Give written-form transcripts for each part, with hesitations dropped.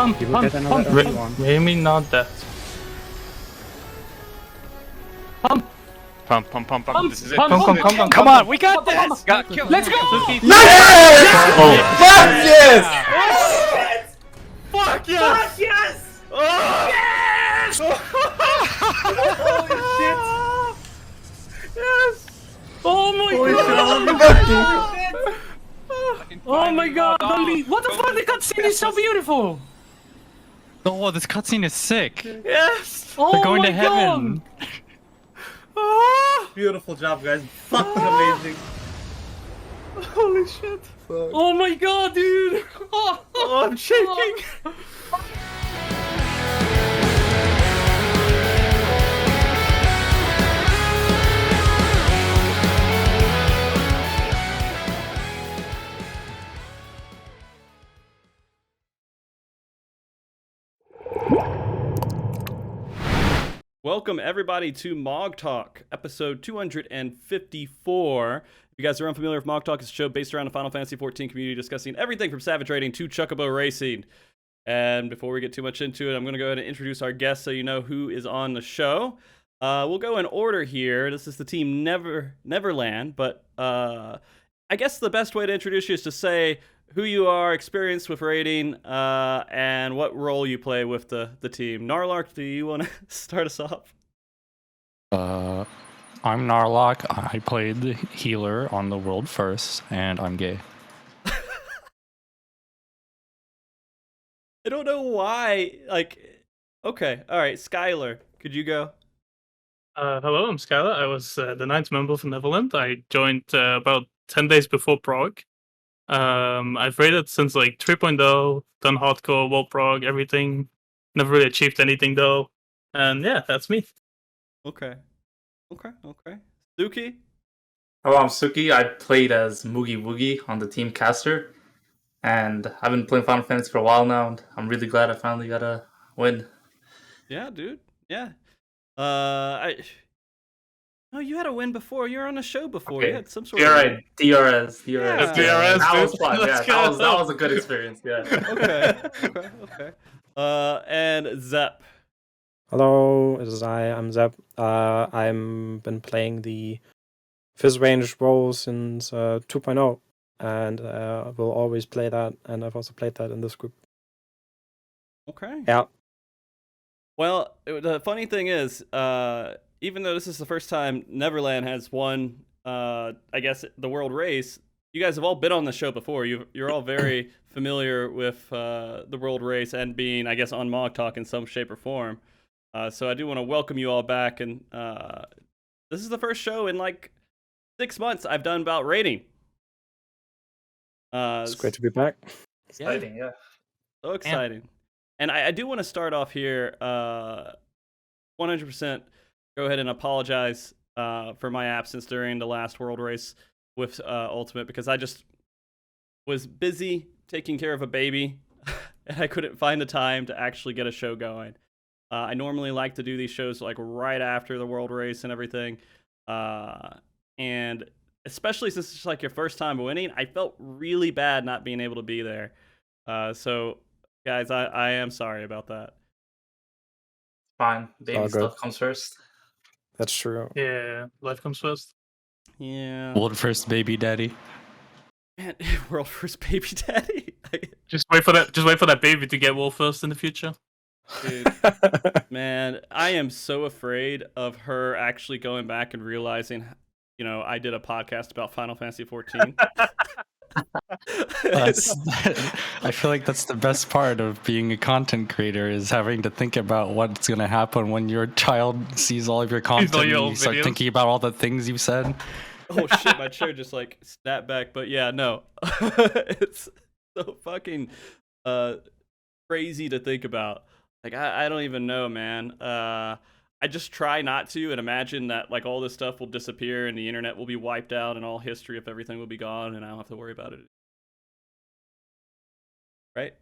Pump, You will pump, get another pump. early one. Maybe not that. Pump, Pump, pump, pump, pump. pump, This is it. pump, This is pump, it. pump, pump, Come pump, on, we got pump, pump, this. pump. Got killed. Let's go! Yes! Oh. Fuck yes! Fuck yes! Fuck yes! Oh. Yes! Holy shit! Yes! Oh my god! Oh my god, the lead. What the fuck? The cutscene is so beautiful! Oh, this cutscene is sick. Yes! Oh They're going my to heaven. god! Ah. Beautiful job, guys. Fucking amazing. Holy shit! Oh my god, dude! Oh, Oh, I'm shaking! Welcome everybody to MogTalk, episode 254. If you guys are unfamiliar with MogTalk, it's a show based around the Final Fantasy XIV community discussing everything from Savage Raiding to Chocobo Racing. And before we get too much into it, I'm going to go ahead and introduce our guests so you know who is on the show. We'll go in order here. This is the team Neverland, but I guess the best way to introduce you is to say who you are, experience with raiding, and what role you play with the team. Narlark, do you want to start us off? I'm Narlock. I played the healer on the world first, and I'm gay. I don't know why. Like, okay, all right, Skylar, could you go? Hello, I'm Skylar. I was the 9th member of Neverland. I joined about 10 days before Prog. I've raided since like 3.0, done hardcore, world Prog, everything. Never really achieved anything though. And yeah, that's me. Okay. Suki? Hello, I'm Suki. I played as Moogie Woogie on the team Caster. And I've been playing Final Fantasy for a while now, and I'm really glad I finally got a win. Yeah, dude. Yeah. No, you had a win before. You were on a show before. Okay. You had some sort You're of... right, DRS. Yeah. DRS, That was dude. fun, yeah. Let's That go. was a good experience, yeah. Okay. And Zep. Hello, this is I'm Zeb. I've been playing the Fizz range role since 2.0, and will always play that, and I've also played that in this group. Okay. Yeah. Well, the funny thing is, even though this is the first time Neverland has won, I guess, the World Race, you guys have all been on the show before. You're all very familiar with the World Race and being, I guess, on MogTalk in some shape or form. So I do want to welcome you all back. And this is the first show in like 6 months I've done about rating. It's great to be back. Exciting, yeah. So exciting. And I do want to start off here, 100% go ahead and apologize for my absence during the last World Race with Ultimate, because I just was busy taking care of a baby, and I couldn't find the time to actually get a show going. I normally like to do these shows like right after the World Race and everything, and especially since it's like your first time winning, I felt really bad not being able to be there. So guys, I am sorry about that. Fine. Baby All good. stuff comes first. That's true. Yeah, life comes first. Yeah. World first, baby daddy. Man, world first baby daddy. Just wait for that baby to get world first in the future. Dude, man, I am so afraid of her actually going back and realizing, you know, I did a podcast about Final Fantasy XIV. I feel like that's the best part of being a content creator, is having to think about what's going to happen when your child sees all of your content all your and old you start videos. thinking about all the things you've said. Oh shit, my chair just like snapped back. But yeah, no. It's so fucking crazy to think about. Like, I don't even know, man. I just try not to and imagine that like all this stuff will disappear and the internet will be wiped out and all history of everything will be gone and I don't have to worry about it. Right?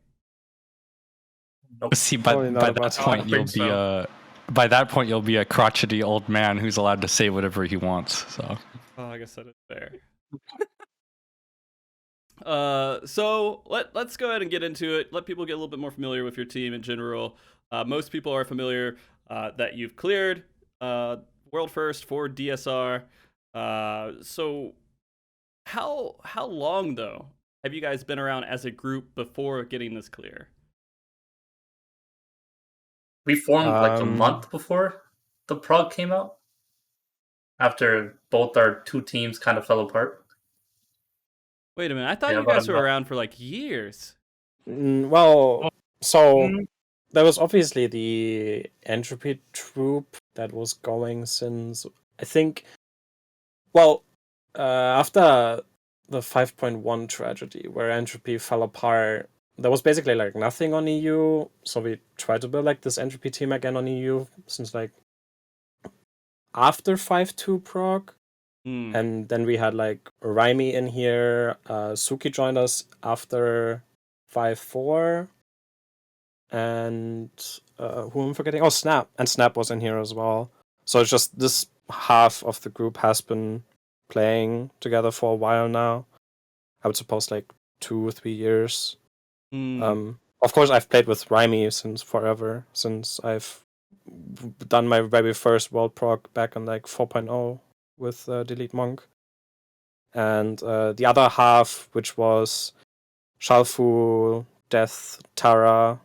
See, by Probably not that about to. point I you'll think be so. by that point you'll be a crotchety old man who's allowed to say whatever he wants. So Oh, I guess that is fair. So let's go ahead and get into it. Let people get a little bit more familiar with your team in general. Most people are familiar that you've cleared world first for DSR. So how long though have you guys been around as a group before getting this clear? We formed like a month before the prog came out. After both our two teams kind of fell apart. Wait a minute. I thought Yeah, you about guys a were month. around for like years. Well, so Mm. there was obviously the Entropy troop that was going since, I think, well, after the 5.1 tragedy, where Entropy fell apart, there was basically like nothing on EU, so we tried to build like this Entropy team again on EU since like after 5.2 prog. And then we had like Raimi in here. Suki joined us after 5.4. And who am I forgetting? Oh, Snap. And Snap was in here as well. So it's just this half of the group has been playing together for a while now. I would suppose like 2 or 3 years. Of course, I've played with Raimi since forever, since I've done my very first World Prog back in like 4.0 with Delete Monk. And the other half, which was Shalfu, Death, Tara,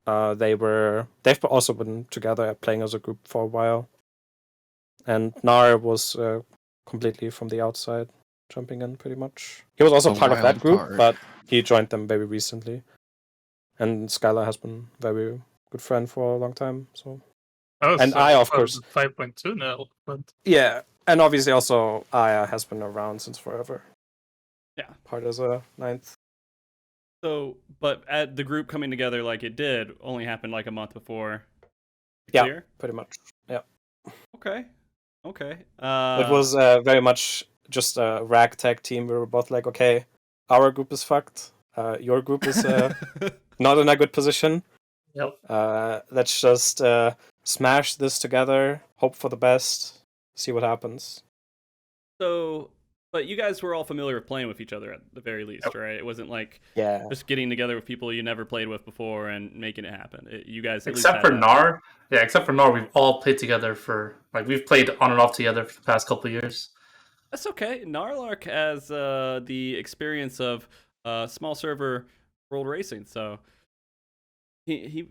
they've also been together playing as a group for a while. And Nar was completely from the outside, jumping in pretty much. He was also The part of that wild group, card. but he joined them very recently. And Skylar has been a very good friend for a long time. So and I, of course, 5.2 now, but yeah, and obviously also Aya has been around since forever. Yeah. Part as a ninth. So, but at the group coming together like it did only happened like a month before. Yeah, Clear? pretty much. Yeah. Okay. It was very much just a ragtag team. We were both like, okay, our group is fucked. Your group is not in a good position. Yep. Let's just smash this together, hope for the best, see what happens. So, but you guys were all familiar with playing with each other at the very least, Yep. right? It wasn't like Yeah. just getting together with people you never played with before and making it happen. You guys at least Except had for that. Nar. Yeah, except for Nar, we've all played together for we've played on and off together for the past couple of years. That's okay. Narlark has the experience of small server world racing, so he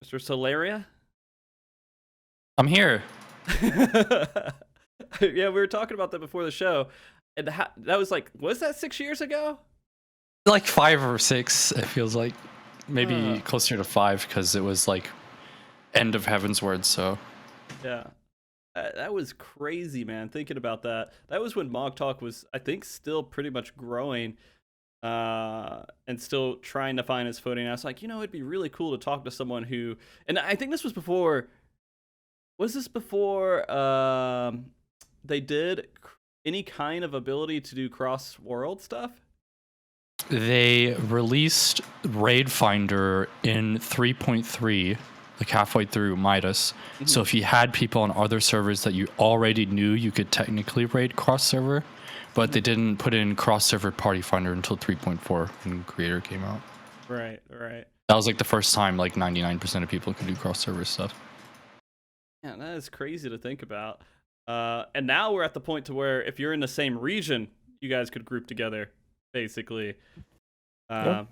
Mr. Solaria? I'm here. Yeah, we were talking about that before the show, and that was like, was that 6 years ago? Like 5 or 6, it feels like. Maybe closer to 5 because it was like end of Heaven's Word, so. Yeah. That was crazy, man, thinking about that. That was when MogTalk was, I think, still pretty much growing and still trying to find his footing. I was like, it'd be really cool to talk to someone who, and I think this was before, they did any kind of ability to do cross-world stuff? They released Raid Finder in 3.3, like halfway through Midas. Mm-hmm. So if you had people on other servers that you already knew, you could technically raid cross-server, but they didn't put in cross-server Party Finder until 3.4 when Creator came out. Right. That was like the first time like 99% of people could do cross-server stuff. Yeah, that is crazy to think about. And now we're at the point to where if you're in the same region, you guys could group together, basically. yeah.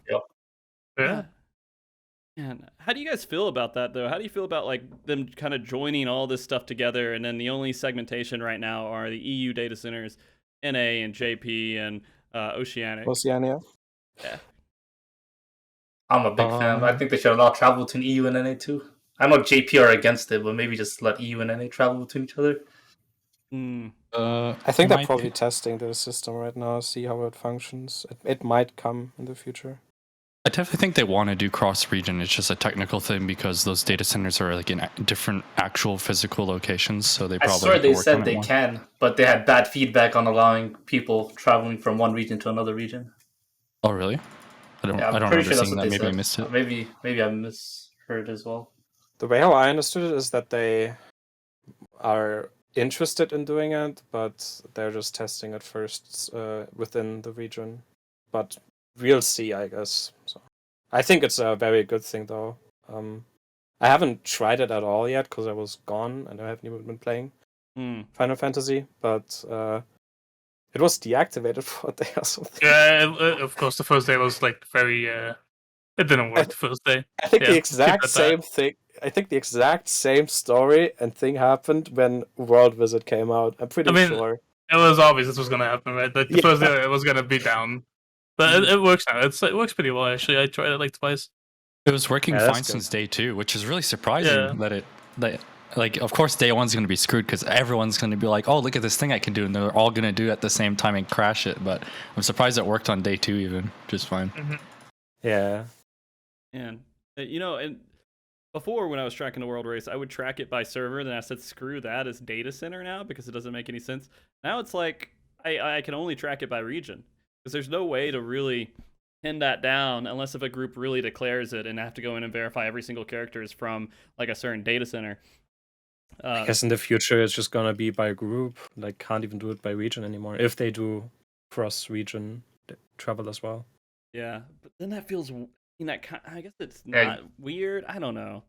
Man, how do you guys feel about that, though? How do you feel about like them kind of joining all this stuff together, and then the only segmentation right now are the EU data centers, NA and JP and Oceanic? Oceania. Yeah. I'm a big fan. I think they should allow travel between EU and NA too. I know JP are against it, but maybe just let EU and NA travel between each other. I think they're probably testing the system right now, see how it functions. It might come in the future. I definitely think they want to do cross-region. It's just a technical thing because those data centers are like in different actual physical locations, so they probably. I swear they said they can, but they had bad feedback on allowing people traveling from one region to another region. Oh, really? I don't remember seeing that. Maybe I missed it. Maybe I misheard as well. The way how I understood it is that they are interested in doing it, but they're just testing it first within the region. But we'll see, I guess. So I think it's a very good thing, though. I haven't tried it at all yet because I was gone and I haven't even been playing Final Fantasy, but it was deactivated for a day or something. Yeah, of course, the first day was like very. It didn't work the first day. I think Yeah, the exact keep it same thing. I think the exact same story and thing happened when World Visit came out. I'm pretty sure. It was obvious this was gonna happen, right? Like the first day, it was gonna be down, but it works now. It works pretty well actually. I tried it like twice. It was working Yeah, that's fine good. since day 2, which is really surprising Yeah. that like, of course, day 1's going to be screwed because everyone's going to be like, oh, look at this thing I can do, and they're all going to do it at the same time and crash it. But I'm surprised it worked on day 2 even just fine. Yeah. And and before when I was tracking the World Race, I would track it by server. Then I said, screw that as data center now because it doesn't make any sense. Now it's like I can only track it by region because there's no way to really pin that down unless if a group really declares it and have to go in and verify every single character is from like a certain data center. I guess in the future it's just gonna be by group. Like, can't even do it by region anymore if they do cross-region travel as well. Yeah, but then that feels. I guess it's not weird. I don't know.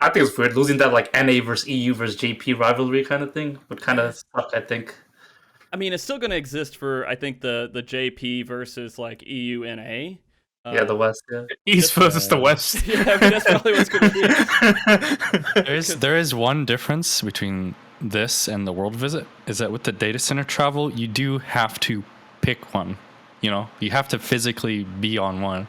I think it's weird losing that like NA versus EU versus JP rivalry kind of thing. Would kind of suck, I think. I mean, it's still going to exist for I think the JP versus like EU NA. Yeah, the West. Yeah. East versus the West. Yeah, I mean, that's probably what's going to be. There is one difference between this and the World Visit, is that with the data center travel, you do have to pick one. You have to physically be on one,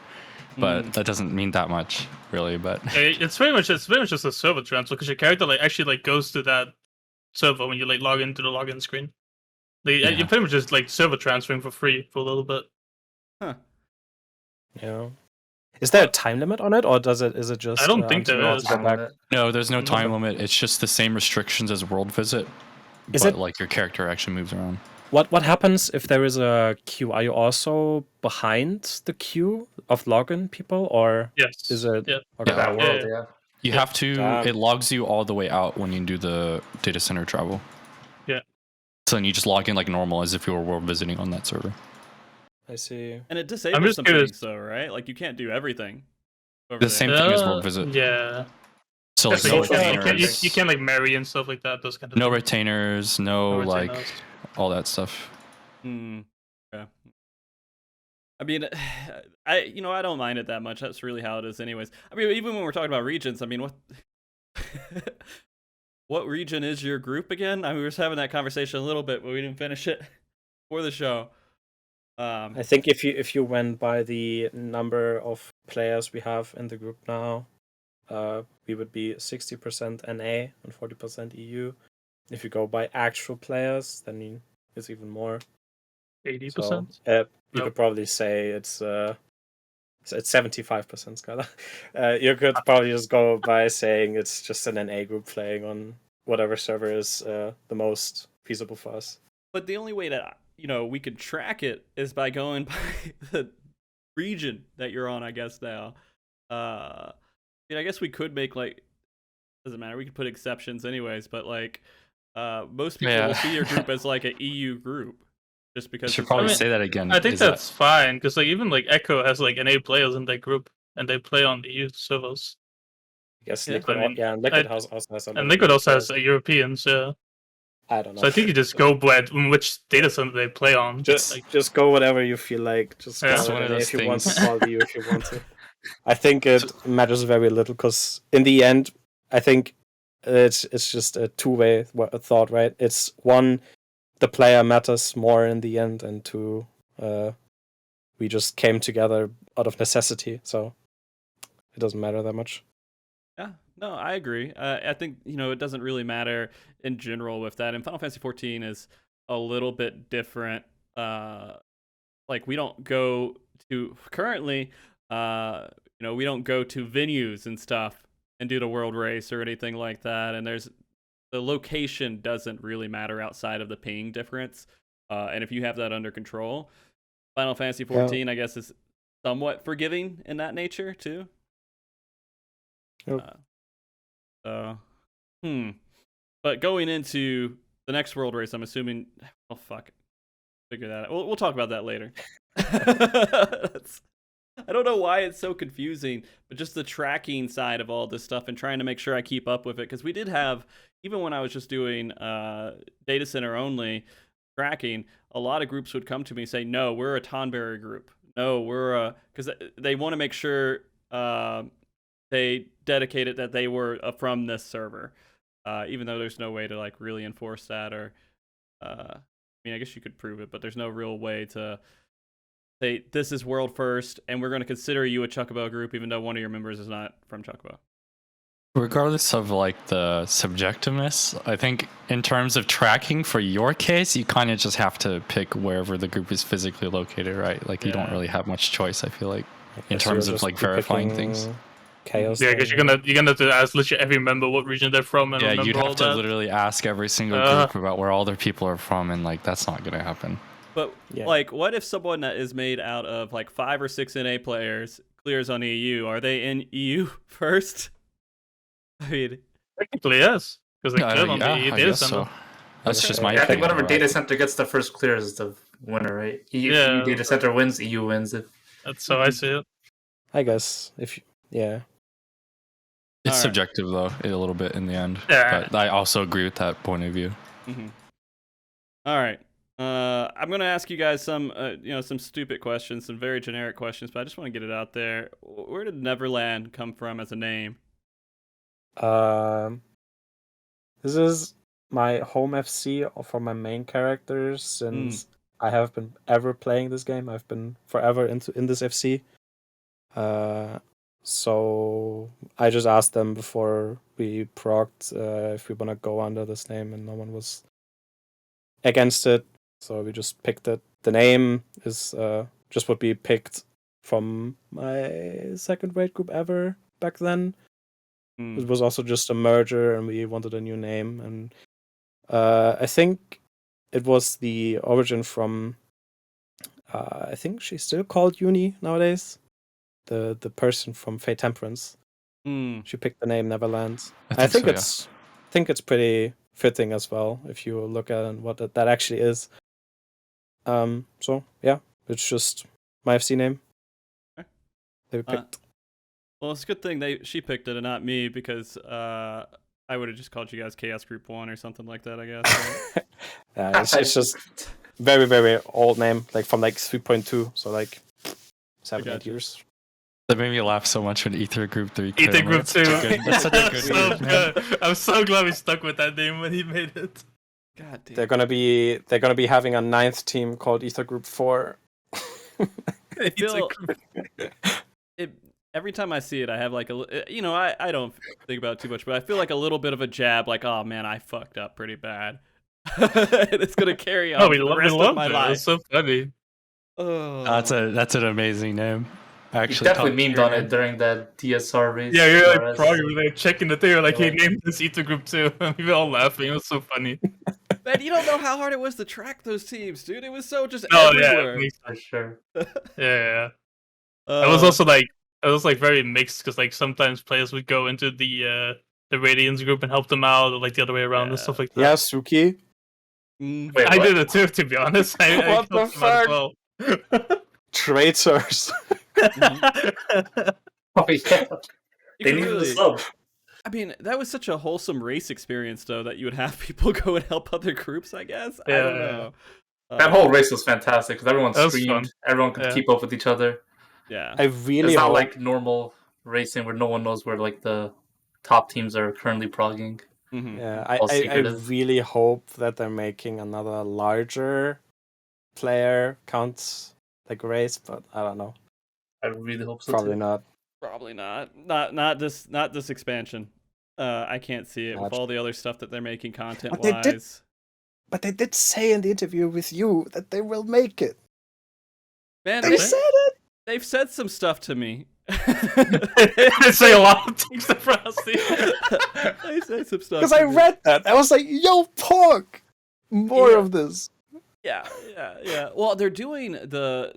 but that doesn't mean that much, really. But it's pretty much just a server transfer because your character actually goes to that server when you log into the login screen. You're pretty much just server transferring for free for a little bit. Huh. Yeah. Is there a time limit on it, or is it just? I don't think until there you is. want to go back? no, there's no time limit. It's just the same restrictions as World Visit, Is but it- your character actually moves around. What happens if there is a queue? Are you also behind the queue of login people, or Yes. is it? Yeah. Okay. That world, yeah. You have to. Damn. It logs you all the way out when you do the data center travel. Yeah. So then you just log in like normal, as if you were world visiting on that server. I see. And it disables just some curious. things, though, right? Like you can't do everything. Over The there. same thing as World Visit. Yeah. So like So no you can't retainers, marry and stuff like that. Those kind of no things. retainers, no like all that stuff. Yeah. I mean, I don't mind it that much. That's really how it is, anyways. I mean, even when we're talking about regions, I mean, what region is your group again? I mean, we were just having that conversation a little bit, but we didn't finish it for the show. I think if you went by the number of players we have in the group now, we would be 60% NA and 40% EU. If you go by actual players, then it's even more. 80%. So, you Nope. could probably say it's 75%, Skylar. You could probably just go by saying it's just an NA group playing on whatever server is the most feasible for us. But the only way that we could track it is by going by the region that you're on, I guess now. I guess we could make doesn't matter. We could put exceptions anyways, but most people will see your group as like an EU group, just because. I should probably say that again. I think that's fine because even Echo has NA players in their group and they play on the EU servers. I guess Yeah, Liquid, Liquid also has and Liquid also has Europeans. Yeah. I don't know. So I think you just go by which data center they play on. Just go whatever you feel like. Just Yeah. call one it of NA those if you want to things. call the EU if you want to. I think it matters very little because in the end, I think it's just a two-way thought, right? It's one, the player matters more in the end, and two, we just came together out of necessity, so it doesn't matter that much. Yeah, no, I agree. I think it doesn't really matter in general with that. And Final Fantasy 14 is a little bit different. We don't go to currently. We don't go to venues and stuff and do the world race or anything like that. And the location doesn't really matter outside of the ping difference. And if you have that under control, Final Fantasy 14, I guess, is somewhat forgiving in that nature too. Yep. But going into the next World Race, I'm assuming. Oh fuck, figure that out. We'll talk about that later. I don't know why it's so confusing, but just the tracking side of all this stuff and trying to make sure I keep up with it. Because we did have, even when I was just doing data center only tracking, a lot of groups would come to me and say, no, we're a Tonberry group. No, we're because they want to make sure they dedicate it that they were from this server, even though there's no way to like really enforce that. Or I mean, I guess you could prove it, but there's no real way to say this is world first and we're going to consider you a Chocobo group even though one of your members is not from Chocobo. Regardless of like the subjectiveness, I think in terms of tracking for your case, you kind of just have to pick wherever the group is physically located, right? Like you don't really have much choice, I feel like, in terms of like verifying things. Chaos. Yeah, because you're gonna have to ask literally every member what region they're from, and Yeah, you'd remember all have to that. literally ask every single group about where all their people are from, and like that's not gonna happen. But like, what if someone that is made out of like 5 or 6 NA players clears on EU? Are they in EU first? I mean, Technically, yes, because they cleared on the I data guess center. so. That's just my Yeah, I think opinion. whatever data center gets the first clear is the winner, right? EU data center wins, EU wins. That's how I see it. I guess if yeah. It's All right. subjective though, a little bit in the end. Yeah. But I also agree with that point of view. Mm-hmm. All right. I'm gonna ask you guys some, some stupid questions, some very generic questions, but I just want to get it out there. Where did Neverland come from as a name? This is my home FC for my main characters since I have been ever playing this game. I've been forever in this FC. So I just asked them before we progged if we want to go under this name, and no one was against it. So we just picked it. The name is just what we picked from my second raid group ever back then. It was also just a merger, and we wanted a new name. And I think it was the origin from. I think she's still called Uni nowadays. The person from Fate Temperance. She picked the name Neverland. I think it's pretty fitting as well if you look at what that actually is. So yeah, it's just my FC name. Okay. They picked. Well, it's a good thing she picked it and not me, because I would have just called you guys Chaos Group 1 or something like that, I guess. Right? Yeah, it's just very, very old name, like from like 3.2, so like 7-8 years. That made me laugh so much when Ether Group 3 came. Ether Group 2. That's such a good So name, man. good. I'm so glad we stuck with that name when he made it. God damn. They're gonna be having a 9th team called Ether Group 4. I feel every time I see it, I have like I don't think about it too much, but I feel like a little bit of a jab, like, oh man, I fucked up pretty bad. It's gonna carry on for the rest of my life. It's so funny. Oh. That's an amazing name. You Actually, definitely memed on it during that DSR race. Yeah, you're like DRS. probably like checking the thing, you're like, hey, name this Ether Group 2. We were all laughing. It was so funny. Man, you don't know how hard it was to track those teams, dude. It was so just Oh everywhere. yeah, For sure. yeah. I was also like, very mixed because like sometimes players would go into the Radiance group and help them out, or like the other way around and stuff like that. Yeah, Suki. Mm. Wait, I what? did it too, to be honest. I What the helped them out as well. Traitors. Oh yeah. You They could needed really- the sub. I mean, that was such a wholesome race experience, though, that you would have people go and help other groups, I guess. I don't Yeah. know. That whole race was fantastic because everyone That was streamed. fun. Everyone could Yeah. keep up with each other. Yeah. I really It's not hope, like normal racing where no one knows where like the top teams are currently progging. Mhm. yeah, all I secretive. really hope that they're making another larger player count like race, but I don't know. I really hope so. Probably too. not. Probably not. Not this expansion. I can't see it with all the other stuff that they're making content they did- wise. But they did say in the interview with you that they will make it. Man, They said it. they've said some stuff to me. I say a lot of things to Frosty. They said some stuff. Because to I me. read that. I was like, yo, pork! More Yeah. of this. Yeah. Well, they're doing the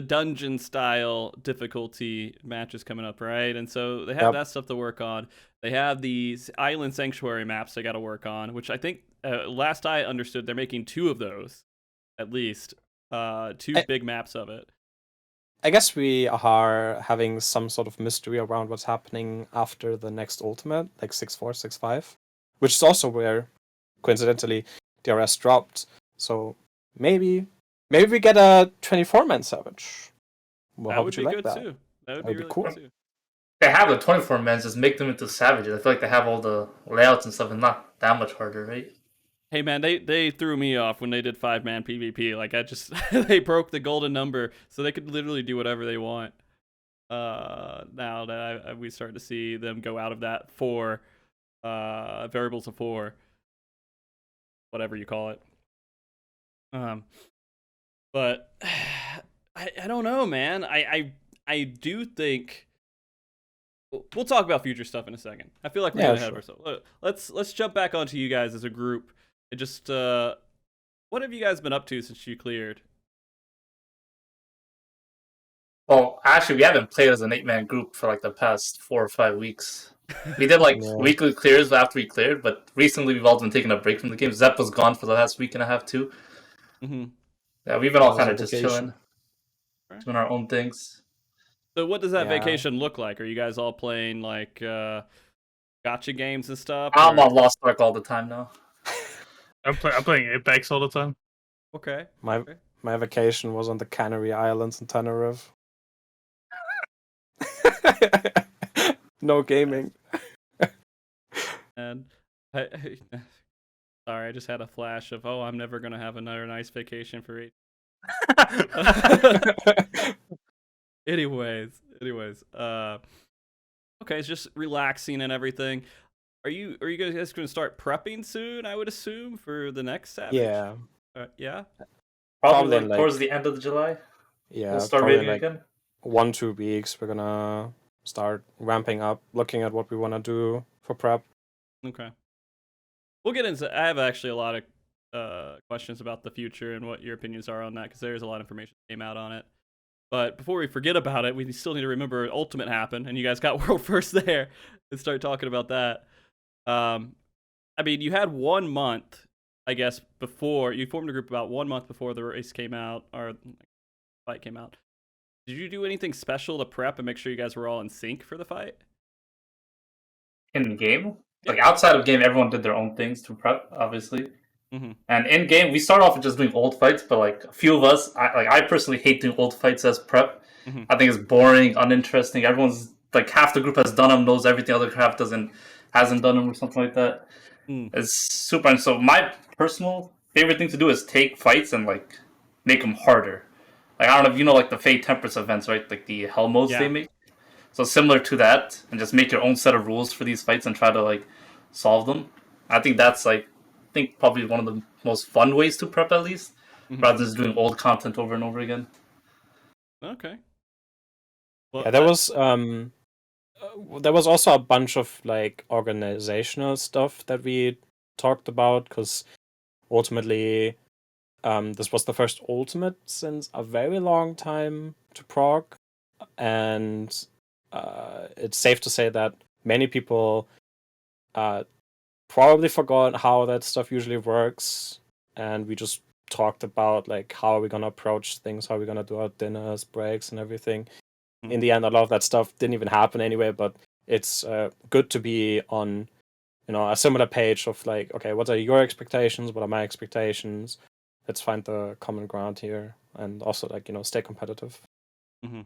dungeon style difficulty matches coming up, right? And so they have Yep. that stuff to work on. They have these island sanctuary maps they got to work on, which I think last I understood, they're making 2 of those, at least. 2 big maps of it. I guess we are having some sort of mystery around what's happening after the next Ultimate, like 6.4, 6.5, which is also where, coincidentally, DRS dropped. So maybe we get a 24-man Savage. Well, That how would would you be like good that? too. That would That'd be be really cool. cool too. They have the 24 men, just make them into savages. I feel like they have all the layouts and stuff, and not that much harder, right? Hey man, they threw me off when they did 5-man PvP. Like I just they broke the golden number, so they could literally do whatever they want. Now that we start to see them go out of that 4 variables of 4, whatever you call it. But I don't know, man. I do think we'll talk about future stuff in a second. I feel like we're getting ahead of ourselves. Let's jump back onto you guys as a group. And just what have you guys been up to since you cleared? Well, actually, we haven't played as an 8-man group for like the past 4 or 5 weeks. We did like weekly clears after we cleared, but recently we've all been taking a break from the game. Zep was gone for the last week and a half too. Mm-hmm. Yeah, we've been all kind of That was just a vacation. chilling, doing our own things. So what does that Yeah. vacation look like? Are you guys all playing like gotcha games and stuff? I'm or- on Lost Ark all the time now. I'm playing Apex all the time. Okay. My vacation was on the Canary Islands in Tenerife. No gaming. And sorry, I just had a flash of I'm never gonna have another nice vacation for 8. Anyways, okay, it's just relaxing and everything. Are you guys going to start prepping soon? I would assume for the next Savage. Yeah. Yeah. Probably Probably like towards the end of July. Yeah. We'll start probably raiding like again. 1-2 weeks. We're gonna start ramping up, looking at what we want to do for prep. Okay. We'll get into. I have actually a lot of questions about the future and what your opinions are on that because there's a lot of information that came out on it. But before we forget about it, we still need to remember Ultimate happened, and you guys got World First there, and start talking about that. I mean, you had 1 month, I guess, before you formed a group about 1 month before the race came out or fight came out. Did you do anything special to prep and make sure you guys were all in sync for the fight? In game? Like outside of game, everyone did their own things to prep, obviously. Mm-hmm. And in game, we start off with just doing old fights, but like a few of us, I personally hate doing old fights as prep. Mm-hmm. I think it's boring, uninteresting. Everyone's like half the group has done them, knows everything. Other half hasn't done them or something like that. It's super. And so my personal favorite thing to do is take fights and like make them harder. Like I don't know if you know like the Fate Temperance events, right? Like the hell modes they make. So similar to that, and just make your own set of rules for these fights and try to like solve them. I think that's like probably one of the most fun ways to prep at least, rather than just doing old content over and over again. Okay. Well, Yeah, there was also a bunch of like organizational stuff that we talked about because ultimately this was the first Ultimate since a very long time to prog, and it's safe to say that many people probably forgot how that stuff usually works, and we just talked about like how are we gonna approach things, how are we gonna do our dinners, breaks, and everything. In the end, a lot of that stuff didn't even happen anyway, but it's good to be on, a similar page of like, okay, what are your expectations? What are my expectations? Let's find the common ground here, and also like stay competitive. Mm-hmm.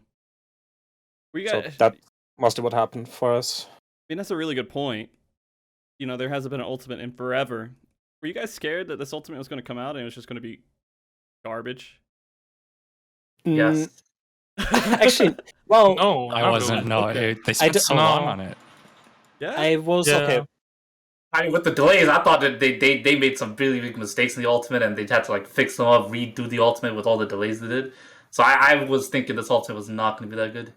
So that's mostly what happened for us. I mean, that's a really good point. There hasn't been an Ultimate in forever. Were you guys scared that this Ultimate was going to come out and it was just going to be garbage? Yes. Actually, well, No, I not wasn't. really. No, Okay. they spent so long No. on it. Yeah. I was Yeah. okay. I mean, with the delays, I thought that they made some really big mistakes in the Ultimate, and they had to like fix them up, redo the Ultimate with all the delays they did. So I was thinking this Ultimate was not going to be that good,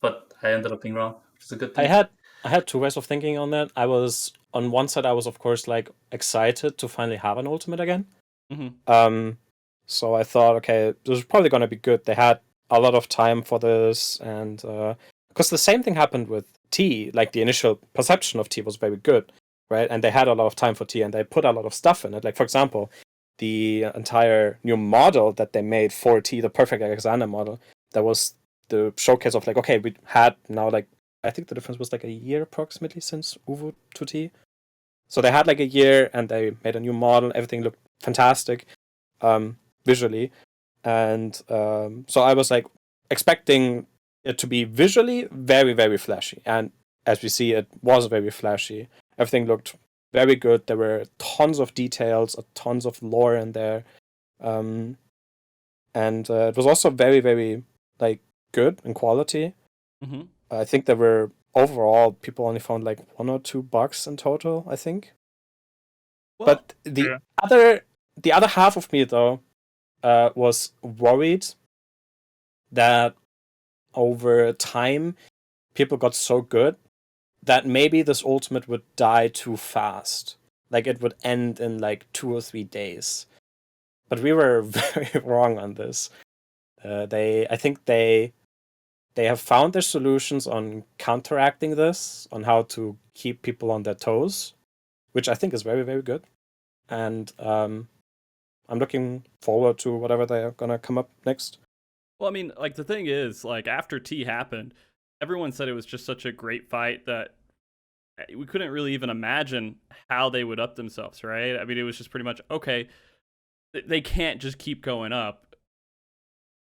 but I ended up being wrong, which is a good thing. I had two ways of thinking on that. I was on one side, I was of course like excited to finally have an Ultimate again. Mm-hmm. So I thought, okay, this is probably going to be good. They had a lot of time for this, and because the same thing happened with T. Like the initial perception of T was very good, right? And they had a lot of time for T, and they put a lot of stuff in it. Like, for example, the entire new model that they made for T, the perfect Alexander model, that was the showcase of like, okay, we had now like, I think the difference was like a year approximately since Uwu to T. So they had like a year, and they made a new model. Everything looked fantastic, visually. And so I was like expecting it to be visually very, very flashy. And as we see, it was very flashy. Everything looked very good. There were tons of details, tons of lore in there. And it was also very, very like good in quality. Mm-hmm. I think there were overall people only found like 1 or 2 bugs in total, I think. Well, But the other half of me though was worried that over time people got so good that maybe this ultimate would die too fast. Like it would end in like 2 or 3 days. But we were very wrong on this. I think they have found their solutions on counteracting this, on how to keep people on their toes, which I think is very, very good. And I'm looking forward to whatever they're gonna come up next. Well, I mean, like the thing is, like after T happened, everyone said it was just such a great fight that we couldn't really even imagine how they would up themselves, right? I mean, it was just pretty much, okay, they can't just keep going up.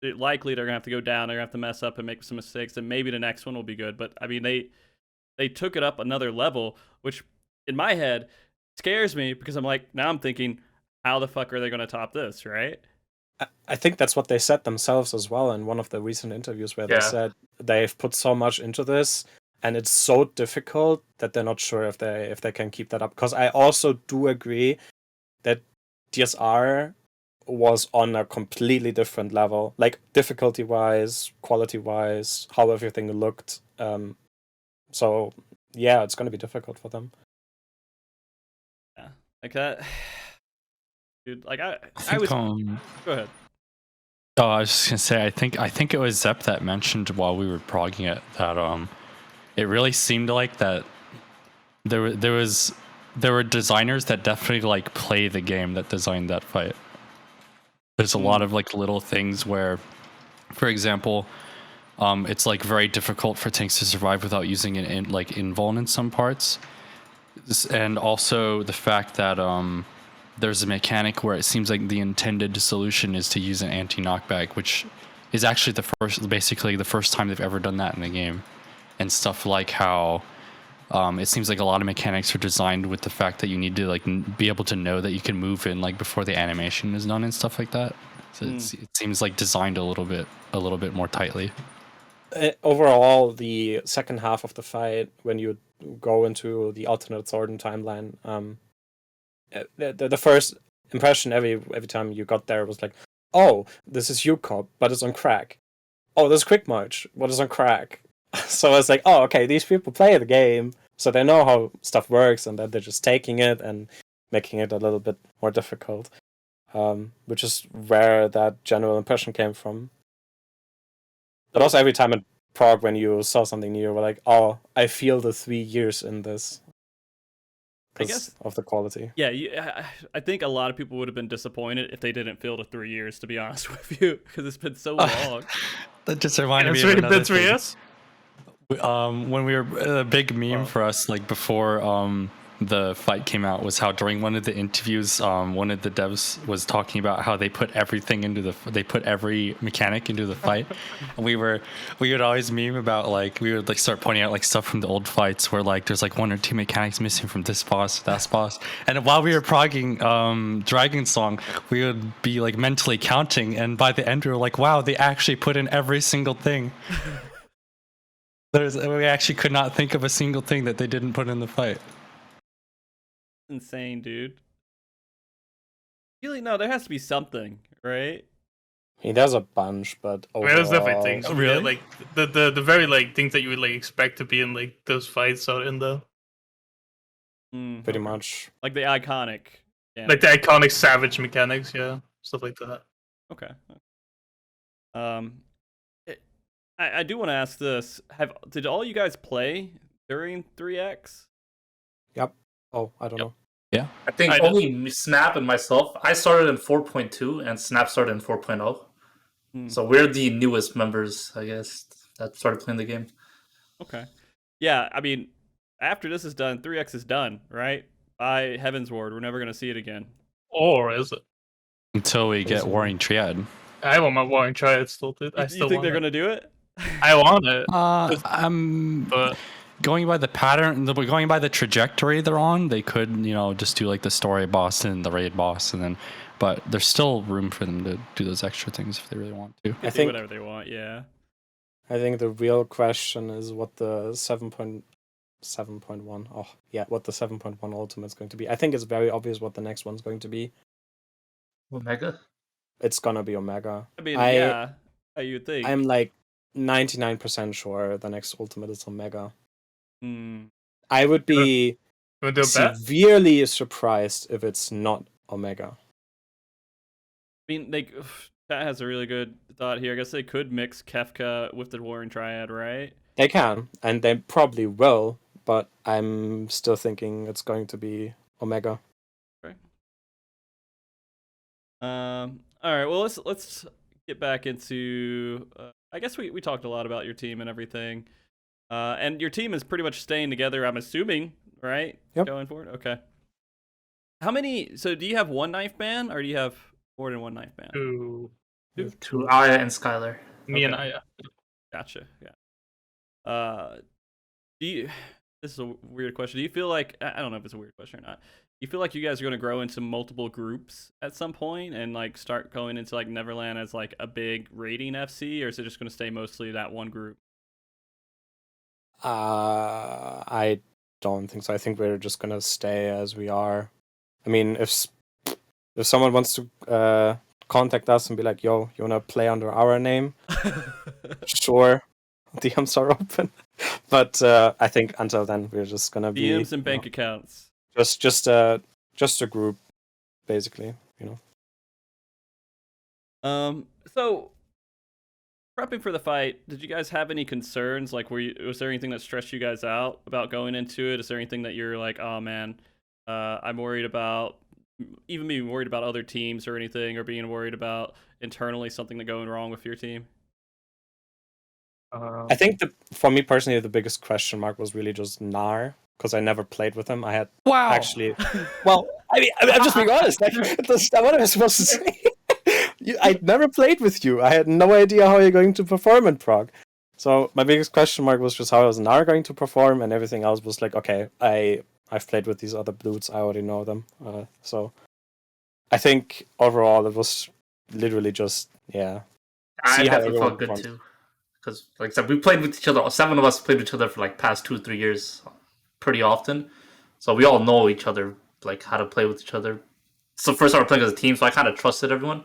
Likely they're gonna have to go down, they're gonna have to mess up and make some mistakes, and maybe the next one will be good. But I mean, they took it up another level, which in my head scares me because I'm like, now I'm thinking, how the fuck are they gonna top this, right? I think that's what they said themselves as well in one of the recent interviews, where they said they've put so much into this and it's so difficult that they're not sure if they can keep that up. Because I also do agree that DSR was on a completely different level, like difficulty wise, quality wise, how everything looked. So yeah, it's going to be difficult for them. Yeah, like that, dude. Like I think, was. Go ahead. Oh, I was just gonna say, I think it was Zep that mentioned while we were progging it that it really seemed like that there were designers that definitely like play the game that designed that fight. There's a lot of like little things where, for example, it's like very difficult for tanks to survive without using an invuln in some parts, and also the fact that there's a mechanic where it seems like the intended solution is to use an anti-knockback, which is actually basically the first time they've ever done that in the game, and stuff like how it seems like a lot of mechanics are designed with the fact that you need to like be able to know that you can move in like before the animation is done and stuff like that. So it seems like designed a little bit more tightly. Overall, the second half of the fight, when you go into the alternate sword and timeline, the first impression every time you got there was like, oh, this is UCOP, but it's on crack. Oh, this is Quick March, but it's on crack. So it's like, oh, okay, these people play the game, so they know how stuff works, and that they're just taking it and making it a little bit more difficult, which is where that general impression came from. But also every time at Prague, when you saw something new, you were like, oh, I feel the 3 years in this. I guess of the quality. Yeah, I think a lot of people would have been disappointed if they didn't feel the 3 years, to be honest with you, because it's been so long. That just reminded me of another thing. 3 years? When we were a big meme for us, like before the fight came out, was how during one of the interviews, one of the devs was talking about how they put everything they put every mechanic into the fight. And we would always meme about like, we would like start pointing out like stuff from the old fights where like there's like 1 or 2 mechanics missing from this boss, that boss. And while we were progging Dragonsong, we would be like mentally counting, and by the end we were like, wow, they actually put in every single thing. We actually could not think of a single thing that they didn't put in the fight. Insane, dude. Really, no, there has to be something, right? I mean, there's a bunch, but overall... I mean, there's definitely things. Oh, really? Yeah, like the very like things that you would like expect to be in like those fights are in there. Pretty much. Like the iconic. Like the iconic Savage mechanics, yeah, stuff like that. Okay. I do want to ask this: did all you guys play during 3X? Yep. Oh, I don't Yep. know. I think I only Snap and myself. I started in 4.2 and Snap started in 4.0. Hmm. So we're the newest members, I guess, that started playing the game. Okay. Yeah, I mean, after this is done, 3X is done, right? By Heaven's Ward, we're never gonna see it again. Or is it? Until we get Basically. Warring Triad. I want my Warring Triad still. I You still think want they're it. gonna do it? I want it. I'm But going by the pattern, going by the trajectory they're on. They could, just do like the story boss and the raid boss, and then, but there's still room for them to do those extra things if they really want to. They I do think whatever they want. Yeah. I think the real question is what the 7.1. Oh, yeah, what the 7.1 ultimate is going to be. I think it's very obvious what the next one's going to be. Omega? It's gonna be Omega. I mean, yeah, you'd think. I'm like 99% sure the next ultimate is Omega. Hmm. I would be we'll do a bet. severely surprised if it's not Omega. I mean, that has a really good thought here. I guess they could mix Kefka with the Warring Triad, right? They can, and they probably will, but I'm still thinking it's going to be Omega. Right. All right. Well, let's get back into. I guess we talked a lot about your team and everything. And your team is pretty much staying together. I'm assuming, right? Yep. Going forward. Okay. How many? So, do you have one knife ban, or do you have more than one knife ban? To Aya and Skylar. Me and Okay. Aya. Gotcha. Yeah. Do you? This is a weird question. Do you feel like I don't know if it's a weird question or not? Do you feel like you guys are going to grow into multiple groups at some point and like start going into like Neverland as like a big raiding FC, or is it just going to stay mostly that one group? I don't think so. I think we're just gonna stay as we are. I mean, if someone wants to contact us and be like, "Yo, you wanna play under our name?" Sure, DMs are open. But I think until then, we're just gonna be DMs and bank accounts. just a group, basically. So prepping for the fight, did you guys have any concerns? Like, was there anything that stressed you guys out about going into it? Is there anything that you're like, oh man, I'm worried about, even being worried about other teams or anything, or being worried about internally something going wrong with your team? I think for me personally, the biggest question mark was really just Nar, because I never played with him. I had actually, well, I mean, I'm just being honest. Like, what am I supposed to say? I never played with you. I had no idea how you're going to perform in Prague. So my biggest question mark was just how was Nar going to perform, and everything else was like, okay, I've played with these other dudes. I already know them. So I think overall it was literally just I see how definitely felt everyone good performs. too. Because, like I said, we played with each other. 7 of us played with each other for like past 2-3 years, pretty often. So we all know each other, like how to play with each other. So first I was playing as a team, so I kind of trusted everyone.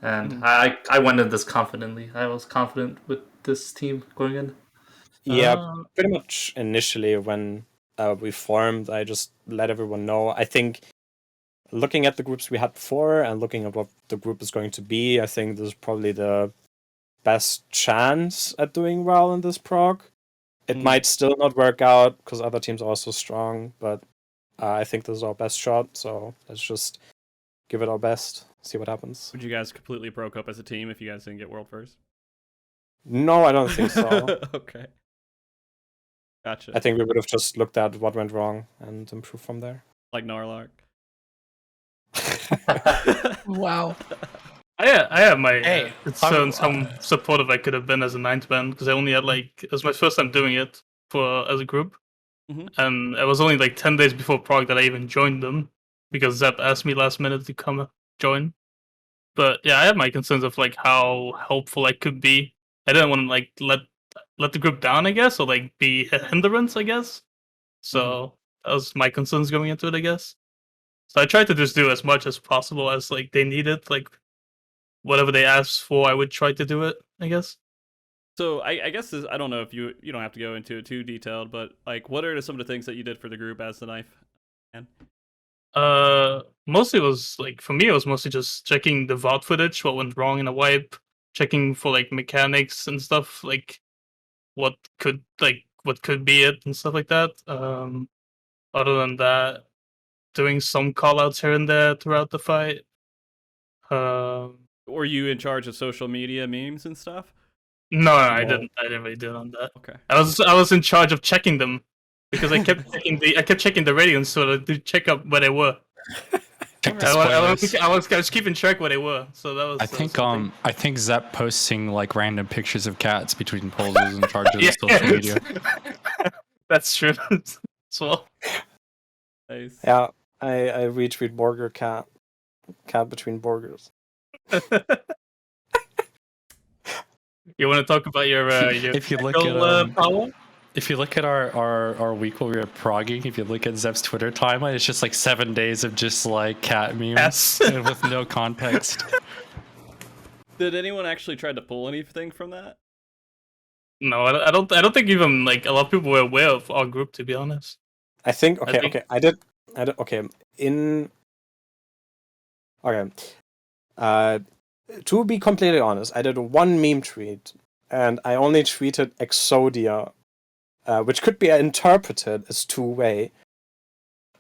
And I went in this confidently. I was confident with this team going in. Yeah, pretty much initially when we formed, I just let everyone know. I think looking at the groups we had before and looking at what the group is going to be, I think this is probably the best chance at doing well in this prog. It might still not work out because other teams are also strong, but I think this is our best shot, so let's just give it our best, see what happens. Would you guys completely broke up as a team if you guys didn't get world first? No, I don't think so. Okay. Gotcha. I think we would have just looked at what went wrong and improved from there. Like Narlark. Wow. I have my Hey, concerns how supportive I could have been as a 9th band, because I only had it was my first time doing it as a group. And it was only like 10 days before Prague that I even joined them, because Zep asked me last minute to come join. But yeah, I had my concerns of like how helpful I could be. I didn't want to like let the group down, I guess, or like be a hindrance, I guess. So that was my concerns going into it, I guess. So I tried to just do as much as possible as like they needed, like whatever they asked for, I would try to do it, I guess. So I guess I don't know if you don't have to go into it too detailed, but like, what are some of the things that you did for the group as the knife? Mostly it was like, for me, it was mostly just checking the VOD footage, what went wrong in a wipe, checking for like mechanics and stuff, like what could be it and stuff like that. Other than that, doing some callouts here and there throughout the fight. Were you in charge of social media memes and stuff? No, I didn't. I didn't really do on that. Okay. I was in charge of checking them because I kept checking the ratings so to check up where they were. Check the I spoilers. was keeping track where they were. So that was. I think Zep posting like random pictures of cats between polls is in charge of the social media. That's true. So. Nice. Yeah, I retweet burger cat between burgers. You want to talk about your if you look at power? If you look at our week where we were progging, if you look at Zep's Twitter timeline, it's just like 7 days of just like cat memes Yes. with no context. Did anyone actually try to pull anything from that? No, I don't think even like a lot of people were aware of our group, to be honest. I think I did okay. To be completely honest, I did one meme tweet, and I only tweeted Exodia, which could be interpreted as two-way.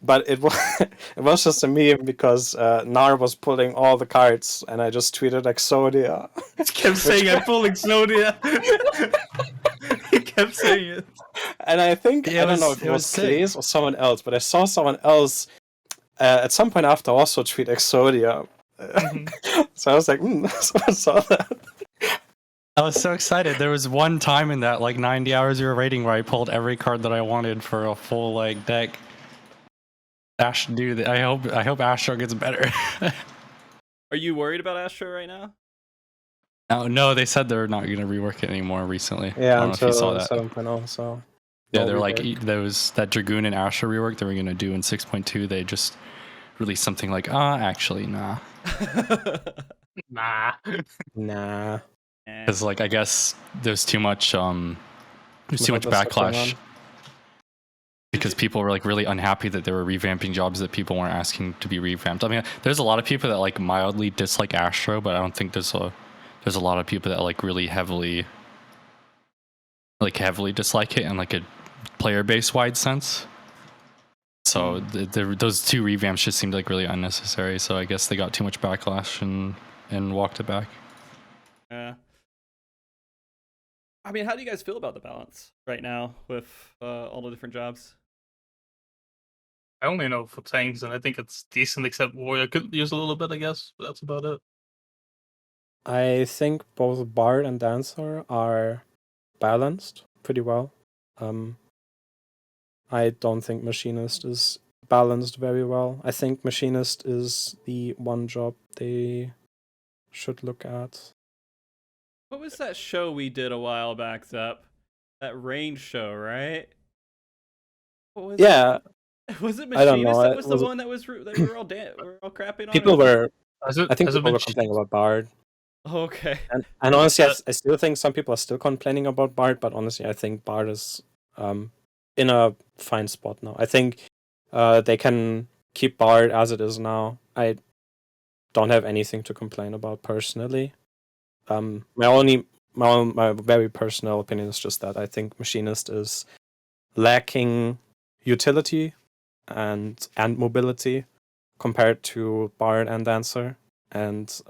But it was just a meme because Nar was pulling all the cards, and I just tweeted Exodia. He kept saying I pull Exodia. He kept saying it. And I think, I don't know if it was Clays or someone else, but I saw someone else at some point after also tweet Exodia. So I was like, someone saw that. I was so excited. There was one time in that like 90 hours you were rating where I pulled every card that I wanted for a full like deck. Ash, dude, I hope Astro gets better. Are you worried about Astro right now? No, they said they're not going to rework it anymore recently. Yeah, I don't know if you saw until that. 7.0, so... Yeah, they're like, that Dragoon and Astro rework they were going to do in 6.2, they just released something like, actually, nah. Nah. Because, like, I guess there's too much backlash. Because people were like really unhappy that they were revamping jobs that people weren't asking to be revamped. I mean, there's a lot of people that like mildly dislike Astro, but I don't think there's a lot of people that like really heavily dislike it in like a player base wide sense. So those two revamps just seemed like really unnecessary. So I guess they got too much backlash and walked it back. Yeah. I mean, how do you guys feel about the balance right now with all the different jobs? I only know for tanks, and I think it's decent, except Warrior could use a little bit, I guess, but that's about it. I think both Bard and Dancer are balanced pretty well. I don't think Machinist is balanced very well. I think Machinist is the one job they should look at. What was that show we did a while back, Zep? That range show, right? What was it? Was it Machinist? I don't know. That was the one that we were all crapping on? People were... I think people were complaining about Bard. Okay. And honestly, I still think some people are still complaining about Bard, but honestly, I think Bard is in a fine spot now. I think they can keep Bard as it is now. I don't have anything to complain about personally. My very personal opinion is just that I think Machinist is lacking utility and mobility compared to Bard and Dancer, and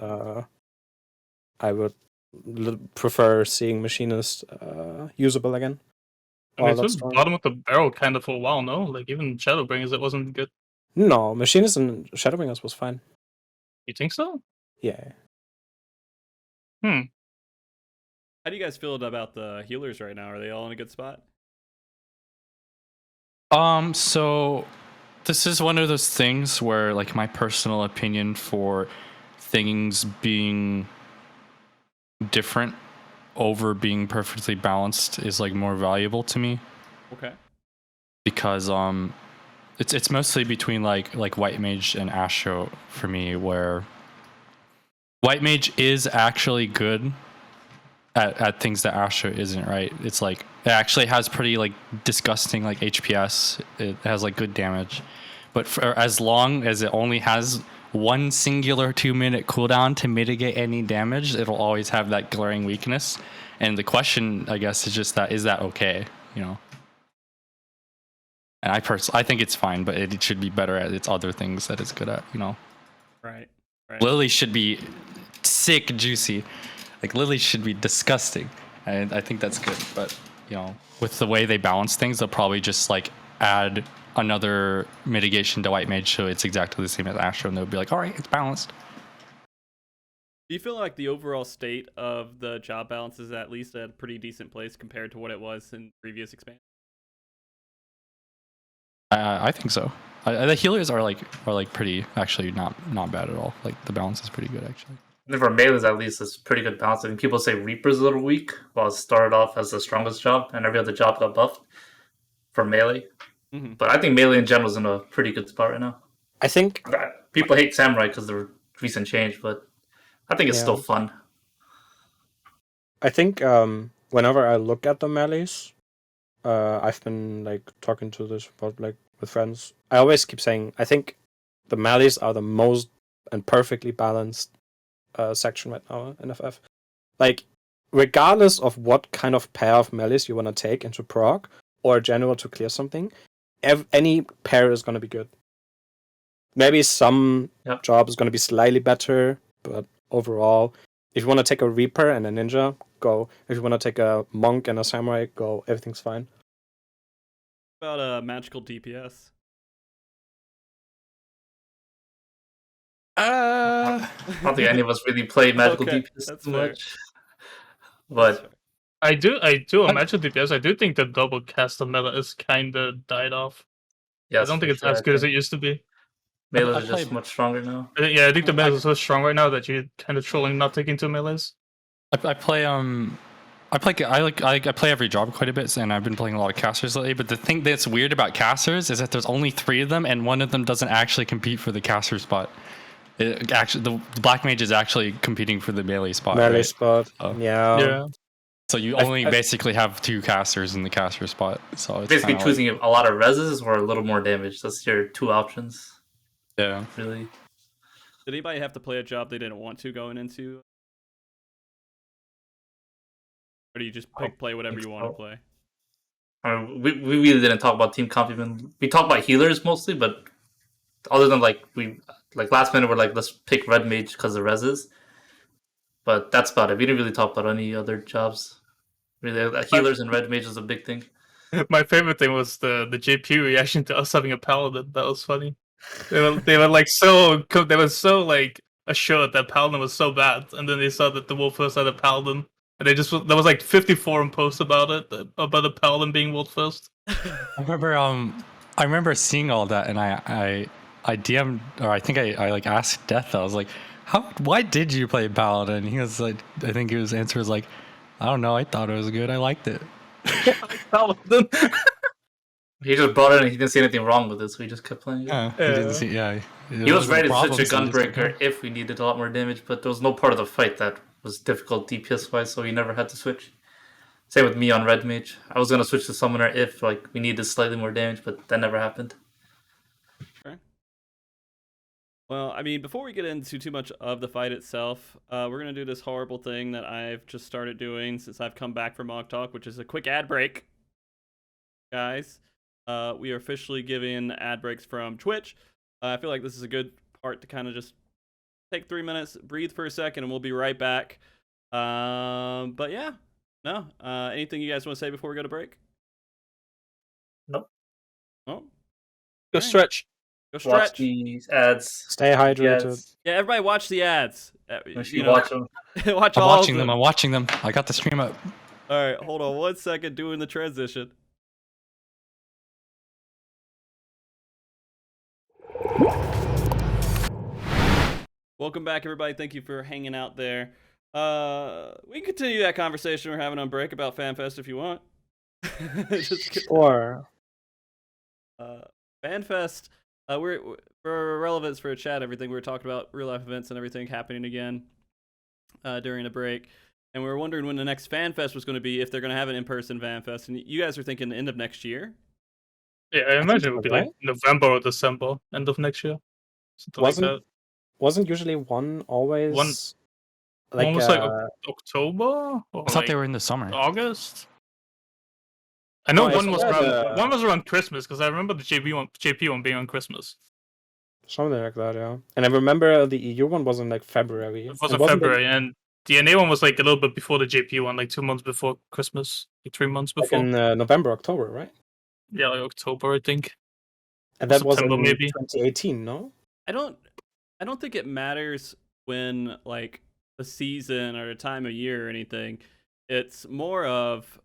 I would prefer seeing Machinist usable again. I mean, it's been bottom of the barrel kind of for a while, no? Like, even Shadowbringers, it wasn't good. No, Machinist and Shadowbringers was fine. You think so? Yeah. How do you guys feel about the healers right now? Are they all in a good spot? So this is one of those things where, like, my personal opinion for things being different over being perfectly balanced is like more valuable to me. Okay. Because it's mostly between like White Mage and Astro for me, where White Mage is actually good at things that Astro isn't, right? It's like it actually has pretty like disgusting like HPS. It has like good damage, but for as long as it only has one singular 2-minute cooldown to mitigate any damage, it'll always have that glaring weakness. And the question, I guess, is just that, is that okay? You know? And I think it's fine, but it should be better at its other things that it's good at. Right. Lily should be sick juicy. Like Lily should be disgusting, and I think that's good. But with the way they balance things, they'll probably just like add another mitigation to White Mage, so it's exactly the same as Astro, and they'll be like, all right, it's balanced. Do you feel like the overall state of the job balance is at least at a pretty decent place compared to what it was in previous expansions? I think so. The healers are pretty actually not bad at all. Like the balance is pretty good actually. And for melees, at least, it's pretty good balance. I mean, people say Reaper's a little weak, while it started off as the strongest job, and every other job got buffed for melee. Mm-hmm. But I think melee in general is in a pretty good spot right now. I think People hate Samurai because of the recent change, but I think it's still fun. I think whenever I look at the melees, I've been like talking to this about like with friends. I always keep saying I think the melees are the most and perfectly balanced section right now in FF. Like, regardless of what kind of pair of melees you want to take into proc or general to clear something, any pair is going to be good. Maybe some job is going to be slightly better, but overall, if you want to take a Reaper and a Ninja, go. If you want to take a Monk and a Samurai, go. Everything's fine. What about a magical DPS? I don't think any of us really play magical DPS too much. But I do imagine DPS. I do think the double caster meta is kind of died off. Yes, I don't think it's as good as it used to be. Melees are just much stronger now. Yeah, I think the meta is so strong right now that you're kind of trolling not taking two melees. I play every job quite a bit, and I've been playing a lot of casters lately. But the thing that's weird about casters is that there's only 3 of them, and one of them doesn't actually compete for the caster spot. The Black Mage is actually competing for the melee spot. Melee spot. Yeah. So you only basically have 2 casters in the caster spot. So it's basically choosing a lot of reses or a little more damage. That's your 2 options. Yeah. Really. Did anybody have to play a job they didn't want to going into? Or do you just play whatever you want to play? I mean, we really didn't talk about team comp even. We talked about healers mostly, but other than last minute we're like, let's pick red mage because of reses. But that's about it. We didn't really talk about any other jobs. Really, healers and red mage is a big thing. My favorite thing was the JP reaction to us having a paladin. That was funny. They were so like assured that paladin was so bad, and then they saw that the wolf first had a paladin, and there was like 50 forum posts about the paladin being world first. I remember seeing all that, and I DM'd, or I think I like asked Death. I was like, why did you play paladin? He was like, I think his answer was like, I don't know, I thought it was good, I liked it. Paladin. He just brought it and he didn't see anything wrong with it, so he just kept playing it. He didn't see. He was ready to switch a Gunbreaker if we needed a lot more damage, but there was no part of the fight that was difficult DPS wise, so he never had to switch. Same with me on Red Mage. I was gonna switch to Summoner if we needed slightly more damage, but that never happened. Okay. Well, I mean, before we get into too much of the fight itself, we're gonna do this horrible thing that I've just started doing since I've come back from MogTalk, which is a quick ad break. Guys, we are officially giving ad breaks from Twitch. I feel like this is a good part to kind of just take 3 minutes, breathe for a second, and we'll be right back. But yeah, no. Anything you guys want to say before we go to break? Nope. Oh. Go stretch. Go stretch. Watch these ads. Stay hydrated. Yeah, everybody watch the ads. Watch them. Watch I'm all watching of them. I'm watching them. I got the stream up. All right, hold on 1 second, doing the transition. Welcome back, everybody. Thank you for hanging out there. We can continue that conversation we're having on break about FanFest if you want. Or FanFest. We're for relevance for a chat. Everything we were talking about real life events and everything happening again during the break, and we were wondering when the next FanFest was going to be, if they're going to have an in-person FanFest. And you guys are thinking the end of next year. Yeah, I imagine it would be like November or December, end of next year. Wasn't usually one always one was like October? Or I thought they were in the summer. August? I know No, I one was saw around the- one was around Christmas because I remember the JP one being on Christmas. Something like that, yeah. And I remember the EU one was in like February. It was And in wasn't it, February, and the NA one was like a little bit before the JP one, like 2 months before Christmas, like 3 months like before. in November, October, right? Yeah, like October, I think. And that was in September, maybe. 2018, no? I don't think it matters when like the season or the time of year or anything. It's more of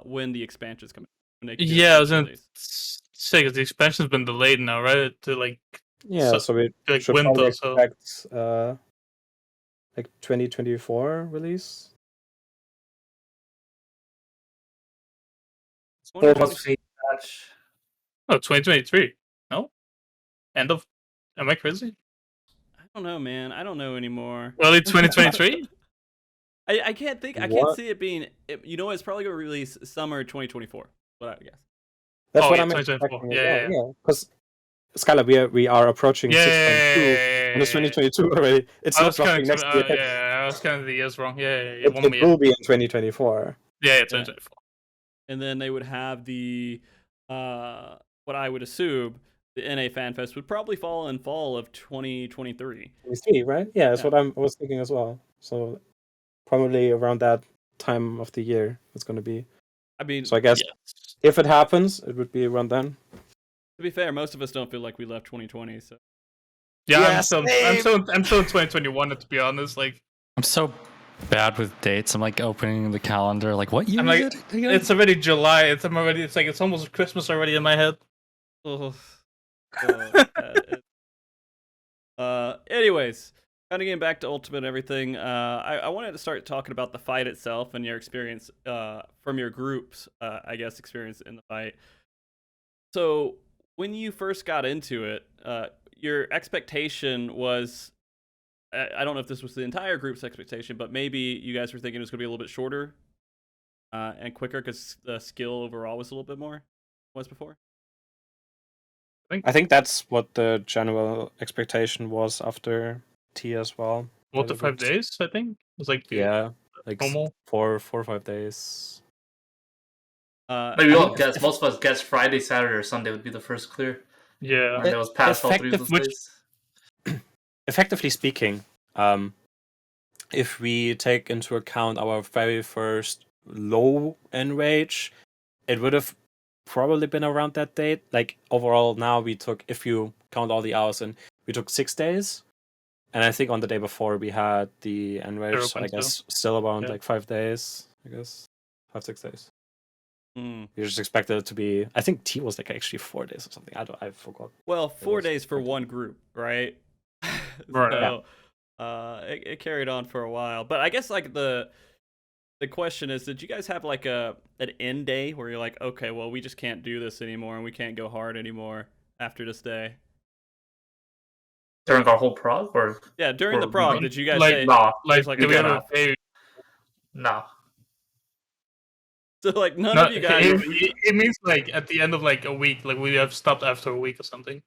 when the expansions come out. When they do Yeah, I was expansion gonna release. say because the expansion's been delayed now, right? To like Yeah, so we like should winter, probably so expect like 2024 release. Wonder if Plus free patch. oh, 2023. No, end of. Am I crazy? I don't know, man. I don't know anymore. Early 2023. I can't think. I can't What? see it being. You know, it's probably gonna release summer 2024. What I guess. That's Oh, what yeah, I'm 2024. expecting Yeah, as yeah, well. Yeah, because Skylar, we are approaching 6.2, and it's yeah. 2022 already. It's I not was kind dropping of next year. yeah, I was kind of the years wrong. Yeah, It, one it more year. will be in 2024. Yeah, 2024. And then they would have the what I would assume the NA Fan Fest would probably fall in fall of 2023. 23, right? Yeah, that's Yeah. what I was thinking as well. So probably around that time of the year it's going to be. I mean, So I guess if it happens, it would be around then. to be fair, most of us don't feel like we left 2020. So Yeah, Yeah, I'm still in 2021 to be honest. Like I'm so bad with dates. I'm like opening the calendar, like what year I'm is like, it again? it's already July. It's almost Christmas already in my head. Anyways, kind of getting back to Ultimate and everything. I wanted to start talking about the fight itself and your experience from your group's, I guess, experience in the fight. So when you first got into it, your expectation was, I don't know if this was the entire group's expectation, but maybe you guys were thinking it was going to be a little bit shorter and quicker because the skill overall was a little bit more was before. I think that's what the general expectation was after T as well. 4 to 5 days, I think. It was like Yeah, like normal. 4 or 5 days. Maybe we all guess. Most of us guessed Friday, Saturday, or Sunday would be the first clear. Yeah. And that was past all three of those days. Effectively speaking, if we take into account our very first low enrage, it would have probably been around that date. Like overall, now we took, if you count all the hours, and we took 6 days. And I think on the day before we had the enrage, so I 0.2. guess still around Yeah. like 5 days. I guess 5-6 days. Mm. We just expected it to be. I think T was like actually 4 days or something. I forgot. Well, 4 was days for something. one group, right? Right. So, it carried on for a while. But I guess like the question is, did you guys have like an end day where you're like, okay, well, we just can't do this anymore and we can't go hard anymore after this day? During our whole prog, or Yeah, during the Or prog, like- did you guys like say nah, Like, like do we get have a off. pay? nah. so? Like none No, of you guys. it means like at the end of like a week, like we have stopped after a week or something.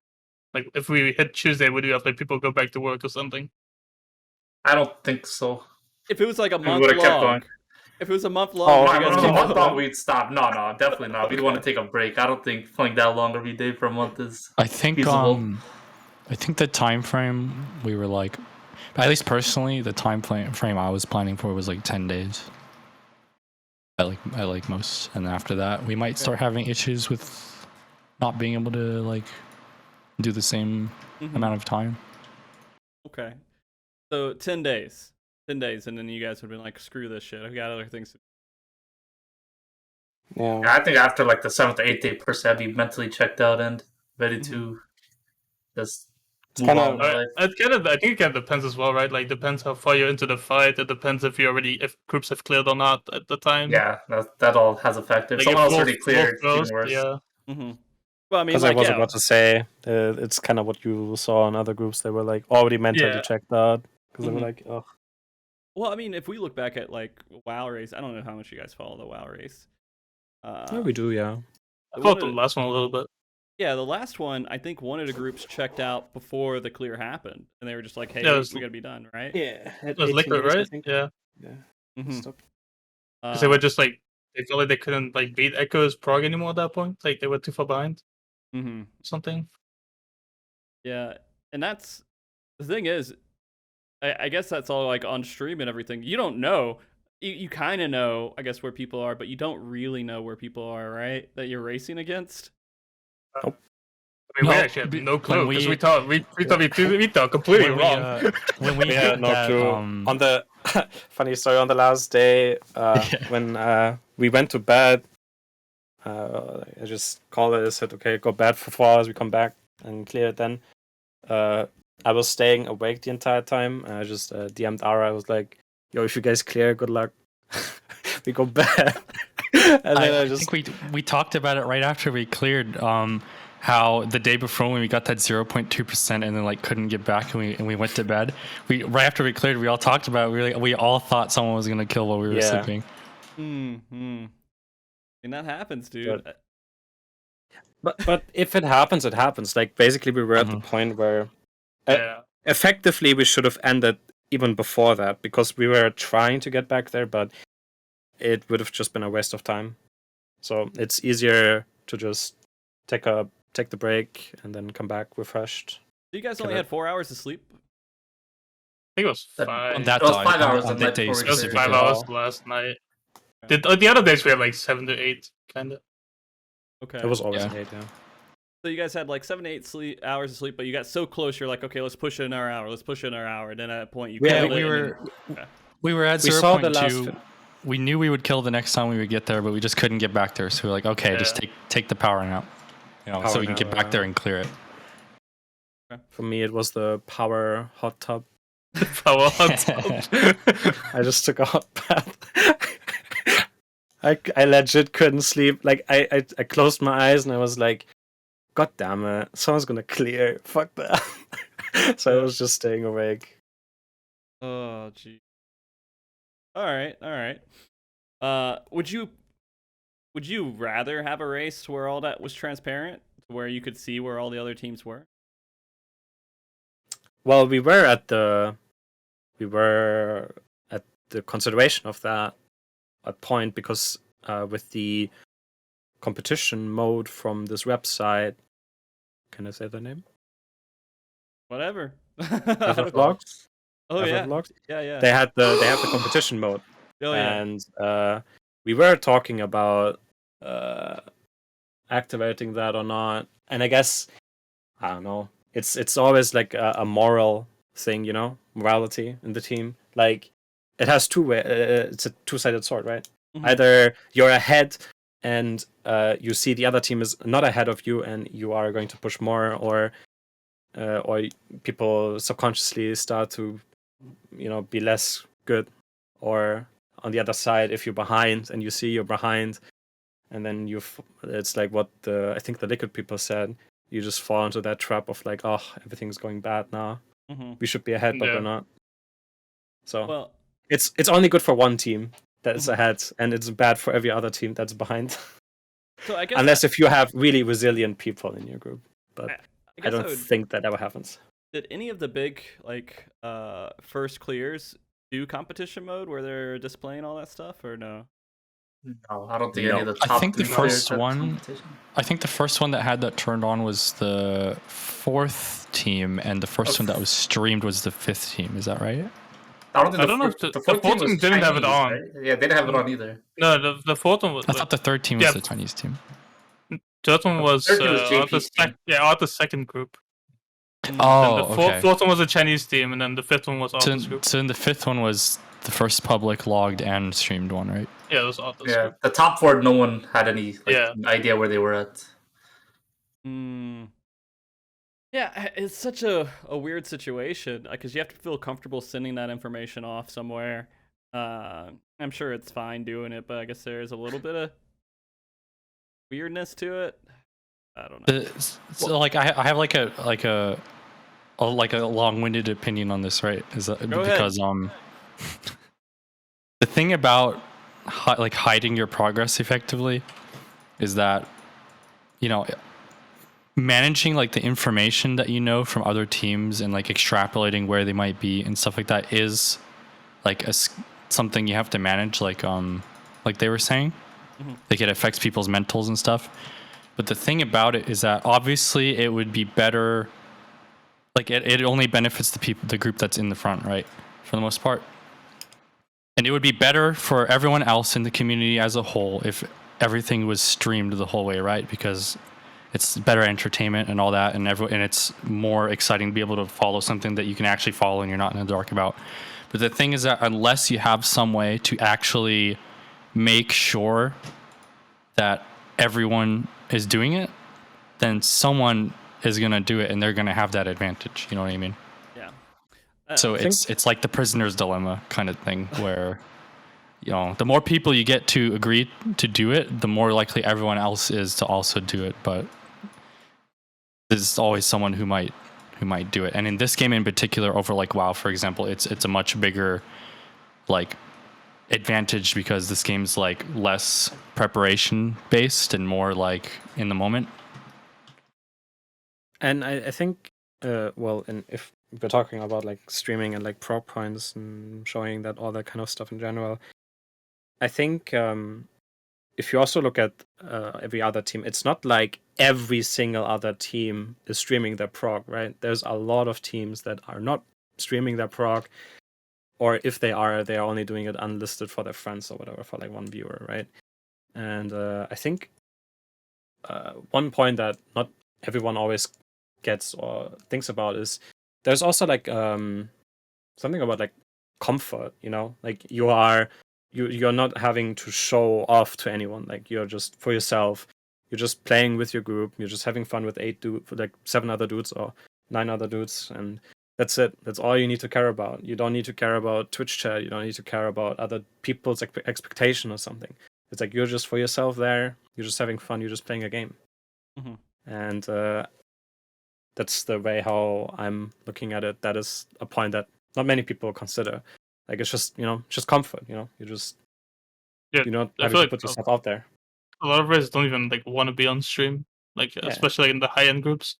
Like if we hit Tuesday, would you have like people go back to work or something? I don't think so. If it was like a We month would have kept long, going. if it was a month long, Oh, would Right, you guys no, keep month going? long we'd stop. No, definitely not. We'd want to take a break. I don't think playing that long every day for a month is I think feasible. I think the time frame we were like, at least personally, the time frame I was planning for was like 10 days. I like most, and after that we might start having issues with not being able to like do the same Mhm. amount of time. Okay, so 10 days, and then you guys would have been like, screw this shit. I've got other things to do. Yeah. Yeah, I think after like the 7th or 8th day person, I'd be mentally checked out and ready to just move kinda- on with my life. I think it kind of depends as well, right? Like depends how far you're into the fight. It depends if groups have cleared or not at the time. Yeah, that all has a factor. If Like someone else wolf- already cleared, it's wolf even goes, worse. Yeah. Mm-hmm. Well, I mean, Because like, I was yeah, about to say, it's kind of what you saw in other groups. They were like already mentally Yeah. checked out because they were Mhm. like, oh, well, I mean, if we look back at like WoW Race, I don't know how much you guys follow the WoW Race. yeah, we do, yeah. I followed the last one a little bit. Yeah, the last one, I think one of the groups checked out before the clear happened, and they were just like, "Hey, Yeah, it was- we gotta be done, right?" Yeah, It was Liquid, right? Yeah. Mhm. Stop. Because they were just like they felt like they couldn't like beat Echo's Prague anymore at that point. Like they were too far behind. Mm-hmm. Something. Yeah, and that's the thing is, I guess that's all like on stream and everything. You don't know. You kind of know, I guess, where people are, but you don't really know where people are, right? That you're racing against. Nope. I mean, we No, actually had be- no clue when because we- we thought completely when we, wrong. when we Yeah, hit no that, clue. On the funny story, on the last day when we went to bed, I just called it. I said, "Okay, go bed for 4 hours. We come back and clear it." Then I was staying awake the entire time. I just DM'd Ara. I was like, "Yo, if you guys clear, good luck." We go bed. And then I think we talked about it right after we cleared. How the day before when we got that 0.2% and then like couldn't get back and we went to bed. We right after we cleared, we all talked about it. We all thought someone was gonna kill while we were sleeping. Mm-hmm. And that happens, dude. But if it happens, it happens. Like basically, we were at the point where Yeah. effectively we should have ended even before that because we were trying to get back there, but it would have just been a waste of time. So it's easier to just take the break and then come back refreshed. So you guys only had 4 hours of sleep? I think it was That- 5. On that It was day, 5 hours on the that night day before we It was cleared. 5 hours last night. The other days we had like 7 to 8, kind of. Okay. It was always Yeah. 8, yeah. So you guys had like 7 to 8 hours of sleep, but you got so close, you're like, okay, let's push it in our hour. Let's push it in our hour. And then at a point, you Yeah, killed we it, were and then- we were at We saw the 0.2. last. We knew we would kill the next time we would get there, but we just couldn't get back there. So we were like, okay, just take the power nap, so Power we can nap, get back there and clear it. For me, it was the power hot tub. Power on top. I just took a hot bath. I legit couldn't sleep. Like I closed my eyes and I was like, God damn it, someone's gonna clear. Fuck that. So I was just staying awake. Oh, gee. All right. Would you rather have a race where all that was transparent, where you could see where all the other teams were? Well, we were at the consideration of that at point because with the competition mode from this website, can I say the name? Whatever. FFXIV Oh yeah. FFXIV? Yeah. They have the competition mode. Oh yeah. And we were talking about activating that or not. And I guess I don't know. It's always like a moral thing, morality in the team. Like it has it's a two-sided sword, right? Mhm. Either you're ahead and you see the other team is not ahead of you and you are going to push more, or people subconsciously start to be less good, or on the other side, if you're behind and you see you're behind, and then it's like what I think the Liquid people said, you just fall into that trap of like, oh, everything's going bad now. Mhm. We should be ahead, but Yeah. we're not. So Well, it's only good for one team that's ahead, and it's bad for every other team that's behind. so I guess Unless if you have really resilient people in your group, but I I guess don't think that ever happens. Did any of the big first clears do competition mode where they're displaying all that stuff, or no? No, I don't think any of the I top think the 3 players first had one- competition. I think the first one that had that turned on was the 4th team, and the first one that was streamed was the 5th team. Is that right? I don't think I don't know if the the fourth fourth team team was didn't have it Chinese, on. right? Yeah, they didn't have it on either. No, the fourth one was. I thought the 3rd team was Yeah. the Chinese team. The third one was third team was on the JP's team. on the second group. Oh, And the okay. fourth one was a Chinese team, and then the fifth one was Arthur's group. So then the 5th one was the first public logged and streamed one, right? Yeah, it was Arthur's Yeah, group. the top 4, no one had any Yeah. idea where they were at. Yeah, it's such a weird situation because you have to feel comfortable sending that information off somewhere. I'm sure it's fine doing it, but I guess there is a little bit of weirdness to it. I don't know. So like I have like a long-winded opinion on this, right? Is that Go ahead. because the thing about hiding your progress effectively is that managing like the information that you know from other teams and like extrapolating where they might be and stuff like that is like something you have to manage, like they were saying. Like it affects people's mentals and stuff. But the thing about it is that obviously it would be better. Like it only benefits the group that's in the front, right? For the most part. And it would be better for everyone else in the community as a whole if everything was streamed the whole way, right? Because it's better entertainment and all that, and it's more exciting to be able to follow something that you can actually follow and you're not in the dark about. But the thing is that unless you have some way to actually make sure that everyone is doing it, then someone is going to do it and they're going to have that advantage. You know what I mean? Yeah. So it's like the prisoner's dilemma kind of thing where, you know, the more people you get to agree to do it, the more likely everyone else is to also do it. But there's always someone who might do it. And in this game in particular, over like WoW, for example, it's a much bigger like advantage because this game's like less preparation based and more like in the moment. And I think, well, and if we're talking about like streaming and like prop points and showing that all that kind of stuff in general, I think if you also look at every other team, it's not like every single other team is streaming their prog, right? There's a lot of teams that are not streaming their prog, or if they are only doing it unlisted for their friends or whatever, for like one viewer, right? And I think one point that not everyone always gets or thinks about is there's also like something about like comfort, you know, like you're not having to show off to anyone, like you're just for yourself, you're just playing with your group, you're just having fun with 7 other dudes or 9 other dudes, and that's it. That's all you need to care about. You don't need to care about Twitch chat, you don't need to care about other people's expectation or something. It's like you're just for yourself there, you're just having fun, you're just playing a game. And that's the way how I'm looking at it. That is a point that not many people consider. Like it's just, you know, just comfort, you know. You're not having to put yourself out there. A lot of players don't even like want to be on stream, like especially like in the high end groups.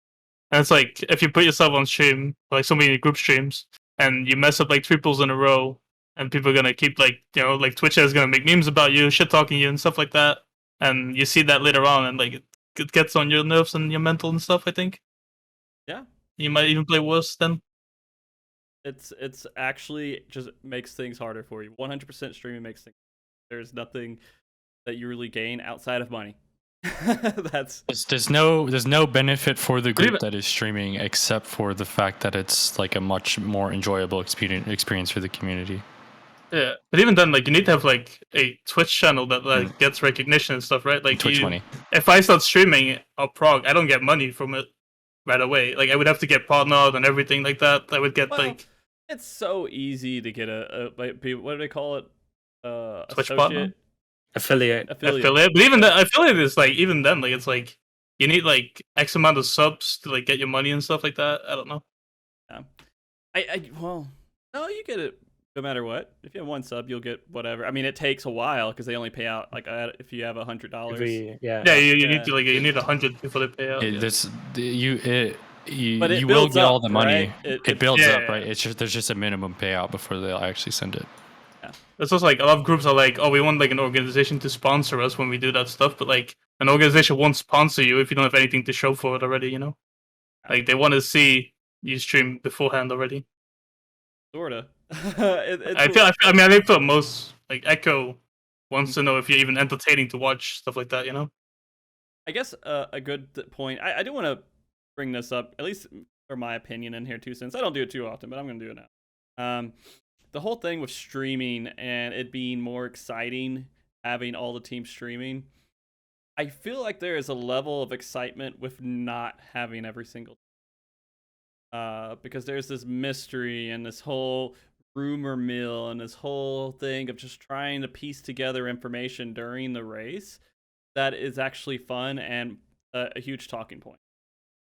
And it's like if you put yourself on stream, like so many group streams, and you mess up like triples in a row, and people are gonna keep like, you know, like Twitch is gonna make memes about you, shit talking you and stuff like that. And you see that later on, and like it gets on your nerves and your mental and stuff, I think. Yeah. You might even play worse then. It's actually just makes things harder for you. 100% streaming makes things. There's nothing that you really gain outside of money. There's no benefit for the group that is streaming except for the fact that it's like a much more enjoyable experience for the community. Yeah, but even then, like you need to have like a Twitch channel that like gets recognition and stuff, right? Like Twitch money. If I start streaming a prog, I don't get money from it right away. Like I would have to get partnered and everything like that. I would get like. It's so easy to get a what do they call it? Twitch associate? partner? Affiliate. But even then, affiliate is like even then, like it's like you need like X amount of subs to like get your money and stuff like that. I don't know. Yeah, well, no, you get it no matter what. If you have 1 sub, you'll get whatever. I mean, it takes a while because they only pay out like if you have $100. You need to you need 100 before they pay out. You will get all the money. Right? It builds up, right? It's just there's just a minimum payout before they'll actually send it. Yeah. It's also like a lot of groups are like, oh, we want like an organization to sponsor us when we do that stuff, but like an organization won't sponsor you if you don't have anything to show for it already, you know? Like they want to see you stream beforehand already. Sorta. I feel most like Echo wants to know if you're even entertaining to watch, stuff like that, you know? I guess a good point. I do want to bring this up, at least for my opinion in here too, since I don't do it too often, but I'm going to do it now. The whole thing with streaming and it being more exciting, having all the teams streaming, I feel like there is a level of excitement with not having every single because there's this mystery and this whole rumor mill and this whole thing of just trying to piece together information during the race that is actually fun and a huge talking point.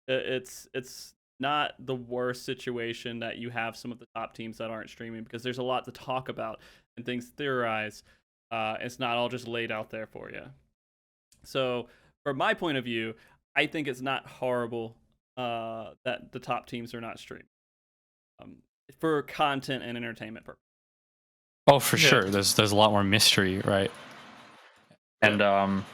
It's not the worst situation that you have some of the top teams that aren't streaming because there's a lot to talk about and things to theorize. It's not all just laid out there for you. So from my point of view, I think it's not horrible that the top teams are not streaming for content and entertainment purposes. Oh, for sure. There's a lot more mystery, right? And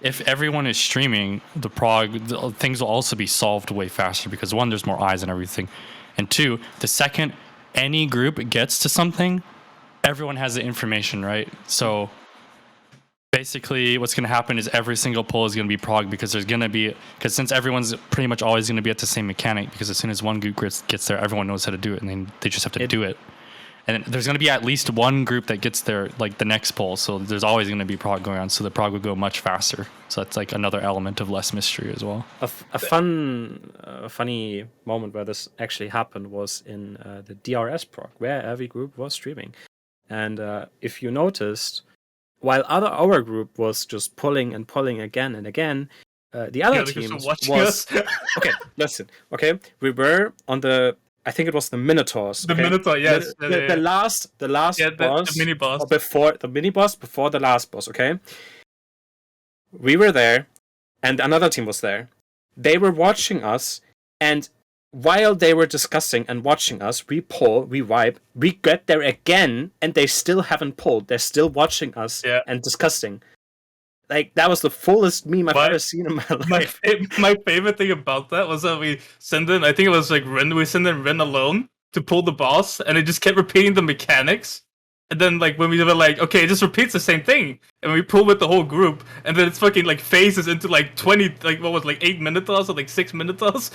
if everyone is streaming, things will also be solved way faster because one, there's more eyes and everything, and two, the second any group gets to something, everyone has the information, right? So basically what's going to happen is every single poll is going to be prog because since everyone's pretty much always going to be at the same mechanic, because as soon as one group gets there, everyone knows how to do it, and then they just have to do it. And there's going to be at least one group that gets there like the next poll, so there's always going to be prog going on, so the prog will go much faster. So that's like another element of less mystery as well. A funny moment where this actually happened was in the DRS prog, where every group was streaming. And if you noticed, while our group was just pulling and pulling again and again, the other teams was... Okay, listen. Okay, we were on the... I think it was the Minotaurs. The okay? Minotaur, yes. The last boss. The mini boss. Before the mini boss, before the last boss, okay? We were there, and another team was there. They were watching us, and while they were discussing and watching us, we pull, we wipe, we get there again, and they still haven't pulled. They're still watching us and discussing. Like, that was the fullest meme I've ever seen in my life. My favorite thing about that was that we sent in, I think it was like Ren, we sent in Ren alone to pull the boss, and it just kept repeating the mechanics. And then, like, when we were like, okay, it just repeats the same thing. And we pull with the whole group, and then it's fucking, like, phases into, like, 20, like, what was, like, 8 Minotaurs or, like, 6 Minotaurs?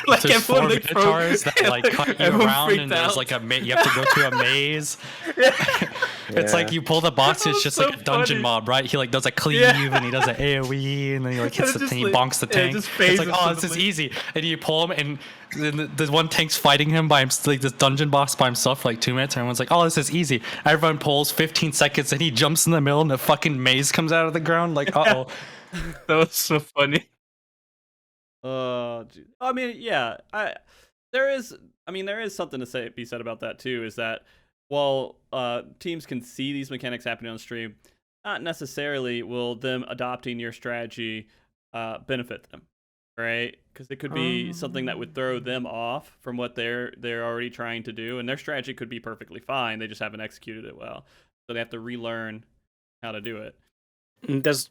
Like, there's 4 Minotaurs that, like, cut you around, and there's, like, you have to go through a maze. It's like you pull the boss, it's just, like, a dungeon mob, right? He, like, does a cleave, and he does an AoE, and then he, like, hits the thing, he bonks the tank. It's like, oh, this is easy. And you pull him, and the one tank's fighting him by himself, like, this dungeon boss by himself for, like, 2 minutes, and everyone's like, oh, this is easy. Everyone pulls 15 seconds, and he jumps in the middle, and the fucking maze comes out of the ground. Like, uh-oh. That was so funny. I mean, yeah. There is something to be said about that too. Is that while teams can see these mechanics happening on stream, not necessarily will them adopting your strategy benefit them, right? Because it could be something that would throw them off from what they're already trying to do, and their strategy could be perfectly fine. They just haven't executed it well, so they have to relearn how to do it. There's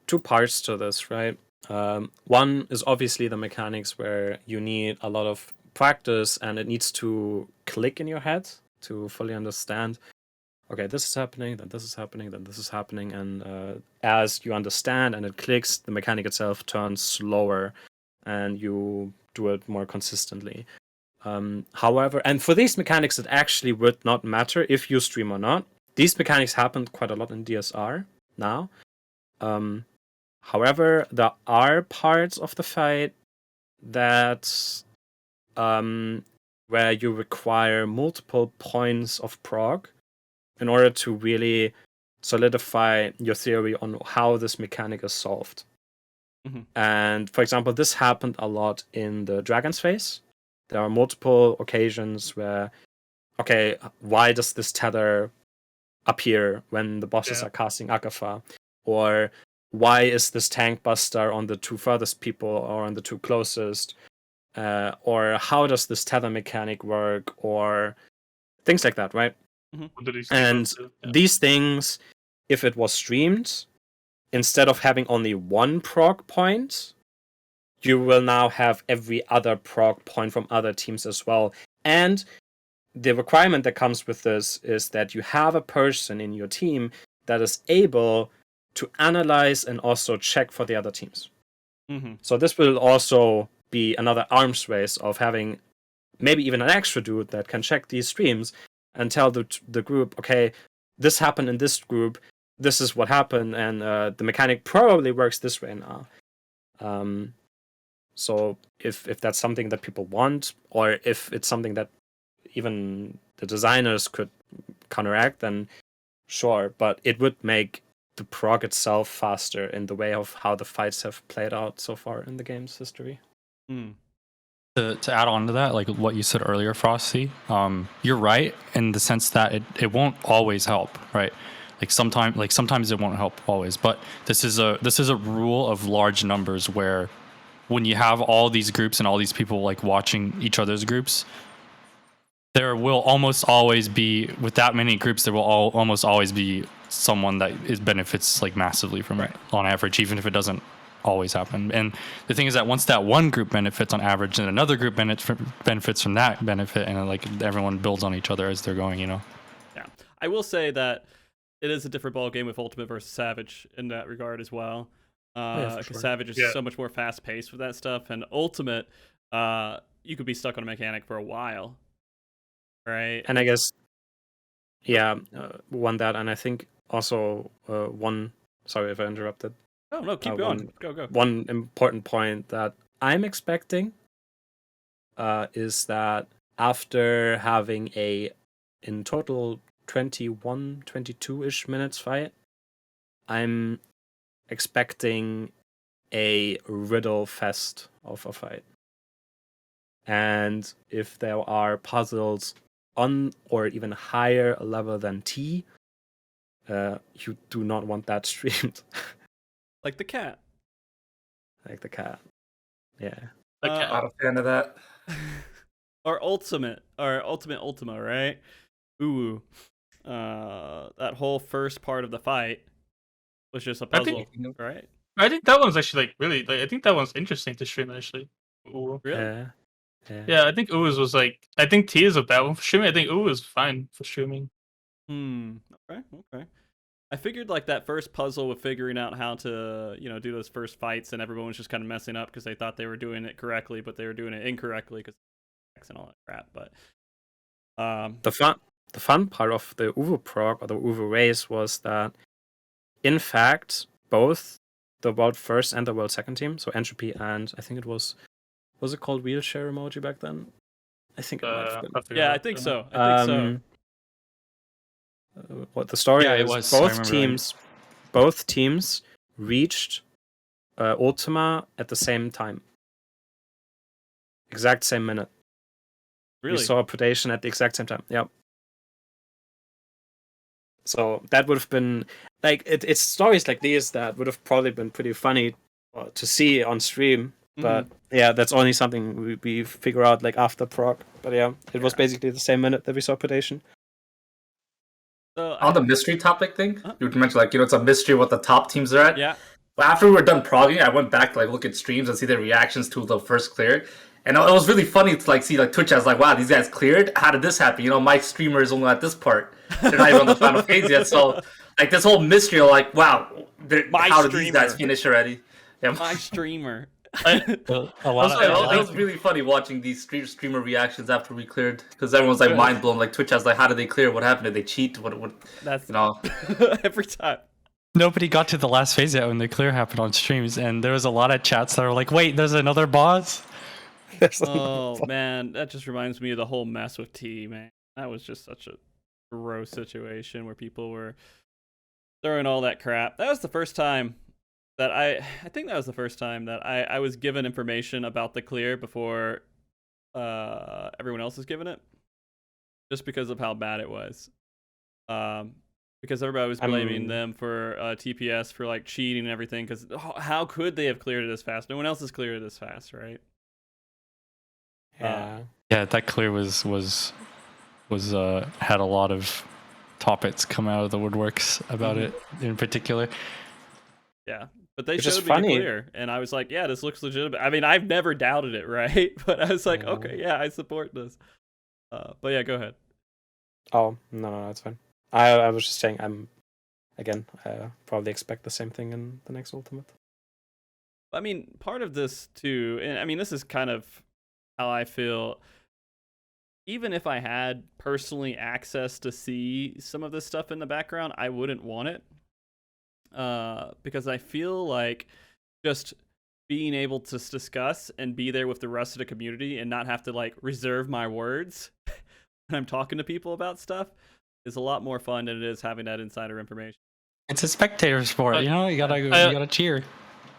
2 parts to this, right? One is obviously the mechanics where you need a lot of practice and it needs to click in your head to fully understand, okay, this is happening, then this is happening, then this is happening, and as you understand and it clicks, the mechanic itself turns slower and you do it more consistently. However, and for these mechanics, it actually would not matter if you stream or not. These mechanics happen quite a lot in DSR now. However, there are parts of the fight that where you require multiple points of prog in order to really solidify your theory on how this mechanic is solved. Mm-hmm. And for example, this happened a lot in the Dragon's phase. There are multiple occasions where, okay, why does this tether appear when the bosses are casting Akafa? Or why is this tank buster on the 2 furthest people or on the 2 closest? Or how does this tether mechanic work? Or things like that, right? Mm-hmm. And these things, if it was streamed, instead of having only 1 prog point, you will now have every other prog point from other teams as well. And the requirement that comes with this is that you have a person in your team that is able to analyze and also check for the other teams. Mm-hmm. So this will also be another arms race of having maybe even an extra dude that can check these streams and tell the group, okay, this happened in this group, this is what happened, and the mechanic probably works this way now. So if that's something that people want, or if it's something that even the designers could counteract, then sure, but it would make the prog itself faster in the way of how the fights have played out so far in the game's history. To add on to that, like what you said earlier, Frosty, you're right in the sense that it won't always help, right? Sometimes it won't help always, but this is a rule of large numbers where when you have all these groups and all these people like watching each other's groups, there will almost always be, with that many groups, there will almost always be someone that benefits like massively from it on average, even if it doesn't always happen. And the thing is that once that one group benefits on average, then another group benefits from that benefit, and like everyone builds on each other as they're going. Yeah, I will say that it is a different ball game with Ultimate versus Savage in that regard as well. Because Savage is so much more fast paced with that stuff, and Ultimate, you could be stuck on a mechanic for a while, right? And I guess, one that, and I think also one. Sorry if I interrupted. Oh no, keep going. Go. One important point that I'm expecting is that after having in total 21, 22-ish minutes fight, I'm expecting a riddle fest of a fight. And if there are puzzles on or even higher level than T, you do not want that streamed. Like the cat. Yeah. Not a fan of that. Or Ultimate Ultima, right? Ooh. That whole first part of the fight was just a puzzle, right? I think that one's actually like really. Like, I think that one's interesting to stream actually. Ooh. Really? Yeah, I think Uwu's was like. I think T is a bad one for streaming. I think Uwu is fine for streaming. Okay. I figured like that first puzzle with figuring out how to, do those first fights, and everyone was just kind of messing up because they thought they were doing it correctly, but they were doing it incorrectly because and all that crap. But the fun part of the Uwu prog or the Uwu race was that, in fact, both the world first and the world second team, so Entropy and I think it was it called wheelchair emoji back then? I think it might have been. Yeah, I think so. What the story is, it was. both teams reached Ultima at the same time. Exact same minute. Really? We saw predation at the exact same time. Yep. So that would have been like it's stories like these that would have probably been pretty funny to see on stream. But yeah, that's only something we figure out like after prog. But yeah, it was basically the same minute that we saw predation. So on the mystery topic thing, you mentioned like it's a mystery what the top teams are at. Yeah. But after we were done progging, I went back to like look at streams and see their reactions to the first clear, and it was really funny to like see like Twitch as like, wow, these guys cleared. How did this happen? My streamer is only at this part. They're not even on the final phase yet. So like this whole mystery, like, wow, how did these guys finish already? Yeah, my streamer. It was really funny watching these streamer reactions after we cleared, because everyone's like mind blown. Like Twitch has like, how did they clear? What happened? Did they cheat? What? That's every time. Nobody got to the last phase yet when the clear happened on streams, and there was a lot of chats that were like, "Wait, there's another boss." Oh man, that just reminds me of the whole mess with T. Man, that was just such a gross situation where people were throwing all that crap. That was the first time that I think that was the first time that I was given information about the clear before everyone else was given it, just because of how bad it was. Because everybody was blaming them for TPS for like cheating and everything. Because how could they have cleared it this fast? No one else has cleared it this fast, right? Yeah. That clear was had a lot of topics come out of the woodworks about it in particular. Yeah. But they showed me the clear, and I was like, yeah, this looks legitimate. I mean, I've never doubted it, right? But I was like, okay, yeah, I support this. But yeah, go ahead. Oh, no, that's fine. I was just saying, I probably expect the same thing in the next Ultimate. I mean, part of this too, and I mean, this is kind of how I feel. Even if I had personally access to see some of this stuff in the background, I wouldn't want it. Because I feel like just being able to discuss and be there with the rest of the community and not have to like reserve my words when I'm talking to people about stuff is a lot more fun than it is having that insider information. It's a spectator sport, you gotta cheer.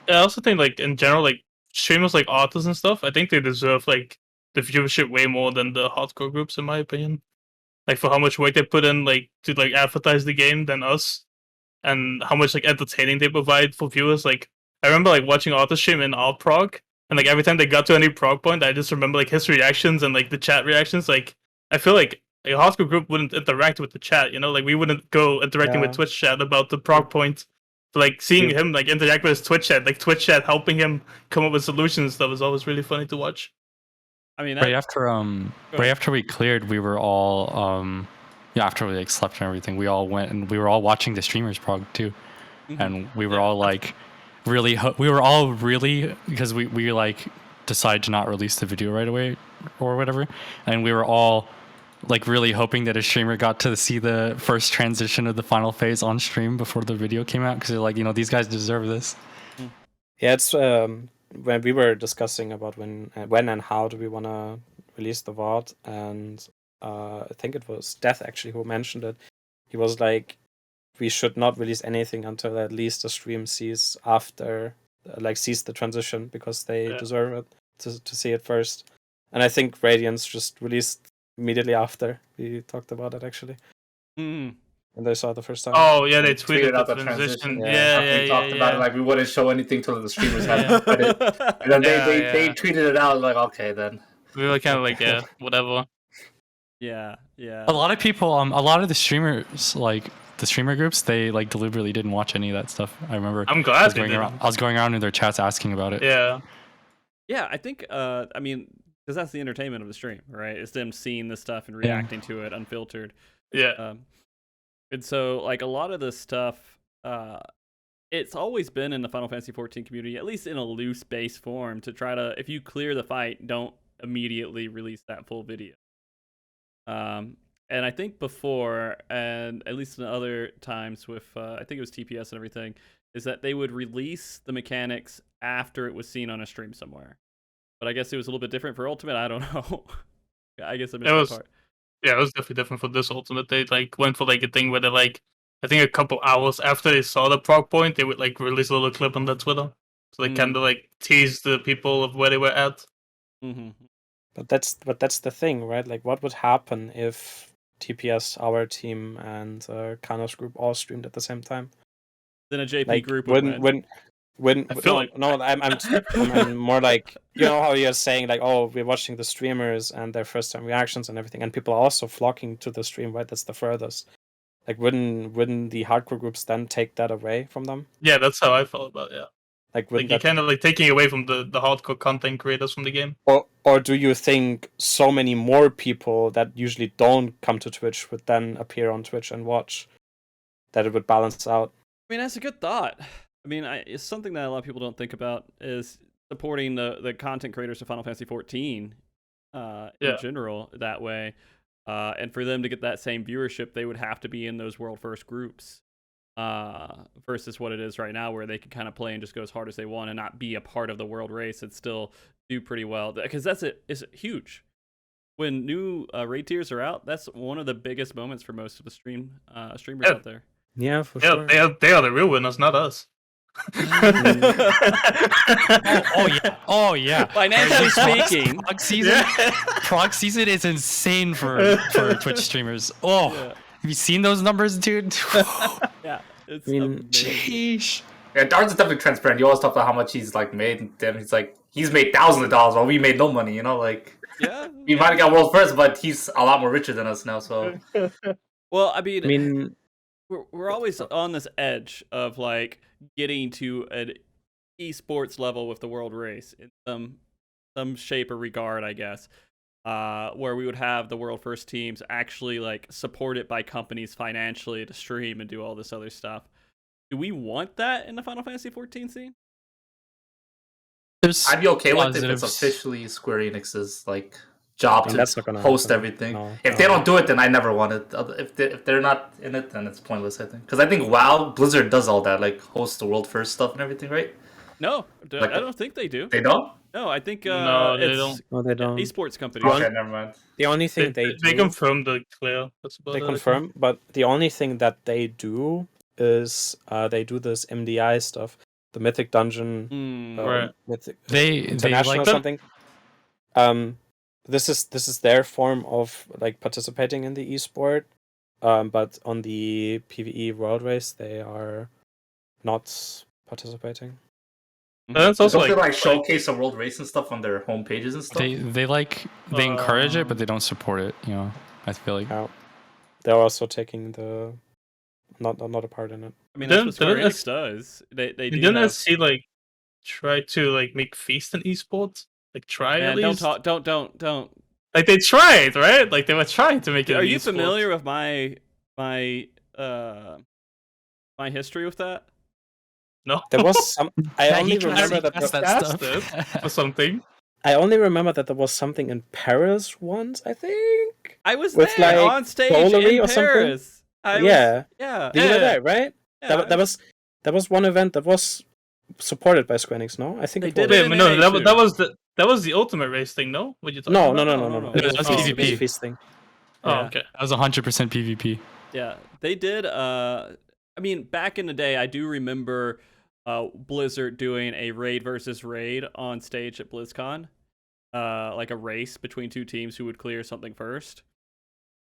I also think like in general, like streamers like artists and stuff, I think they deserve like the viewership way more than the hardcore groups, in my opinion. Like for how much work they put in like to like advertise the game than us. And how much like entertaining they provide for viewers. Like I remember like watching Arthur stream in our prog, and like every time they got to any prog point, I just remember like his reactions and like the chat reactions. Like I feel like like a hardcore group wouldn't interact with the chat, you know, like we wouldn't go interacting with Twitch chat about the prog point. But, like seeing him like interact with his Twitch chat, like Twitch chat helping him come up with solutions and stuff is always really funny to watch. I mean, right after we cleared, we were all after we like slept and everything, we all went and we were all watching the streamers prog too, and we were all like really because we like decided to not release the video right away or whatever, and we were all like really hoping that a streamer got to see the first transition of the final phase on stream before the video came out, because they're like, these guys deserve this. Yeah, it's when we were discussing about when and how do we want to release the VOD, and I think it was Death actually who mentioned it. He was like, we should not release anything until at least the stream sees the transition, because they deserve it to see it first. And I think Radiance just released immediately after we talked about it, actually. And they saw it the first time. Oh yeah, they tweeted out the transition. We talked about it, like we wouldn't show anything till the streamers had it. And then they tweeted it out, like, okay then. We were kind of like, whatever. Yeah. A lot of people, a lot of the streamers, like the streamer groups, they like deliberately didn't watch any of that stuff. I remember. I'm glad I was going around in their chats asking about it. Yeah, I think. I mean, because that's the entertainment of the stream, right? It's them seeing this stuff and reacting to it unfiltered. Yeah. And so, like, a lot of this stuff, it's always been in the Final Fantasy XIV community, at least in a loose base form, to try to, if you clear the fight, don't immediately release that full video. And I think before, and at least in other times with, I think it was TPS and everything, is that they would release the mechanics after it was seen on a stream somewhere. But I guess it was a little bit different for Ultimate. I don't know. I guess I missed that part. Yeah, it was definitely different for this Ultimate. They like went for like a thing where they like, I think a couple hours after they saw the prog point, they would like release a little clip on their Twitter. So they kind of like tease the people of where they were at. But that's the thing, right? Like, what would happen if TPS, our team, and Kano's group all streamed at the same time? Then a JP like, group would win. I'm more like, how you're saying, like, oh, we're watching the streamers and their first time reactions and everything, and people are also flocking to the stream, right? That's the furthest. Like, wouldn't the hardcore groups then take that away from them? Yeah, that's how I felt about it. Yeah. Like you're kind of like taking away from the hardcore content creators from the game. Or do you think so many more people that usually don't come to Twitch would then appear on Twitch and watch, that it would balance out? I mean, that's a good thought. I mean, it's something that a lot of people don't think about, is supporting the content creators of Final Fantasy XIV in general that way. And for them to get that same viewership, they would have to be in those world first groups versus what it is right now, where they can kind of play and just go as hard as they want and not be a part of the world race and still do pretty well. Because it's huge. When new raid tiers are out, that's one of the biggest moments for most of the streamers out there. Yeah, for sure. They are the real winners, not us. Oh yeah. Financially speaking, prog season is insane for Twitch streamers. Have you seen those numbers, dude? Yeah, it's jeez. Yeah, Dart's definitely transparent. He always talks about how much he's like made, and then he's like, he's made thousands of dollars while we made no money. Like, we might have got world first, but he's a lot more richer than us now. So, well, I mean, we're always on this edge of like getting to an esports level with the world race in some shape or regard, I guess, where we would have the world first teams actually like supported by companies financially to stream and do all this other stuff. Do we want that in the Final Fantasy XIV scene? I'd be okay with it if it's officially Square Enix's like job to host everything. If they don't do it, then I never want it. If they're not in it, then it's pointless, I think. Because I think Blizzard does all that, like host the world first stuff and everything, right? No, I don't think they do. They don't? No, I think no, they don't. No, they don't. Esports company. Okay, never mind. The only thing they confirm the clear. That's about they confirm, but the only thing that they do is they do this MDI stuff, the Mythic Dungeon, Mythic International or something. This is their form of like participating in the esport, but on the PvE World Race they are not participating. That's also like showcase a world race and stuff on their homepages and stuff. They encourage it, but they don't support it. I feel like. Yeah. They're also taking the not a part in it. I mean, that's what Square Didn't Enix does. They do Didn't I have. see like try to like make Feast an esports? Like try Man, at least. don't. Like they tried, right? Like they were trying to make it. Are an you esports. familiar with my history with that? No. There was some. I Yeah, only he tried remember to that. guess The, that Cast stuff. it or something. I only remember that there was something in Paris once. I think. I was With, there like, on stage Bowlery in or something? Paris. Yeah. Yeah. You were there, right? Yeah, That was one event that was supported by Square Enix. No, I think They it did was. it Wait, in no, NA2. that was the ultimate race thing. No, what you talking No, about? No. Yeah, that's Oh, It was PvP. a Feast thing. Oh, Yeah. okay. That was 100% PvP. Yeah, they did. I mean, back in the day, I do remember Blizzard doing a raid versus raid on stage at BlizzCon, like a race between two teams who would clear something first.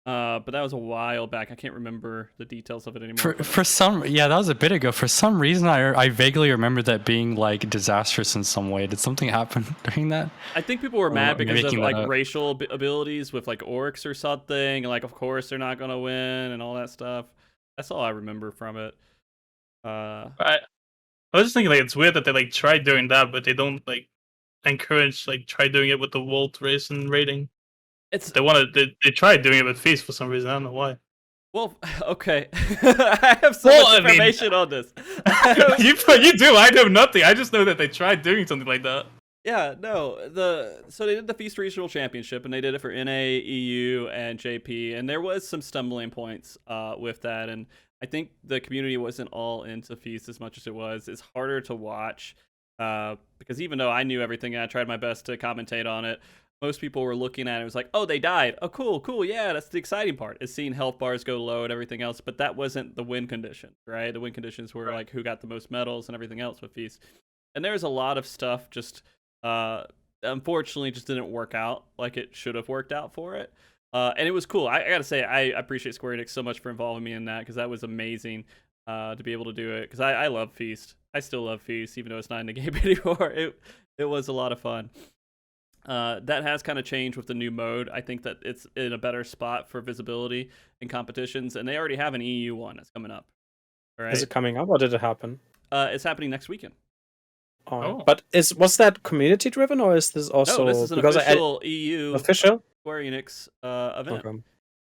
But that was a while back. I can't remember the details of it anymore. For some, yeah, that was a bit ago. For some reason, I vaguely remember that being like disastrous in some way. Did something happen during that? I think people were mad because of making that like up. racial abilities with like orcs or something, and like of course they're not gonna win and all that stuff. That's all I remember from it. I was just thinking like it's weird that they like tried doing that, but they don't like encourage like try doing it with the world race and rating. It's They tried doing it with Feast for some reason. I don't know why. well, okay. I have so Well, much I mean- information on this. you do. I know nothing. I just know that they tried doing something like that. Yeah, no. So they did the Feast Regional Championship, and they did it for NA, EU, and JP, and there was some stumbling points with that, and I think the community wasn't all into Feast as much as it was. It's harder to watch because even though I knew everything, and I tried my best to commentate on it, most people were looking at it. It was like, oh, they died. Oh, cool. Yeah, that's the exciting part, is seeing health bars go low and everything else. But that wasn't the win conditions, right? The win conditions were like who got the most medals and everything else with Feast. And there's a lot of stuff just unfortunately just didn't work out like it should have worked out for it. And it was cool. I gotta say, I appreciate Square Enix so much for involving me in that, because that was amazing to be able to do it. Because I love Feast. I still love Feast, even though it's not in the game anymore. It was a lot of fun. That has kind of changed with the new mode. I think that it's in a better spot for visibility in competitions, and they already have an EU one that's coming up. All right, Is it coming up or did it happen? it's happening next weekend. Oh. But was that community driven or is this also No, this is an because official EU official? Square Enix event. Okay.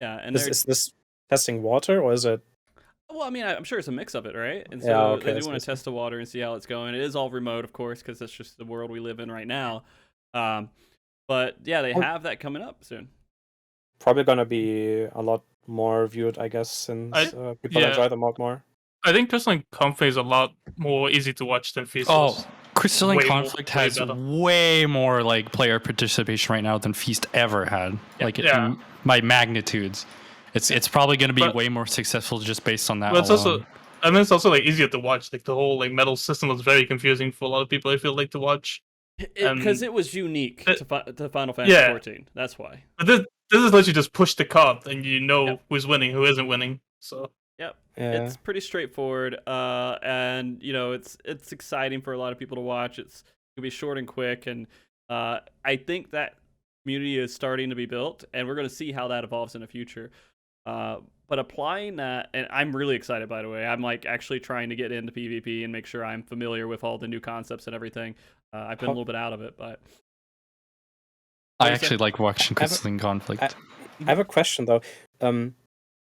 Yeah, and Is this testing water or is it? well, I mean, I'm sure it's a mix of it, right? And so Yeah, okay, they that's do want good. to test the water and see how it's going. It is all remote, of course, because that's just the world we live in right now. But yeah, they have that coming up soon. Probably gonna be a lot more viewed, I guess, since people yeah. enjoy the mod more. I think Crystalline Conflict is a lot more easy to watch than Feast. Oh, Crystalline Way more- Conflict way has better. way more like player participation right now than Feast ever had. Like Yeah. by magnitudes. It's probably going to be But- way more successful just based on that. But it's alone. also, I mean, it's also like easier to watch. Like the whole like medal system was very confusing for a lot of people. I feel like to watch. Because it was unique it- to Final Fantasy yeah. 14. That's why. But this is literally just push the card and you know Yep. who's winning, who isn't winning. So Yep. Yeah. It's pretty straightforward, and you know it's exciting for a lot of people to watch. It's gonna be short and quick, and I think that community is starting to be built, and we're gonna see how that evolves in the future. But applying that, and I'm really excited, by the way. I'm like actually trying to get into PvP and make sure I'm familiar with all the new concepts and everything. I've been a little bit out of it, but I What is actually it? like watching I have a- Crystalline Conflict. I have a question though.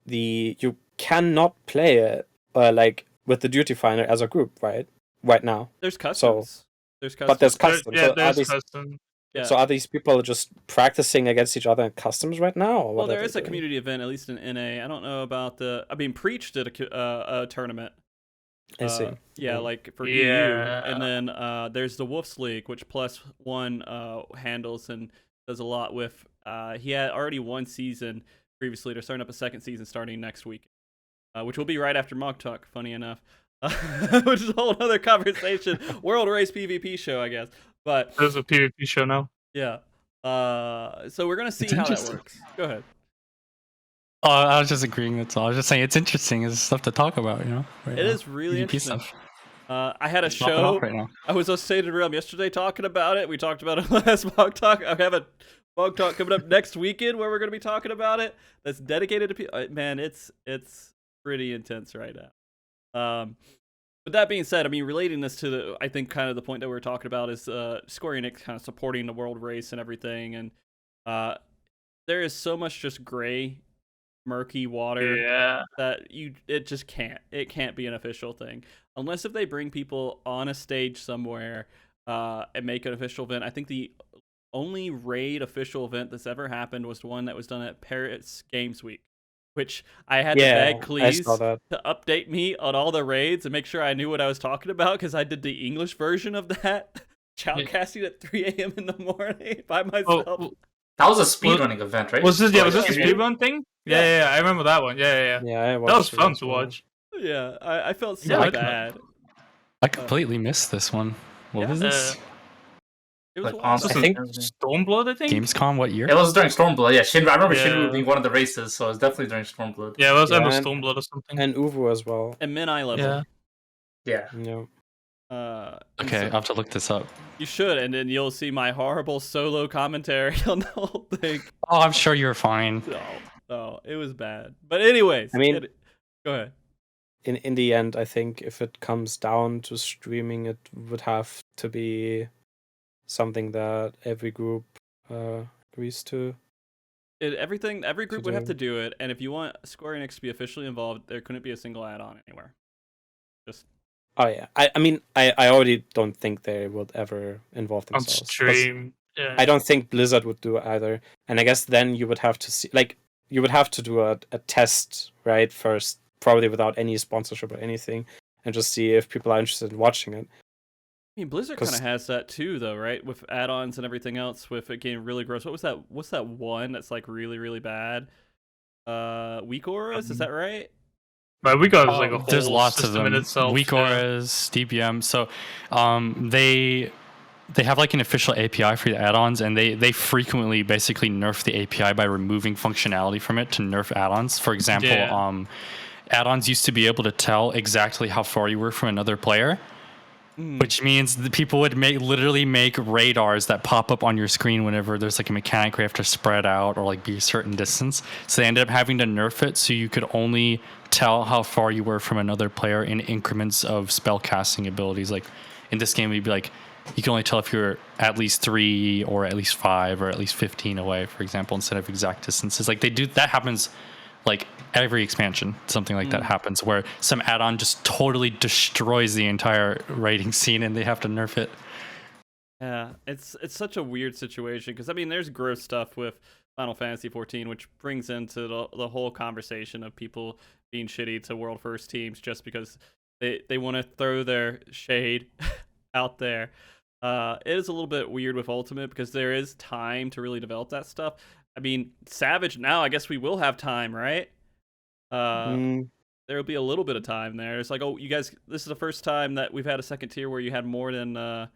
You cannot play it like with the Duty Finder as a group, right? Right now. there's customs. There's customs. But there's customs. yeah, So are there's these custom. yeah. so are these people just practicing against each other in customs right now? Or Well, what are there they is a doing? community event, at least in NA. I don't know about the. I mean, Preach did a tournament. I see. Yeah, Mm. like for Yeah. EU, and then there's the Wolf's League, which +1 handles and does a lot with. He had already one season previously. They're starting up a second season starting next week, which will be right after MogTalk. Funny enough, which is a whole other conversation. World Race PvP show, I guess. But There's a PvP show now. yeah, so we're gonna see It's how that interesting. works. Go ahead. Oh, I was just agreeing. That's all. I was just saying it's interesting. It's stuff to talk about, you know. Right It now. is really PvP interesting. stuff. I had a It's popping show. off right now. I was on State of the Realm yesterday talking about it. We talked about it last mock talk. I have a MogTalk coming up next weekend, where we're going to be talking about it. That's dedicated to people. Man, it's pretty intense right now. But that being said, I mean, relating this to I think kind of the point that we were talking about is Square Enix kind of supporting the World Race and everything, and there is so much just gray, murky water that it just can't be an official thing unless if they bring people on a stage somewhere and make an official event. I think the only raid official event that's ever happened was the one that was done at Paris Games Week, which I had to beg Cleese to update me on all the raids and make sure I knew what I was talking about, because I did the English version of that, shoutcasting at 3 a.m. in the morning by myself. Oh, that was a speedrunning event, right? Was this a speedrun thing? Yeah, I remember that one. Yeah. Yeah, that was fun to watch. Yeah, I felt so bad. I completely missed this one. What was this? It was Like, wild. I think Stormblood, I think? Gamescom, what year? It was during Stormblood. Yeah, I remember Shinru being one of the races, so it was definitely during Stormblood. Yeah, it was end of Stormblood or something. And Uvu as well. And min eye level. Yeah. Okay, I'll have to look this up. You should, and then you'll see my horrible solo commentary on the whole thing. Oh, I'm sure you're fine. No, it was bad. But anyways, I mean, go ahead. In the end, I think if it comes down to streaming, it would have to be something that every group agrees to. Every group would have to do it, and if you want Square Enix to be officially involved, there couldn't be a single add-on anywhere. Oh yeah, I mean, I already don't think they would ever involve themselves. On stream. Yeah. I don't think Blizzard would do either, and I guess then you would have to see, like, you would have to do a test, right, first, probably without any sponsorship or anything, and just see if people are interested in watching it. I mean, Blizzard kind of has that too, though, right? With add-ons and everything else, with it getting really gross. What was that? What's that one that's like really, really bad? Weak Auras, is that right? But Weak Auras is like a whole there's lots of them. in itself. Weak Auras, DBM. So, they have like an official API for the add-ons, and they frequently basically nerf the API by removing functionality from it to nerf add-ons. For example, add-ons used to be able to tell exactly how far you were from another player. Which means the people would literally make radars that pop up on your screen whenever there's like a mechanic where you have to spread out or like be a certain distance. So they ended up having to nerf it so you could only tell how far you were from another player in increments of spell casting abilities. Like in this game, we'd be like, you can only tell if you're at least 3 or at least 5 or at least 15 away, for example, instead of exact distances. Like that happens like every expansion, something like that happens where some add-on just totally destroys the entire raiding scene and they have to nerf it. Yeah, it's such a weird situation, because I mean, there's gross stuff with Final Fantasy XIV, which brings into the whole conversation of people being shitty to World First teams just because they want to throw their shade out there. It is a little bit weird with Ultimate because there is time to really develop that stuff. I mean, Savage now, I guess we will have time, right? There will be a little bit of time there. It's like, oh, you guys, this is the first time that we've had a second tier where you had more than, I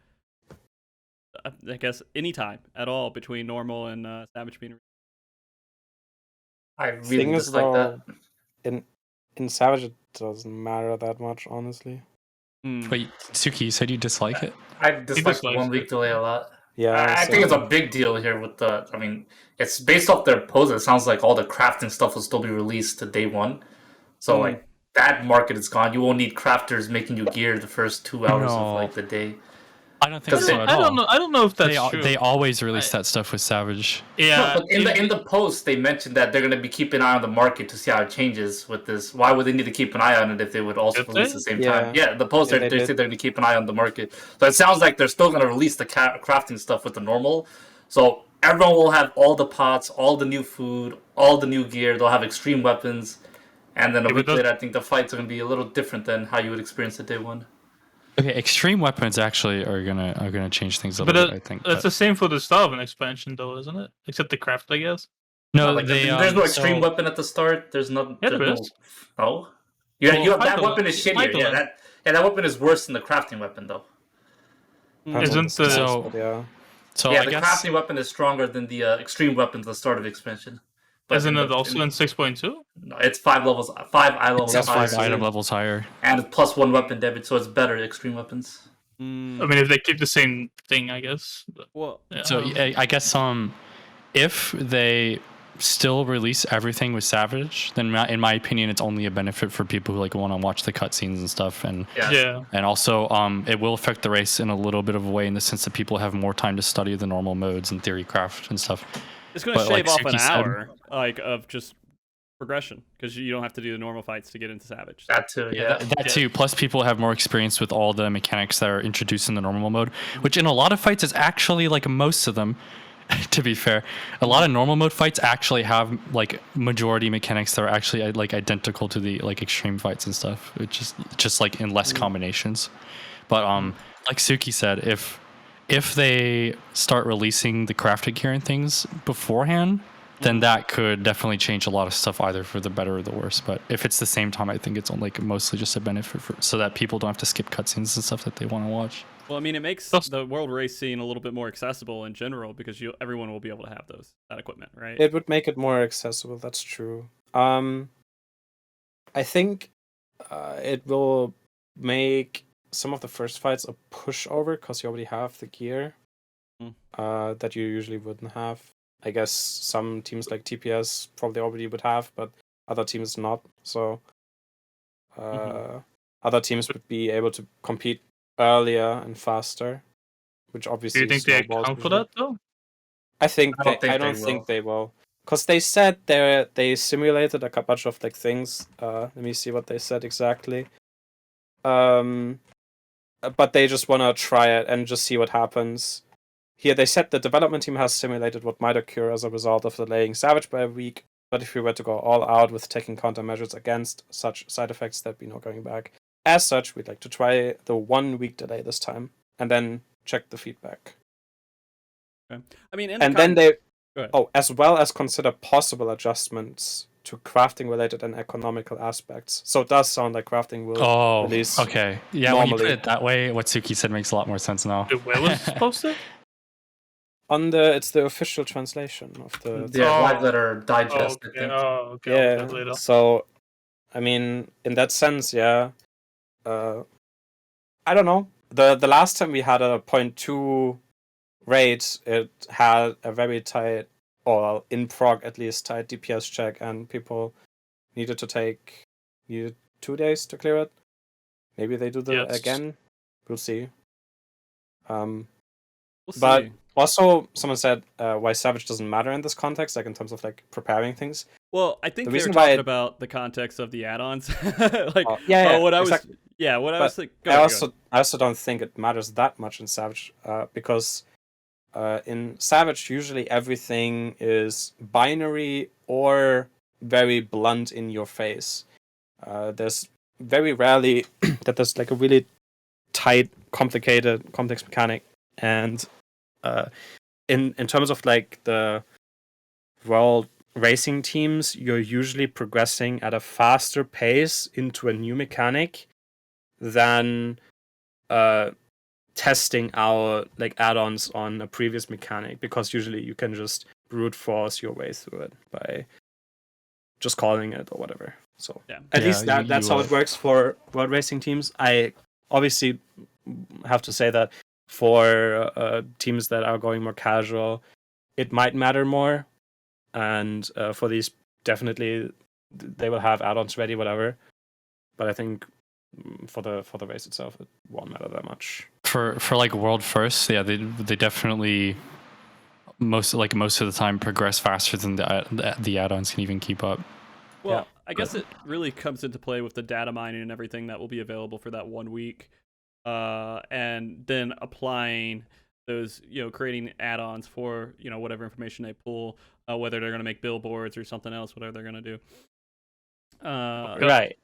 guess, any time at all between normal and Savage being. I really dislike that. In Savage, it doesn't matter that much, honestly. Wait, Suki, you said you dislike it? I dislike the 1 week delay a lot. Yeah, I think it's a big deal here with I mean, it's based off their post. It sounds like all the crafting stuff will still be released to day 1. So, like, that market is gone. You won't need crafters making you gear the first 2 hours of, like, the day. I don't think so at all. I don't know if that's true. They always release that stuff with Savage. Yeah. No, but in the post, they mentioned that they're going to be keeping an eye on the market to see how it changes with this. Why would they need to keep an eye on it if they would also release at the same time? Yeah, the post, they say they're going to keep an eye on the market. So it sounds like they're still going to release the crafting stuff with the normal. So everyone will have all the pots, all the new food, all the new gear. They'll have extreme weapons. And then a week later, I think the fights are going to be a little different than how you would experience it day 1. Okay, extreme weapons actually are gonna change things a little bit, I think. It's the same for the start of an expansion, though, isn't it? Except the craft, I guess. No, like there's no extreme weapon at the start. There's no. Yeah, there is. No. You have that weapon is shittier. That weapon is worse than the crafting weapon, though. Isn't the So yeah, I the guess crafting weapon is stronger than the extreme weapon at the start of expansion. But isn't it also in 6.2? No, it's 5 levels, 5 eye levels. That's 5 item levels higher, and it's plus 1 weapon debit, so it's better extreme weapons. I mean, if they keep the same thing, I guess. Well, so I guess if they still release everything with Savage, then in my opinion, it's only a benefit for people who like want to watch the cutscenes and stuff. And and also, it will affect the race in a little bit of a way in the sense that people have more time to study the normal modes and theory craft and stuff. It's going to shave like off Suki an said- hour like of just progression because you don't have to do the normal fights to get into Savage. That too. Yeah, that too. Plus, people have more experience with all the mechanics that are introduced in the normal mode, which in a lot of fights is actually like most of them. To be fair, a lot of normal mode fights actually have like majority mechanics that are actually like identical to the like extreme fights and stuff, which is just like in less combinations. But like Suki said, if they start releasing the crafted gear and things beforehand, then that could definitely change a lot of stuff either for the better or the worse. But if it's the same time, I think it's like mostly just a benefit so that people don't have to skip cutscenes and stuff that they want to watch. Well, I mean, it makes the world race scene a little bit more accessible in general because everyone will be able to have that equipment, right? It would make it more accessible. That's true. I think it will make some of the first fights a pushover because you already have the gear that you usually wouldn't have. I guess some teams like TPS probably already would have, but other teams not. So other teams would be able to compete earlier and faster, which obviously. Do you think they account for that though? I don't think they will, because they said they simulated a bunch of like things. Let me see what they said exactly. But they just want to try it and just see what happens. Here they said the development team has simulated what might occur as a result of delaying Savage by a week. But if we were to go all out with taking countermeasures against such side effects, there'd be no going back. As such, we'd like to try the 1 week delay this time, and then check the feedback. Okay. I mean, as well as consider possible adjustments to crafting related and economical aspects. So it does sound like crafting will release. Okay. Yeah, normally. when you put it that way, what Suki said makes a lot more sense now. Where was it posted? It's the official translation of the live letter digest. I think. Yeah. So, I mean, in that sense, yeah. I don't know. The last time we had a 0.2 rate, it had a very tight, or in prog at least, tight DPS check, and people needed 2 days to clear it. Maybe they do that again. We'll see. But also, someone said why Savage doesn't matter in this context, like in terms of like preparing things. Well, I think they were talking about the context of the add-ons. I also don't think it matters that much in Savage, because in Savage usually everything is binary or very blunt in your face. There's very rarely that there's like a really tight, complex mechanic, and in terms of like the world racing teams, you're usually progressing at a faster pace into a new mechanic than testing out like add-ons on a previous mechanic, because usually you can just brute force your way through it by just calling it or whatever. So at least that's how it works for world racing teams. I obviously have to say that for teams that are going more casual, it might matter more, and for these, definitely they will have add-ons ready, whatever. But I think for the race itself, it won't matter that much. For like world first, yeah, they definitely most of the time progress faster than the add-ons can even keep up. Well, I guess it really comes into play with the data mining and everything that will be available for that 1 week. And then applying those, creating add-ons for, whatever information they pull, whether they're going to make billboards or something else, whatever they're going to do. Right.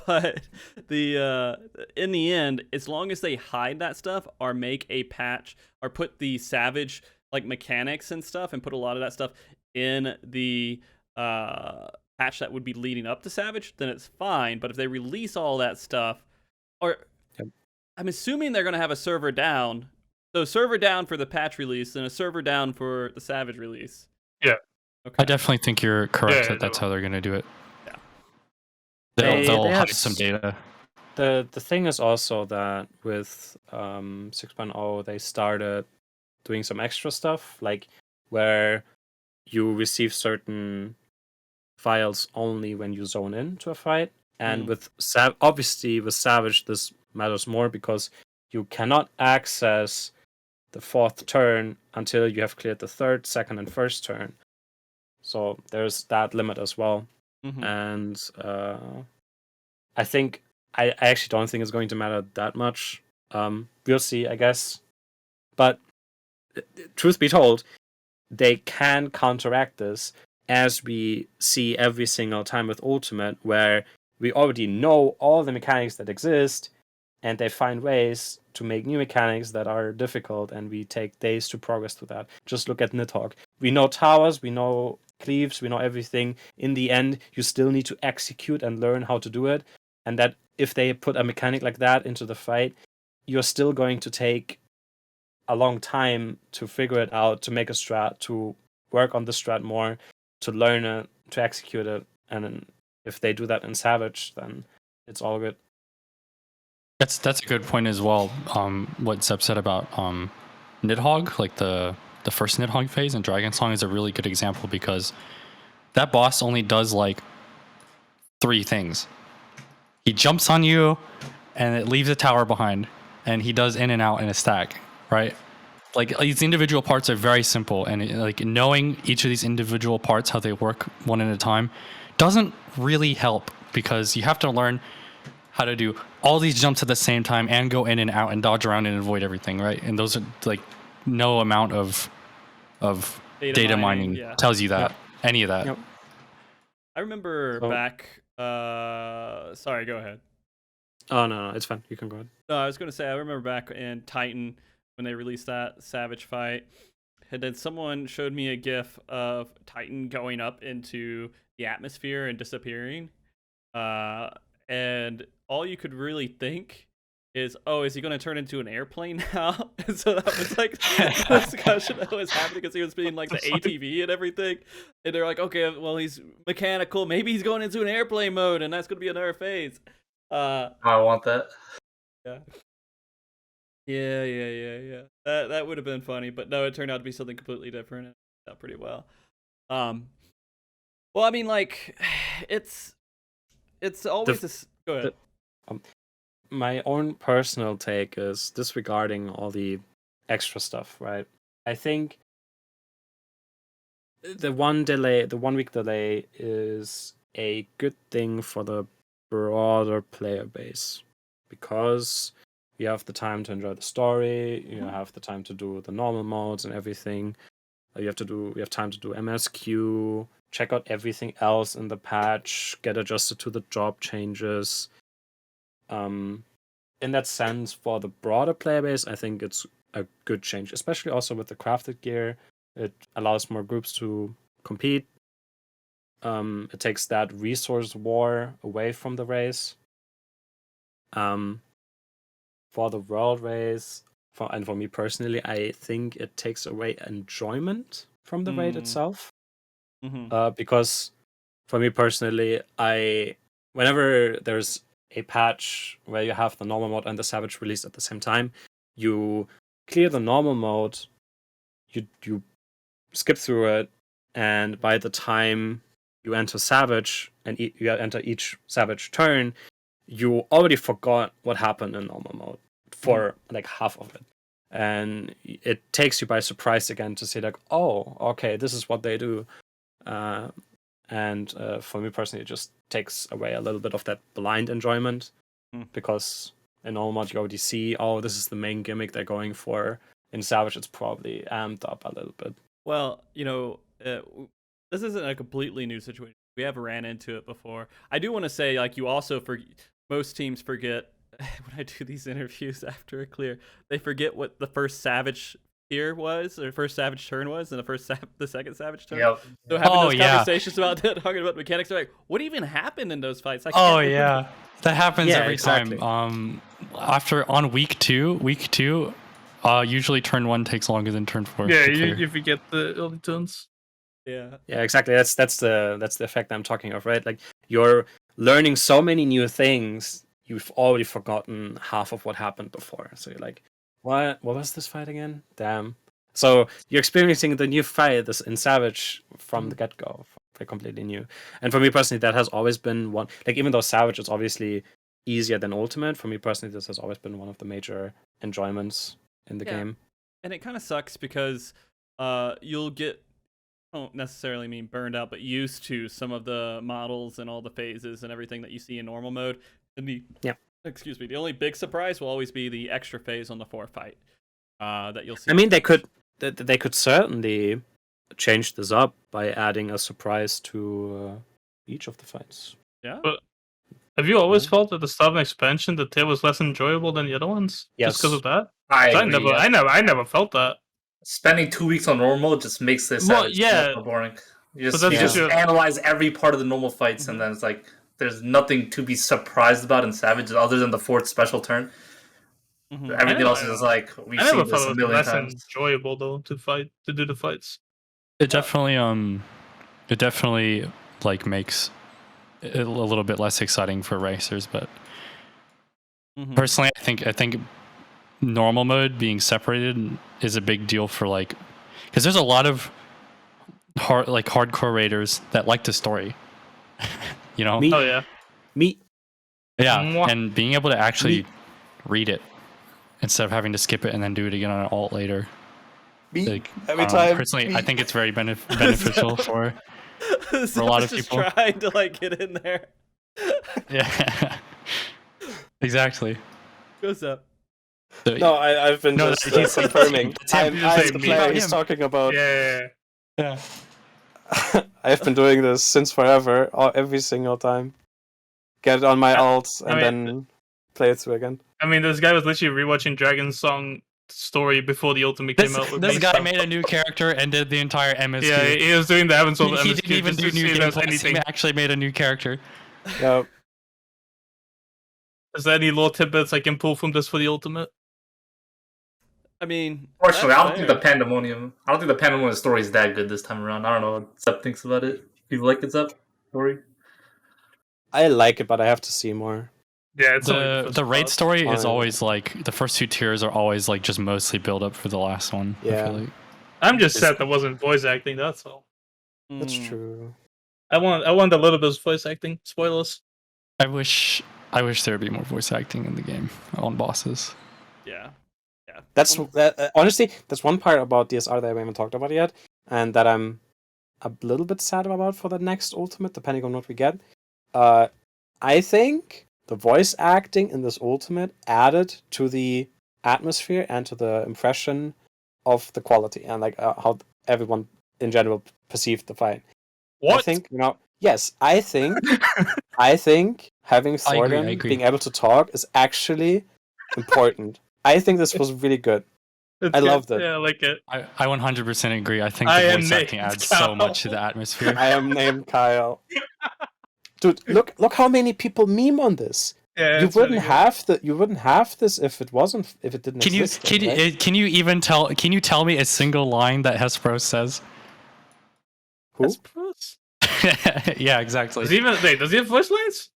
But in the end, as long as they hide that stuff or make a patch or put the Savage like mechanics and stuff and put a lot of that stuff in the patch that would be leading up to Savage, then it's fine. But if they release all that stuff, I'm assuming they're going to have a server down. So server down for the patch release and a server down for the Savage release. Yeah. Okay. I definitely think you're correct that that's how they're going to do it. Yeah. They'll hide some data. The thing is also that with 6.0, they started doing some extra stuff, like where you receive certain files only when you zone in to a fight. And with obviously with Savage, this matters more because you cannot access the 4th turn until you have cleared the 3rd, 2nd, and 1st turn. So there's that limit as well. And I think I actually don't think it's going to matter that much. We'll see, I guess. But truth be told, they can counteract this, as we see every single time with Ultimate, where we already know all the mechanics that exist, and they find ways to make new mechanics that are difficult, and we take days to progress to that. Just look at Nidhogg. We know towers, we know cleaves, we know everything. In the end, you still need to execute and learn how to do it, and that if they put a mechanic like that into the fight, you're still going to take a long time to figure it out, to make a strat, to work on the strat more, to learn it, to execute it. And then if they do that in Savage, then it's all good. That's a good point as well. What Zeb said about Nidhogg, like the first Nidhogg phase in Dragonsong is a really good example because that boss only does like 3 things. He jumps on you and it leaves a tower behind, and he does in and out in a stack, right? Like these individual parts are very simple, and like knowing each of these individual parts, how they work one at a time, doesn't really help because you have to learn how to do all these jumps at the same time and go in and out and dodge around and avoid everything, right? And those are like no amount of data mining tells you that, any of that. I remember back. Sorry, go ahead. Oh no, it's fine. You can go ahead. No, I was going to say I remember back in Titan when they released that Savage fight, and then someone showed me a GIF of Titan going up into the atmosphere and disappearing, and all you could really think is, oh, is he going to turn into an airplane now? And so that was like the discussion that was happening because he was being like the ATV and everything. And they're like, okay, well, he's mechanical. Maybe he's going into an airplane mode, and that's going to be another phase. I want that. Yeah. That would have been funny, but no, it turned out to be something completely different. It turned out pretty well. Well, I mean, like, it's always this. Go ahead. My own personal take is disregarding all the extra stuff, right? I think the 1 week delay is a good thing for the broader player base because you have the time to enjoy the story, you have the time to do the normal modes and everything. You have time to do MSQ, check out everything else in the patch, get adjusted to the job changes. In that sense, for the broader player base, I think it's a good change, especially also with the crafted gear. It allows more groups to compete. It takes that resource war away from the race. For the world race, and for me personally, I think it takes away enjoyment from the raid itself. Because for me personally, whenever there's a patch where you have the normal mode and the Savage released at the same time, you clear the normal mode, you skip through it, and by the time you enter Savage and you enter each Savage turn, you already forgot what happened in normal mode for like half of it. And it takes you by surprise again to see like, oh, okay, this is what they do. And for me personally, it just takes away a little bit of that blind enjoyment because in normal mode you already see, oh, this is the main gimmick they're going for. In Savage, it's probably amped up a little bit. Well, this isn't a completely new situation. We have ran into it before. I do want to say, like, you also most teams forget when I do these interviews after a clear, they forget what the first Savage tier was, or first Savage turn was, and the second Savage turn. Yep. So having those conversations about that, talking about mechanics, are like, what even happened in those fights? That happens every exactly. time. On week two, usually turn 1 takes longer than turn 4. Yeah, you forget the early turns. Yeah, exactly. That's the effect I'm talking of, right? Like you're learning so many new things, you've already forgotten half of what happened before. So you're like, what was this fight again? Damn. So you're experiencing the new fight in Savage from the get-go, completely new. And for me personally, that has always been one. Like even though Savage is obviously easier than Ultimate, for me personally, this has always been one of the major enjoyments in the game. And it kind of sucks because you'll get, I don't necessarily mean burned out, but used to some of the models and all the phases and everything that you see in normal mode. And the only big surprise will always be the extra phase on the 4 fight that you'll see. I mean, they could certainly change this up by adding a surprise to each of the fights. Yeah. But have you always felt at the start of an expansion that Tail was less enjoyable than the other ones? Yes. Just because of that? I never felt that. Spending 2 weeks on normal just makes this boring. You just analyze every part of the normal fights, and then it's like there's nothing to be surprised about in Savage other than the 4th special turn. Everything else is like we've seen this a million times. Enjoyable though to do the fights. It definitely like makes it a little bit less exciting for racers, but personally, I think normal mode being separated is a big deal for like, because there's a lot of hardcore raiders that like the story. You know? Me. Yeah, and being able to actually read it instead of having to skip it and then do it again on an alt later. Like, every time. Personally, I think it's very beneficial for a lot of people. Trying to like get in there. Yeah. Exactly. What's up? So, no, I've been just confirming. I'm the player he's talking about. Yeah. I've been doing this since forever, every single time. Get it on my alt and then play it through again. I mean, this guy was literally rewatching Dragonsong story before the Ultimate came out. This guy made a new character and did the entire MSQ. Yeah, he was doing the Heaven's Soul. He didn't even do new gameplay. He actually made a new character. Yep. Is there any lore tidbits I can pull from this for the Ultimate? I mean, fortunately, I don't think the Pandemonium story is that good this time around. I don't know what Zep thinks about it. Do you like the Zep story? I like it, but I have to see more. Yeah, it's the raid story is always like the first 2 tiers are always like just mostly build up for the last one. Yeah, I feel like. I'm just sad there wasn't voice acting. That's all. That's true. I want a little bit of voice acting. Spoilers. I wish there would be more voice acting in the game on bosses. Yeah. That's honestly, that's one part about DSR that we haven't talked about yet, and that I'm a little bit sad about for the next Ultimate, depending on what we get. I think the voice acting in this Ultimate added to the atmosphere and to the impression of the quality and like how everyone in general perceived the fight. What? I think yes. I think having Thornton being able to talk is actually important. I think this was really good. I loved it. Yeah, I like it. I 100% agree. I think the voice acting adds so much to the atmosphere. I am named Kyle. Dude, look how many people meme on this. Yeah, you wouldn't have this if it didn't exist. Can you tell me a single line that Hesperos says? Who? Hesperos? Yeah, exactly. Does he have voice lines?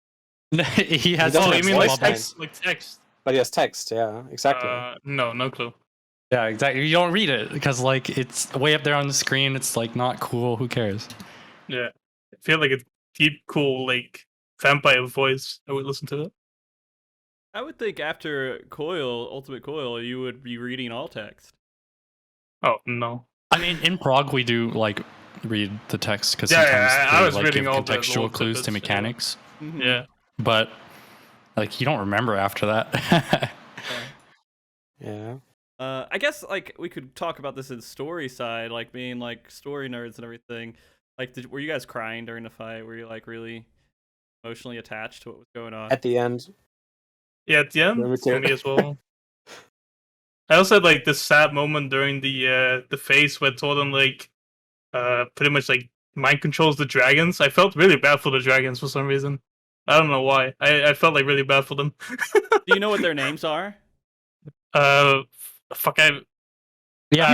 He has. You mean like text? But he has text, yeah, exactly. No clue. Yeah, exactly. You don't read it because like it's way up there on the screen. It's like not cool. Who cares? Yeah, I feel like it's deep, cool, like vampire voice. I would listen to it. I would think after Ultimate Coil, you would be reading all text. Oh no! I mean, in Prague we do like read the text because I was they reading give all contextual clues to mechanics. Yeah, but like you don't remember after that. Yeah. I guess like we could talk about this in story side, like being like story nerds and everything. Like, were you guys crying during the fight? Were you like really emotionally attached to what was going on at the end? Yeah, at the end for me as well. I also had like this sad moment during the phase where Torden like pretty much like mind controls the dragons. I felt really bad for the dragons for some reason. I don't know why. I felt like really bad for them. Do you know what their names are? Fuck, Yeah,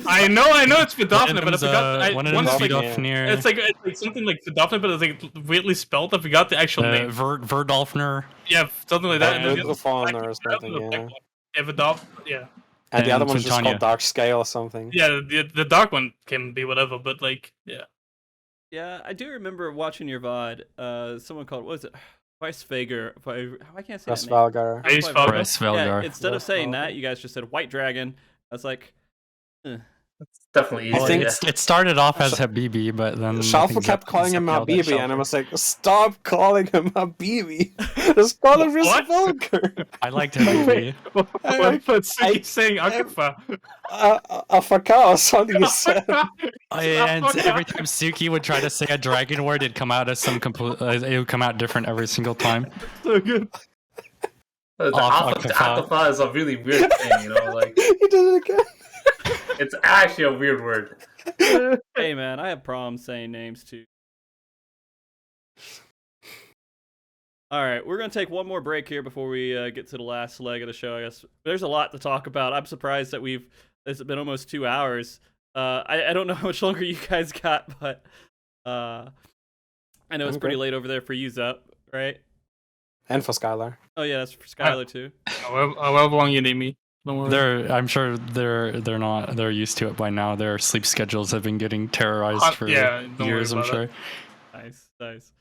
I know it's Vidofnir, but I forgot. One of them is Vidofnir. It's like something like Vidofnir, but it's like weirdly spelled. I forgot the actual name. Verdolfner. Yeah, something like that. Vidofnir or something. Yeah. Yeah, Vidofnir. Yeah. And the And other one's just Quintania. called Dark Scale or something. Yeah, the dark one can be whatever, but like, yeah. Yeah, I do remember watching your VOD. Someone called, what was it? Weisfager. I can't say that name. Rasvalgar. Weisfager. Weisvalgar. Yeah, instead of saying that, Weisvalgar. you guys just said White Dragon. I was like, It's definitely easy. I think yeah. It started off as Habibi, but then I Shalfa think kept Zep- calling him Zep yelled at Habibi, and I Shalfa. was like, stop calling him Habibi. Just call him What? Rasvalgar. I liked Habibi. What but Suki's saying Akafa? Afaka or something you said. And every time Suki would try to say a dragon word, it'd come out as some complete. It would come out different every single time. So good. The Akafa. Akafa is a really weird thing, you know. Like He did it again. it's actually a weird word. hey man, I have problems saying names too. All right, we're gonna take one more break here before we get to the last leg of the show. I guess there's a lot to talk about. I'm surprised that it's been almost 2 hours. I don't know how much longer you guys got, but I know it's pretty late over there for you, Zup, right? And for Skylar. Oh yeah, that's for Skylar too. However long you need me. Don't worry. I'm sure they're used to it by now. Their sleep schedules have been getting terrorized for don't worry years, I'm about sure. it. Nice.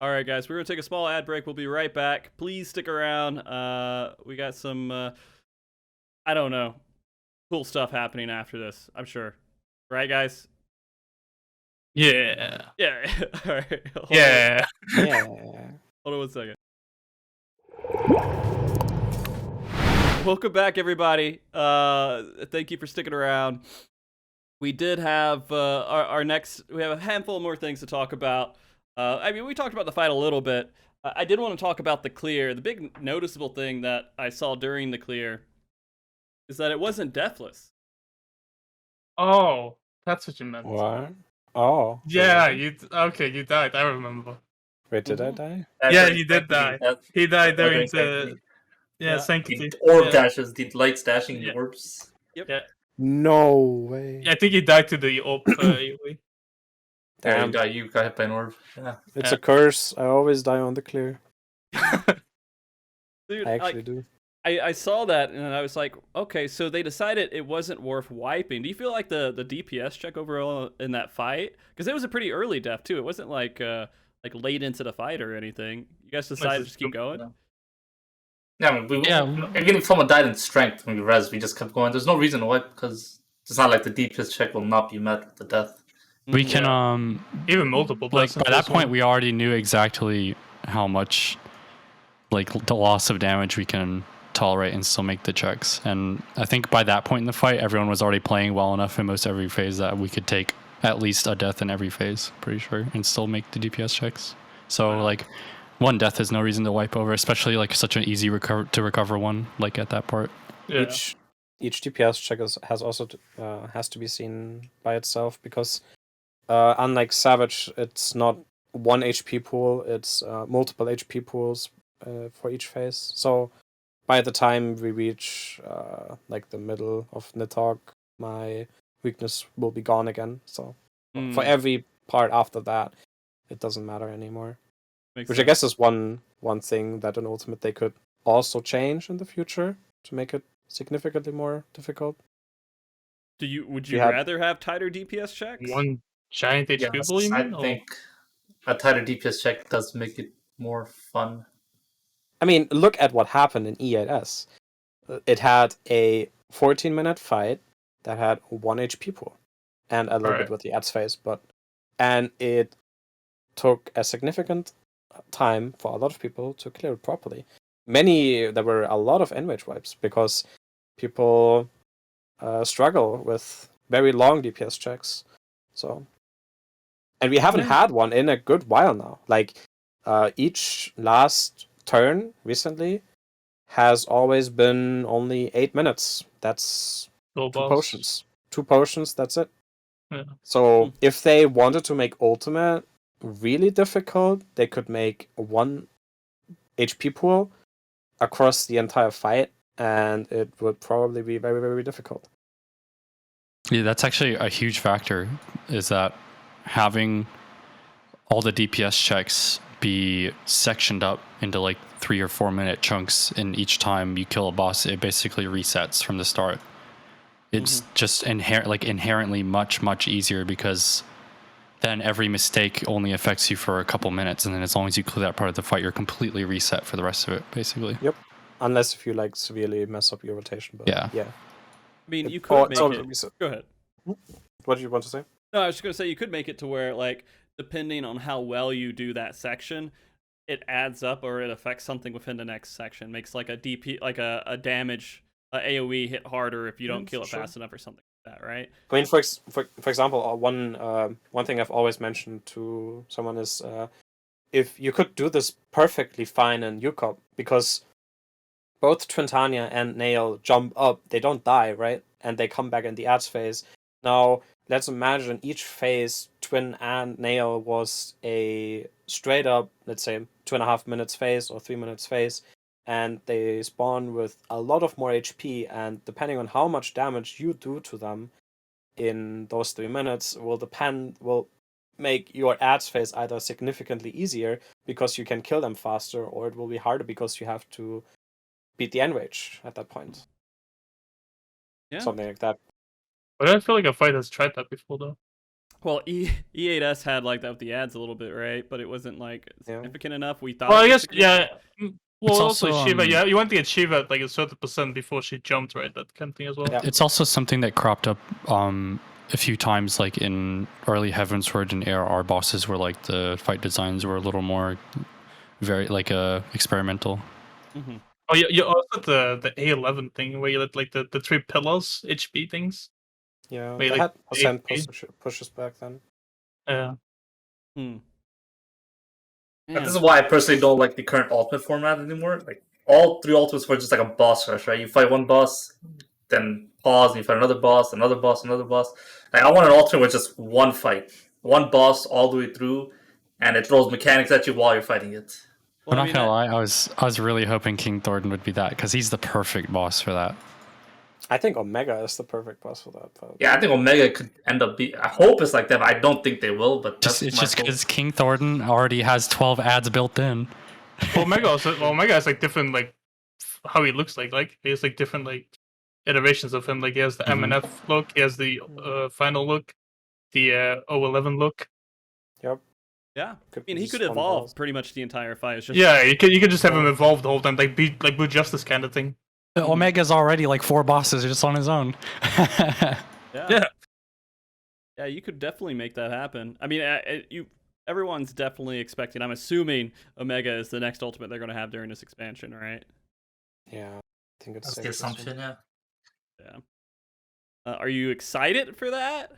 All right, guys, we're gonna take a small ad break. We'll be right back. Please stick around. We got some, I don't know, cool stuff happening after this. I'm sure. Right, guys? Yeah. Yeah. All right. Yeah. Yeah. Hold on 1 second. Welcome back, everybody. Thank you for sticking around. We did have our next. We have a handful more things to talk about. We talked about the fight a little bit. I did want to talk about the clear. The big noticeable thing that I saw during the clear is that it wasn't deathless. Oh, that's what you meant. What? Oh. Yeah, you died. I remember. Wait, did I die? Yeah, you did die. He died during the Yeah. Sanctity. the orb Yeah. dashes, the light dashing Yeah. the orbs. Yeah. No way. I think he died to the orb. AoE. There Damn. you got hit by an orb. Yeah. It's a curse. I always die on the clear. Dude, I actually do. I saw that and I was like, okay, so they decided it wasn't worth wiping. Do you feel like the DPS check overall in that fight? Because it was a pretty early death too. It wasn't like late into the fight or anything. You guys decided to just keep going? Yeah, I mean, even if someone died in strength when we res, we just kept going. There's no reason to wipe because it's not like the DPS check will not be met with the death. We can Even multiple. like by that deaths point we already knew exactly how much like the loss of damage we can tolerate and still make the checks. And I think by that point in the fight, everyone was already playing well enough in most every phase that we could take at least a death in every phase, pretty sure, and still make the DPS checks. So like one death is no reason to wipe over, especially like such an easy recover one like at that part. Yeah. Each DPS check has to be seen by itself because unlike Savage, it's not one HP pool; it's multiple HP pools for each phase. So by the time we reach like the middle of Nidhogg, my weakness will be gone again. So for every part after that, it doesn't matter anymore. Which I guess is one thing that in Ultimate they could also change in the future to make it significantly more difficult. Would you rather have tighter DPS checks? One giant HP pool, you mean? I think a tighter DPS check does make it more fun. I mean, look at what happened in E8S. It had a 14-minute fight that had 1 HP pool and a little bit with the ads phase, and it took a significant time for a lot of people to clear it properly. There were a lot of enrage wipes because people struggle with very long DPS checks. So, and we haven't had one in a good while now. Like each last turn recently has always been only 8 minutes. That's two potions. 2 potions, that's it. Yeah. So if they wanted to make Ultimate really difficult, they could make 1 HP pool across the entire fight, and it would probably be very, very difficult. Yeah, that's actually a huge factor, is that having all the DPS checks be sectioned up into like 3 or 4 minute chunks, and each time you kill a boss, it basically resets from the start. It's just inherently much easier, because then every mistake only affects you for a couple minutes, and then as long as you clear that part of the fight, you're completely reset for the rest of it, basically. Yep. Unless if you like severely mess up your rotation. But Yeah. Yeah. I mean, you It's could make all it. reset. Go ahead. What do you want to say? No, I was just gonna say you could make it to where, like, depending on how well you do that section, it adds up or it affects something within the next section. Makes like a DP, like a damage, AOE hit harder if you don't kill it sure. fast enough or something like that, right? I mean, for example, one thing I've always mentioned to someone is if you could do this perfectly fine in UCOP, because both Twintania and Nail jump up, they don't die, right? And they come back in the ads phase. Now, let's imagine each phase, Twin and Nail was a straight up, let's say, 2.5 minutes phase or 3 minutes phase, and they spawn with a lot of more HP, and depending on how much damage you do to them in those 3 minutes will make your ads phase either significantly easier because you can kill them faster, or it will be harder because you have to beat the enrage at that point. Yeah. Something like that. But I feel like a fight has tried that before, though. Well, E8S had like that with the ads a little bit, right? But it wasn't like significant enough. We thought. Well, it I was guess, yeah. significant. Well, It's also, also, Shiva, yeah, you want to get Shiva at like a certain percent before she jumped, right? That kind of thing as well. Yeah. It's also something that cropped up a few times, like in early Heavensward and ARR bosses, where like the fight designs were a little more very like experimental. Mhm. Oh, yeah, you also the A11 thing where you let like the 3 pillars HP things. Yeah, Wait, they like, had percent HP? pushes back then. Yeah. Hmm. But this is why I personally don't like the current ultimate format anymore. Like, all 3 ultimates were just like a boss rush, right? You fight one boss, then pause, and you fight another boss, another boss, another boss. Like, I want an ultimate with just one fight, one boss all the way through, and it throws mechanics at you while you're fighting it. Well, I'm not gonna lie, I was really hoping King Thornton would be that, because he's the perfect boss for that. I think Omega is the perfect boss for that. But... Yeah, I think Omega could end up be. I hope it's like that, but I don't think they will. But that's It's my just hope. because King Thornton already has 12 ads built in. Omega has like different like how he looks like he has like different like iterations of him. Like he has the MNF look, he has the final look, the O11 look. Yep. Yeah, I Could mean, be he just could one evolve boss. pretty much the entire fight. It's just Yeah, you could just have him evolve the whole time, like be like Blue Justice kind of thing. Omega's already like 4 bosses just on his own. yeah. Yeah, you could definitely make that happen. I mean, everyone's definitely expecting. I'm assuming Omega is the next ultimate they're going to have during this expansion, right? Yeah, I think it's That's safe the to assume. assumption, yeah. Yeah. Are you excited for that?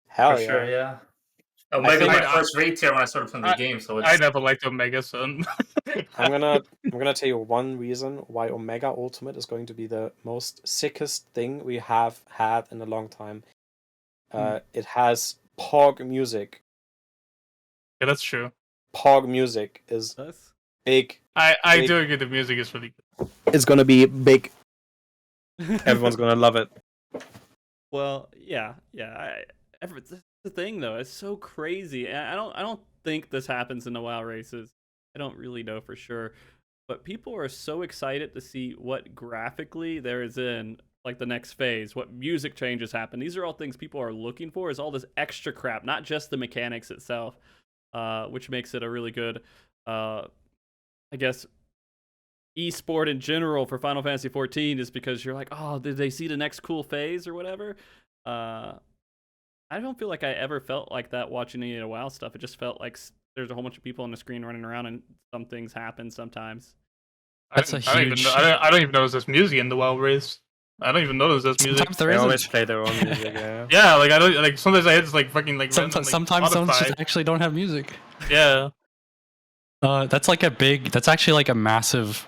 Hell For yeah. sure, yeah. Omega think was my first raid tier when I started playing the game, so it's... I never liked Omega, so I'm gonna tell you one reason why Omega Ultimate is going to be the most sickest thing we have had in a long time. It has POG music. Yeah, that's true. POG music is Us? big. I Big. do agree the music is really good. It's gonna be big. Everyone's gonna love it. Well, yeah. That's the thing, though. It's so crazy. And I don't think this happens in the WoW races. I don't really know for sure. But people are so excited to see what graphically there is in like the next phase, what music changes happen. These are all things people are looking for, is all this extra crap, not just the mechanics itself, which makes it a really good, I guess, esport in general for Final Fantasy XIV, is because you're like, oh, did they see the next cool phase or whatever? I don't feel like I ever felt like that watching any of the WoW stuff. It just felt like there's a whole bunch of people on the screen running around, and some things happen sometimes. That's a huge. I don't even know there's music in the WoW race. I don't even know there's music. Sometimes there They isn't. always play their own music. Yeah. Yeah, like I don't like. Sometimes I hit just like fucking like. Sometimes, random, like, sometimes some Spotify. just actually don't have music. Yeah. That's like a big. That's actually like a massive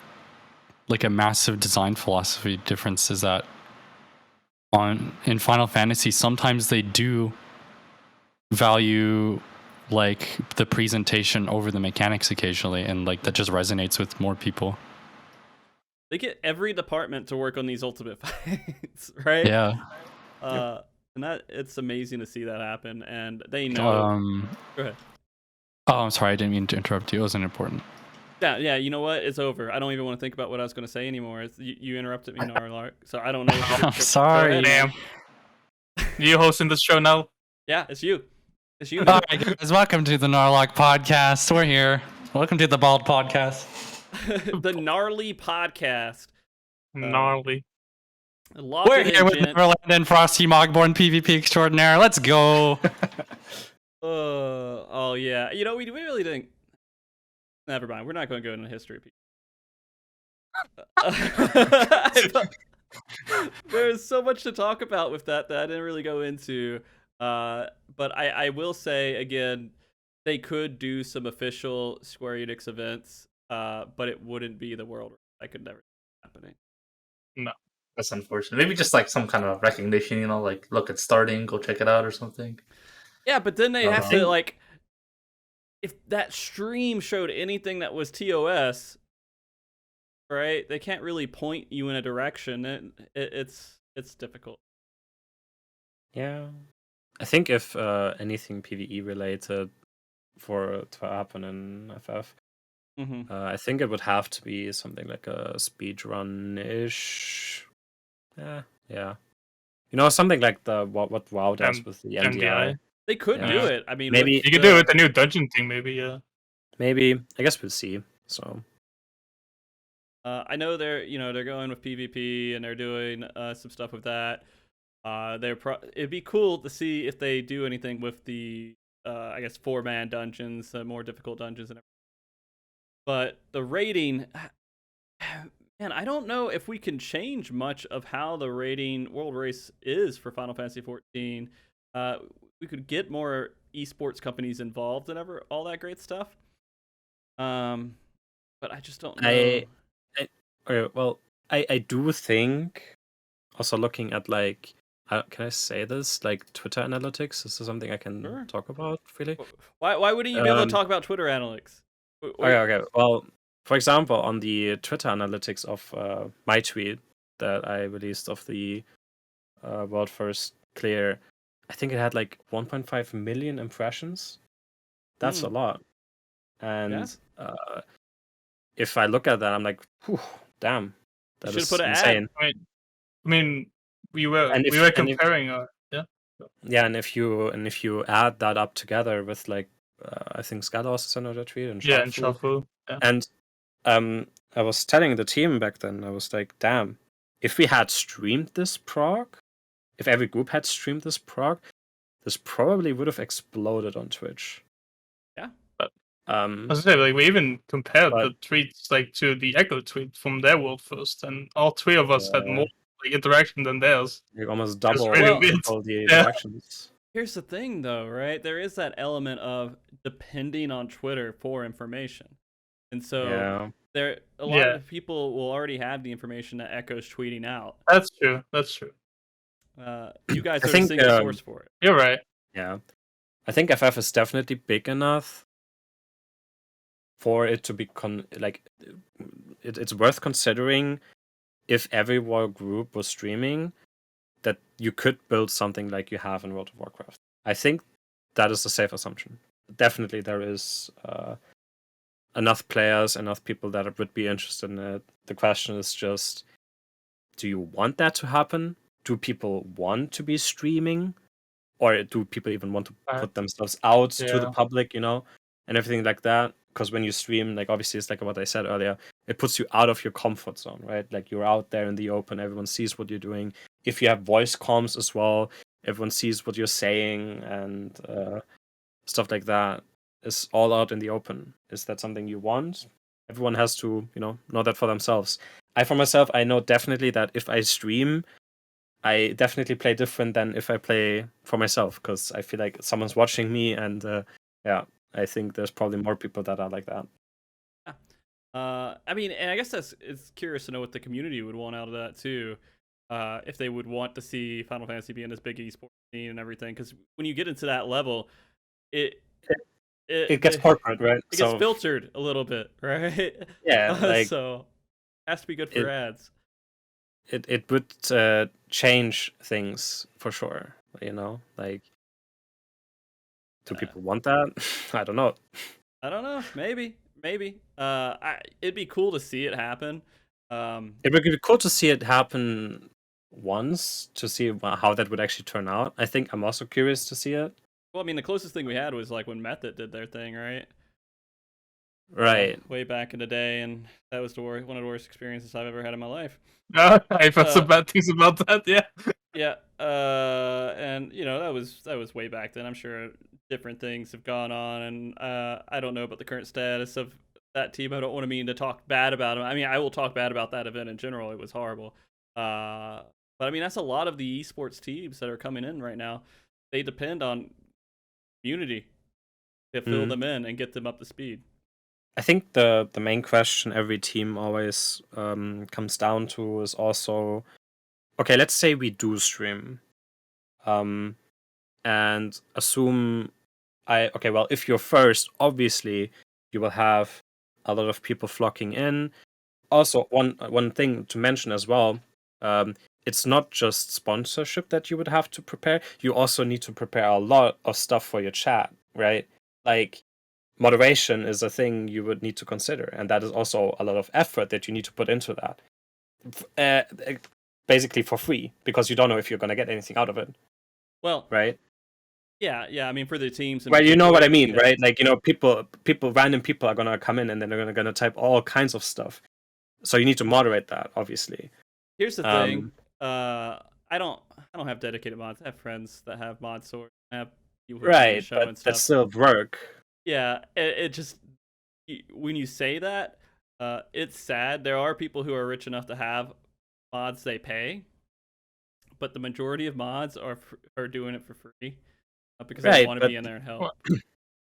design philosophy difference. Is that in Final Fantasy, sometimes they do value like the presentation over the mechanics occasionally, and like that just resonates with more people. They get every department to work on these ultimate fights, right? Yeah. And that it's amazing to see that happen, and they know. Go ahead. Oh, I'm sorry, I didn't mean to interrupt you. It wasn't important. Yeah. You know what? It's over. I don't even want to think about what I was going to say anymore. You interrupted me, Narlark, so I don't know. I'm sorry. Go ahead. Damn. You hosting this show now? Yeah, it's you. It's you. All Man. right, guys, welcome to the Narlock Podcast. We're here. Welcome to the Bald Podcast. The Gnarly Podcast. Gnarly. We're here with Neverland and Frosty Mogborn PvP Extraordinaire. Let's go. Oh yeah. You know, we really didn't. Never mind. We're not going to go into history. There's so much to talk about with that I didn't really go into. But I will say again, they could do some official Square Enix events, but it wouldn't be the World Race. I could never see it happening. No. That's unfortunate. Maybe just like some kind of recognition, you know, like look, it's starting, go check it out or something. Yeah, but then they have Uh-huh. to like, if that stream showed anything that was TOS, right? They can't really point you in a direction. It's difficult. Yeah. I think if anything PvE related for it to happen in FF, I think it would have to be something like a speedrun-ish. Yeah. You know, something like the what WoW does with the MDI. They could do Yeah. it. I mean, Maybe- with You could do it with the new dungeon thing, maybe. Yeah. Maybe. I guess we'll see. So. I know they're going with PvP and they're doing some stuff with that. It'd be cool to see if they do anything with the I guess 4-man dungeons, the more difficult dungeons and everything. But the rating, man, I don't know if we can change much of how the rating World Race is for Final Fantasy XIV. We could get more esports companies involved and all that great stuff. But I just don't know. I do think, also looking at like, can I say this? Like Twitter analytics, is this something I can talk about freely? Why wouldn't you be able to talk about Twitter analytics? Okay. Well, for example, on the Twitter analytics of my tweet that I released of the world first clear, I think it had like 1.5 million impressions. That's a lot. And if I look at that, I'm like, whew, damn, that is insane. I mean, we were comparing. Yeah, and if you add that up together with like, I think Scala also sent out a tweet and Shuffle. Yeah. And I was telling the team back then, I was like, damn, if we had streamed this prog, if every group had streamed this prog, this probably would have exploded on Twitch. Yeah. But I was gonna say, like, we even compared the tweets like to the Echo tweet from their world first, and all three of us had more like interaction than theirs. Like almost double the interactions. Here's the thing, though, right? There is that element of depending on Twitter for information, and so a lot of people will already have the information that Echo's tweeting out. That's true. You guys are the single source for it. You're right. Yeah, I think FF is definitely big enough for it to be it's worth considering if every war group was streaming, that you could build something like you have in World of Warcraft. I think that is a safe assumption. Definitely there is enough players, enough people that would be interested in it. The question is just, do you want that to happen? Do people want to be streaming? Or do people even want to put themselves out to the public, and everything like that? Because when you stream, like obviously it's like what I said earlier, it puts you out of your comfort zone, right? Like you're out there in the open, everyone sees what you're doing. If you have voice comms as well, everyone sees what you're saying and stuff like that. It's all out in the open. Is that something you want? Everyone has to, know that for themselves. For myself, I know definitely that if I stream, I definitely play different than if I play for myself, because I feel like someone's watching me, and I think there's probably more people that are like that. I mean, and I guess it's curious to know what the community would want out of that too. If they would want to see Final Fantasy being this big esports scene and everything, because when you get into that level, it gets corporate, right? It gets filtered a little bit, right? Yeah, so it has to be good for ads. It would change things for sure. Like, do people want that? I don't know. Maybe maybe. It'd be cool to see it happen. It would be cool to see it happen once to see how that would actually turn out. I think I'm also curious to see it. Well, I mean, the closest thing we had was like when Method did their thing, right? Right. Way back in the day, and that was one of the worst experiences I've ever had in my life. I've heard some bad things about that. Yeah. Yeah. And that was way back then. I'm sure different things have gone on, and I don't know about the current status of that team. I don't want to mean to talk bad about them. I mean, I will talk bad about that event in general. It was horrible. But I mean, that's a lot of the esports teams that are coming in right now. They depend on community to fill them in and get them up to speed. I think the main question every team always comes down to is also, okay, let's say we do stream, and assume well, if you're first, obviously you will have a lot of people flocking in. Also, one thing to mention as well, it's not just sponsorship that you would have to prepare. You also need to prepare a lot of stuff for your chat, right? Like, moderation is a thing you would need to consider, and that is also a lot of effort that you need to put into that. Basically for free, because you don't know if you're going to get anything out of it. Well, right? Yeah. I mean, for the teams. Well, you know what I mean, right? Like, random people are going to come in and then they're going to type all kinds of stuff. So you need to moderate that, obviously. Here's the thing. I don't have dedicated mods. I have friends that have mod swords. I have people who right, show but and stuff. That's still work. Yeah, it just, when you say that, it's sad. There are people who are rich enough to have mods they pay, but the majority of mods are doing it for free because they want to be in there and help.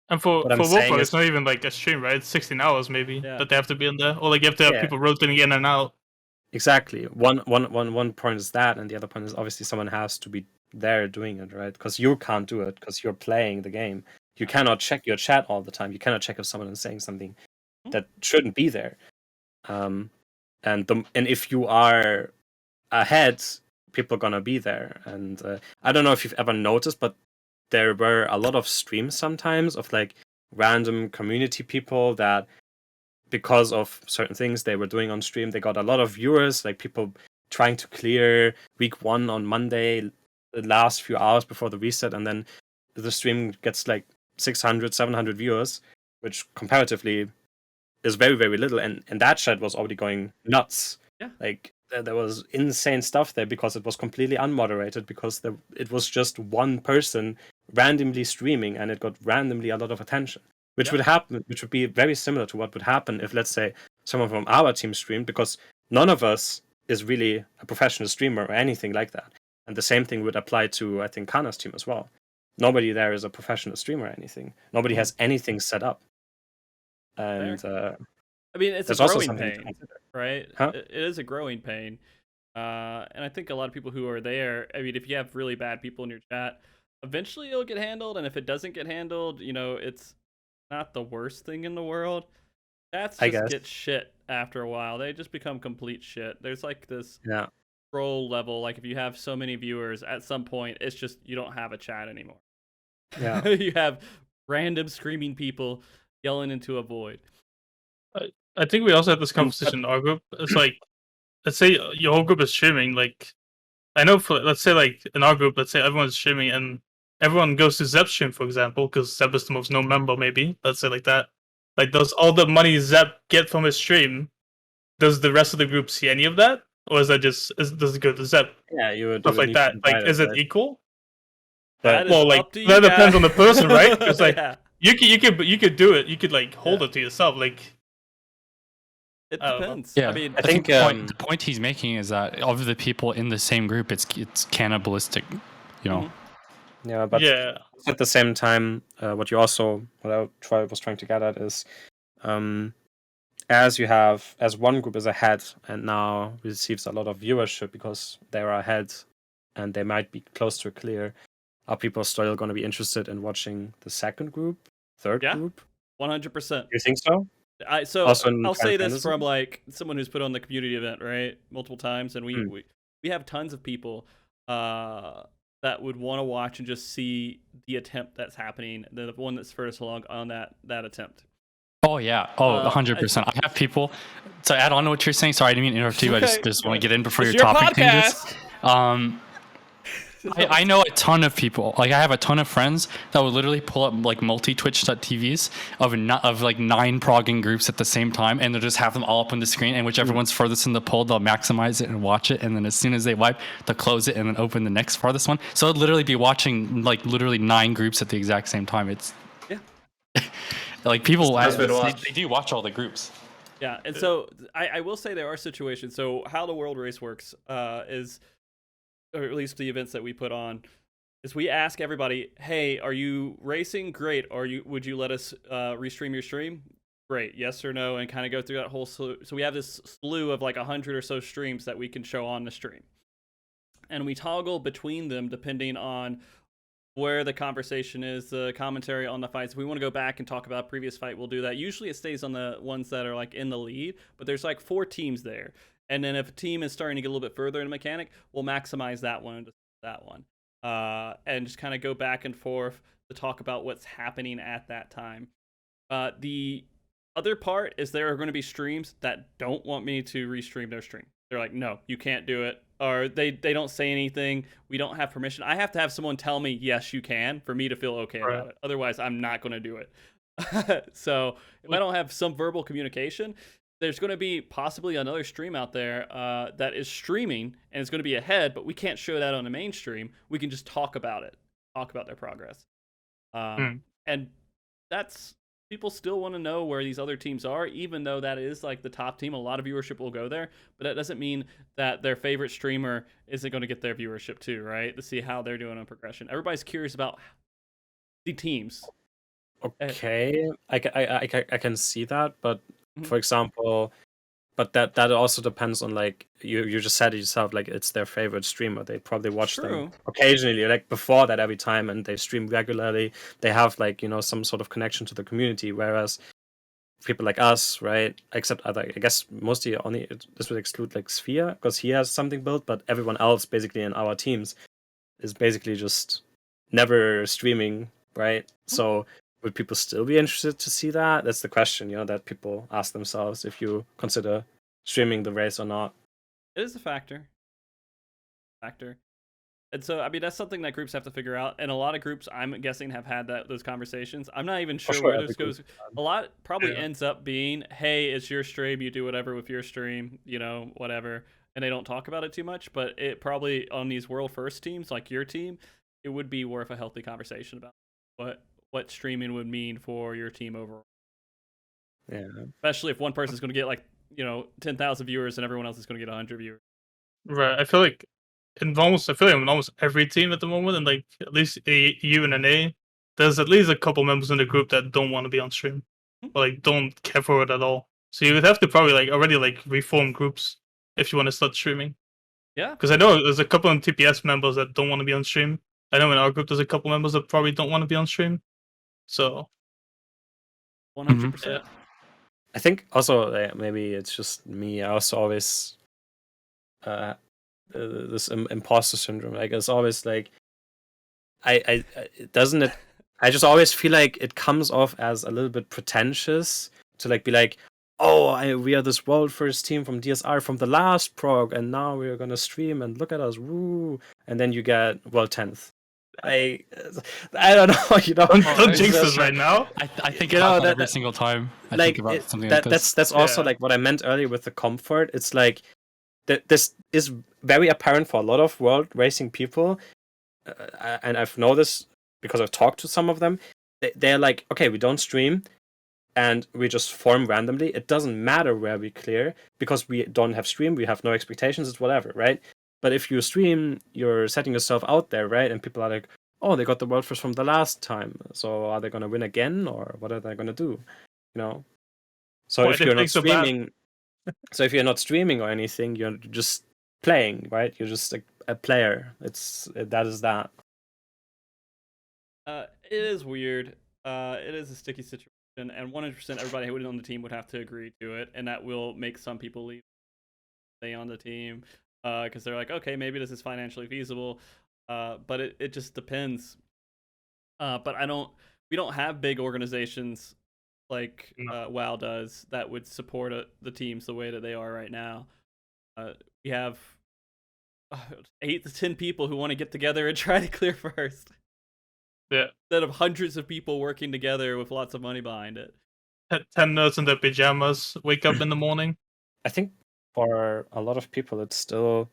And for Wolfrock, it's not even like a stream, right? It's 16 hours maybe that they have to be in there, or like you have to have people rotating in and out. Exactly. One point is that, and the other point is obviously someone has to be there doing it, right? Because you can't do it because you're playing the game. You cannot check your chat all the time. You cannot check if someone is saying something that shouldn't be there. And if you are ahead, people are gonna be there. And I don't know if you've ever noticed, but there were a lot of streams sometimes of like random community people that, because of certain things they were doing on stream, they got a lot of viewers, like people trying to clear week 1 on Monday, the last few hours before the reset, and then the stream gets like 600, 700 viewers, which comparatively is very, very little. And that chat was already going nuts. Yeah. Like, there was insane stuff there because it was completely unmoderated, because it was just one person randomly streaming, and it got randomly a lot of attention. Which would be very similar to what would happen if, let's say, someone from our team streamed, because none of us is really a professional streamer or anything like that. And the same thing would apply to, I think, Kana's team as well. Nobody there is a professional streamer or anything. Nobody has anything set up. And I mean, it's a growing pain, right? Huh? It is a growing pain. And I think a lot of people who are there, I mean, if you have really bad people in your chat, eventually it'll get handled. And if it doesn't get handled, it's not the worst thing in the world. That's just get shit after a while. They just become complete shit. There's like this troll level. Like, if you have so many viewers, at some point, it's just you don't have a chat anymore. Yeah. You have random screaming people yelling into a void. I think we also had this conversation in our group. It's like, let's say your whole group is streaming. Like, I know let's say like in our group, let's say everyone's streaming and everyone goes to Zep's stream, for example, because Zep is the most known member, maybe. Let's say like that. Like, does all the money Zep get from his stream, does the rest of the group see any of that? Or is that does it go to Zep? Yeah, you would. Stuff like that. Like, is it equal? That depends on the person, right? Because like you could do it. You could like hold it to yourself. Like, it depends. Yeah, I mean, I think the point he's making is that of the people in the same group, it's cannibalistic. Yeah, but at the same time, what I was trying to get at is, as one group is ahead and now receives a lot of viewership because they're ahead and they might be close to a clear, are people still going to be interested in watching the second group, third group? 100%. You think so? I'll say this from like someone who's put on the community event, right, multiple times, and we have tons of people that would want to watch and just see the attempt that's happening, the one that's furthest along on that attempt. Oh yeah. Oh, 100%. I have people. To add on to what you're saying, sorry, I didn't mean to interrupt you. I just want to get in before It's your topic podcast. changes. I know a ton of people. Like I have a ton of friends that will literally pull up like multi-twitch.tvs of like 9 progging groups at the same time, and they'll just have them all up on the screen. And whichever one's furthest in the poll, they'll maximize it and watch it. And then as soon as they wipe, they'll close it and then open the next farthest one. So it'll literally be watching like literally 9 groups at the exact same time. It's like people they do watch all the groups. Yeah, and so I will say there are situations. So how the World Race works is, or at least the events that we put on, is we ask everybody, hey, are you racing? Great. Or would you let us restream your stream? Great. Yes or no, and kind of go through that whole slew. So we have this slew of like 100 or so streams that we can show on the stream. And we toggle between them depending on where the conversation is, the commentary on the fights. If we want to go back and talk about a previous fight, we'll do that. Usually it stays on the ones that are like in the lead, but there's like 4 teams there. And then if a team is starting to get a little bit further in a mechanic, we'll maximize that one and that one. And just kind of go back and forth to talk about what's happening at that time. The other part is there are going to be streams that don't want me to restream their stream. They're like, no, you can't do it. Or they don't say anything. We don't have permission. I have to have someone tell me, yes, you can, for me to feel okay about it. Otherwise, I'm not going to do it. So if I don't have some verbal communication, there's going to be possibly another stream out there that is streaming and it's going to be ahead, but we can't show that on the mainstream. We can just talk about it, talk about their progress. And that's, people still want to know where these other teams are, even though that is like the top team. A lot of viewership will go there, but that doesn't mean that their favorite streamer isn't going to get their viewership too, right? To see how they're doing on progression. Everybody's curious about the teams. Okay, I can see that, but for example, but that also depends on, like, you just said it yourself, like, it's their favorite streamer. They probably watch them occasionally, like before that every time, and they stream regularly. They have, like, you know, some sort of connection to the community, whereas people like us, right, except I guess mostly only this would exclude like Sphere, because he has something built, but everyone else basically in our teams is basically just never streaming, right? So would people still be interested to see that? That's the question, you know, that people ask themselves if you consider streaming the race or not. It is a factor. And so, I mean, that's something that groups have to figure out. And a lot of groups, I'm guessing, have had those conversations. I'm not even sure where this goes. A lot probably ends up being, hey, it's your stream. You do whatever with your stream, you know, whatever. And they don't talk about it too much. But it probably, on these world first teams, like your team, it would be worth a healthy conversation about what streaming would mean for your team overall. Yeah. Especially if one person's going to get, like, you know, 10,000 viewers and everyone else is going to get 100 viewers. Right. I feel like in almost every team at the moment, and like at least U and an A, there's at least a couple members in the group that don't want to be on stream, or like don't care for it at all. So you would have to probably like already like reform groups if you want to start streaming. Yeah. Because I know there's a couple of TPS members that don't want to be on stream. I know in our group there's a couple members that probably don't want to be on stream. So 100%. I think also maybe it's just me. I also always this imposter syndrome. Like it's always like I doesn't it. I just always feel like it comes off as a little bit pretentious to like be like, oh, we are this world first team from DSR from the last prog, and now we're gonna stream and look at us, woo! And then you get world 10th. I don't know, you know. Don't jinx us right now. I think about that every single time. I think about something like this. That's also like what I meant earlier with the comfort. It's like this is very apparent for a lot of world racing people, and I've noticed because I've talked to some of them. They're like, okay, we don't stream, and we just form randomly. It doesn't matter where we clear because we don't have stream. We have no expectations. It's whatever, right? But if you stream, you're setting yourself out there, right? And people are like, oh, they got the world first from the last time. So are they going to win again? Or what are they going to do? You know? So if you're not streaming, so if you're not streaming or anything, you're just playing, right? You're just a player. That is that. It is weird. It is a sticky situation. And 100% everybody who is on the team would have to agree to it. And that will make some people leave, stay on the team. Because they're like, okay, maybe this is financially feasible, but it just depends. But we don't have big organizations like No. WoW does that would support the teams the way that they are right now. We have 8 to 10 people who want to get together and try to clear first. Yeah. Instead of hundreds of people working together with lots of money behind it. 10 nerds in their pajamas wake up in the morning. I think for a lot of people, it's still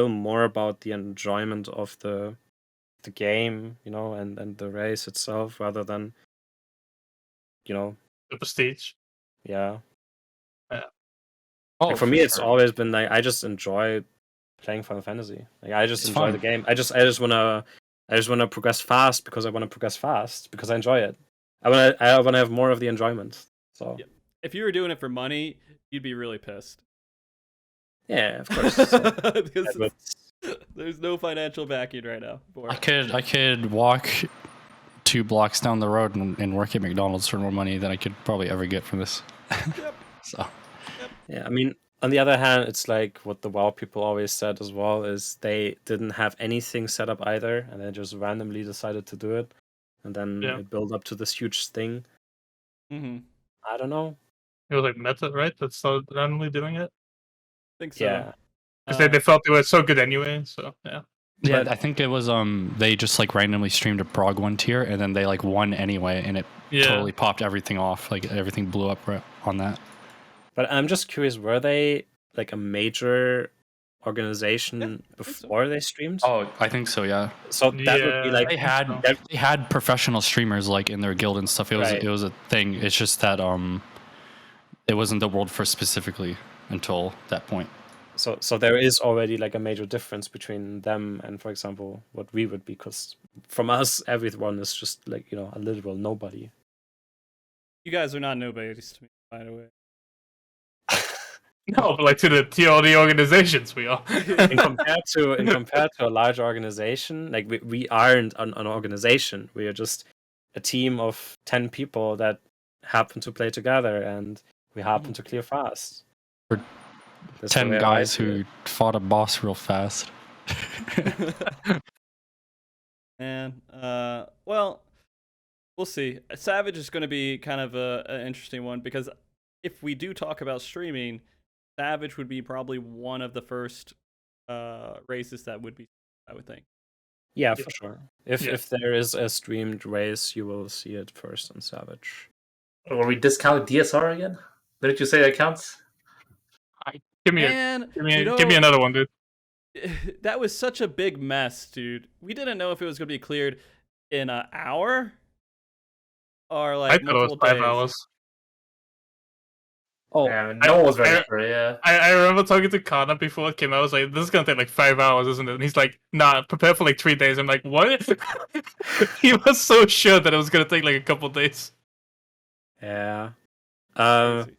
more about the enjoyment of the game, you know, and the race itself, rather than, you know, The prestige. yeah. Oh, Like, for me, it's sure. always been like I just enjoy playing Final Fantasy. Like I just It's enjoy fun. the game. I just wanna progress fast because I wanna progress fast because I enjoy it. I wanna have more of the enjoyment. So Yeah. If you were doing it for money, you'd be really pissed. yeah, of course. So, Because but there's no financial backing right now for I it. could walk 2 blocks down the road and work at McDonald's for more money than I could probably ever get from this. Yep. So yeah, I mean, on the other hand, it's like what the WoW people always said as well is they didn't have anything set up either, and they just randomly decided to do it, and then Yeah. it built up to this huge thing. Mm-hmm. I don't know. It was like Meta, right? That started randomly doing it. Think so. Yeah, Because they felt they were so good anyway, so yeah. yeah, But- I think it was they just like randomly streamed a Prog 1 tier and then they like won anyway, and it Yeah. totally popped everything off. Like everything blew up on that. But I'm just curious, were they like a major organization Yeah, I think so. before they streamed? Oh, I think so. Yeah, So that would be Yeah. like they had so. they had professional streamers like in their guild and stuff. It was Right. it was a thing. It's just that it wasn't the world first specifically until that point. so there is already like a major difference between them and, for example, what we would be, because from us, everyone is just like, you know, a literal nobody. You guys are not nobodies to me, by the way. No, but like to the TLD organizations we are. in compared to a large organization, like we aren't an organization. We are just a team of 10 people that happen to play together, and we happen to clear fast. We're That's the 10 way I guys see who it. fought a boss real fast. And well, we'll see. Savage is going to be kind of an interesting one, because if we do talk about streaming, Savage would be probably one of the first races that would be, I would think. Yeah, for sure. If Yeah. if there is a streamed race, you will see it first on Savage. Were we discounting DSR again? Didn't you say that counts? Give me And give me you know, give me another one, dude. that was such a big mess, dude. We didn't know if it was going to be cleared in an hour or I like thought it was multiple 5 days. hours. Oh, Yeah, no one was ready for it, yeah. I remember talking to Connor before it came out. I was like, this is gonna take like 5 hours, isn't it? And he's like, nah, prepare for like 3 days. I'm like, what? He was so sure that it was gonna take like a couple days. yeah. Crazy.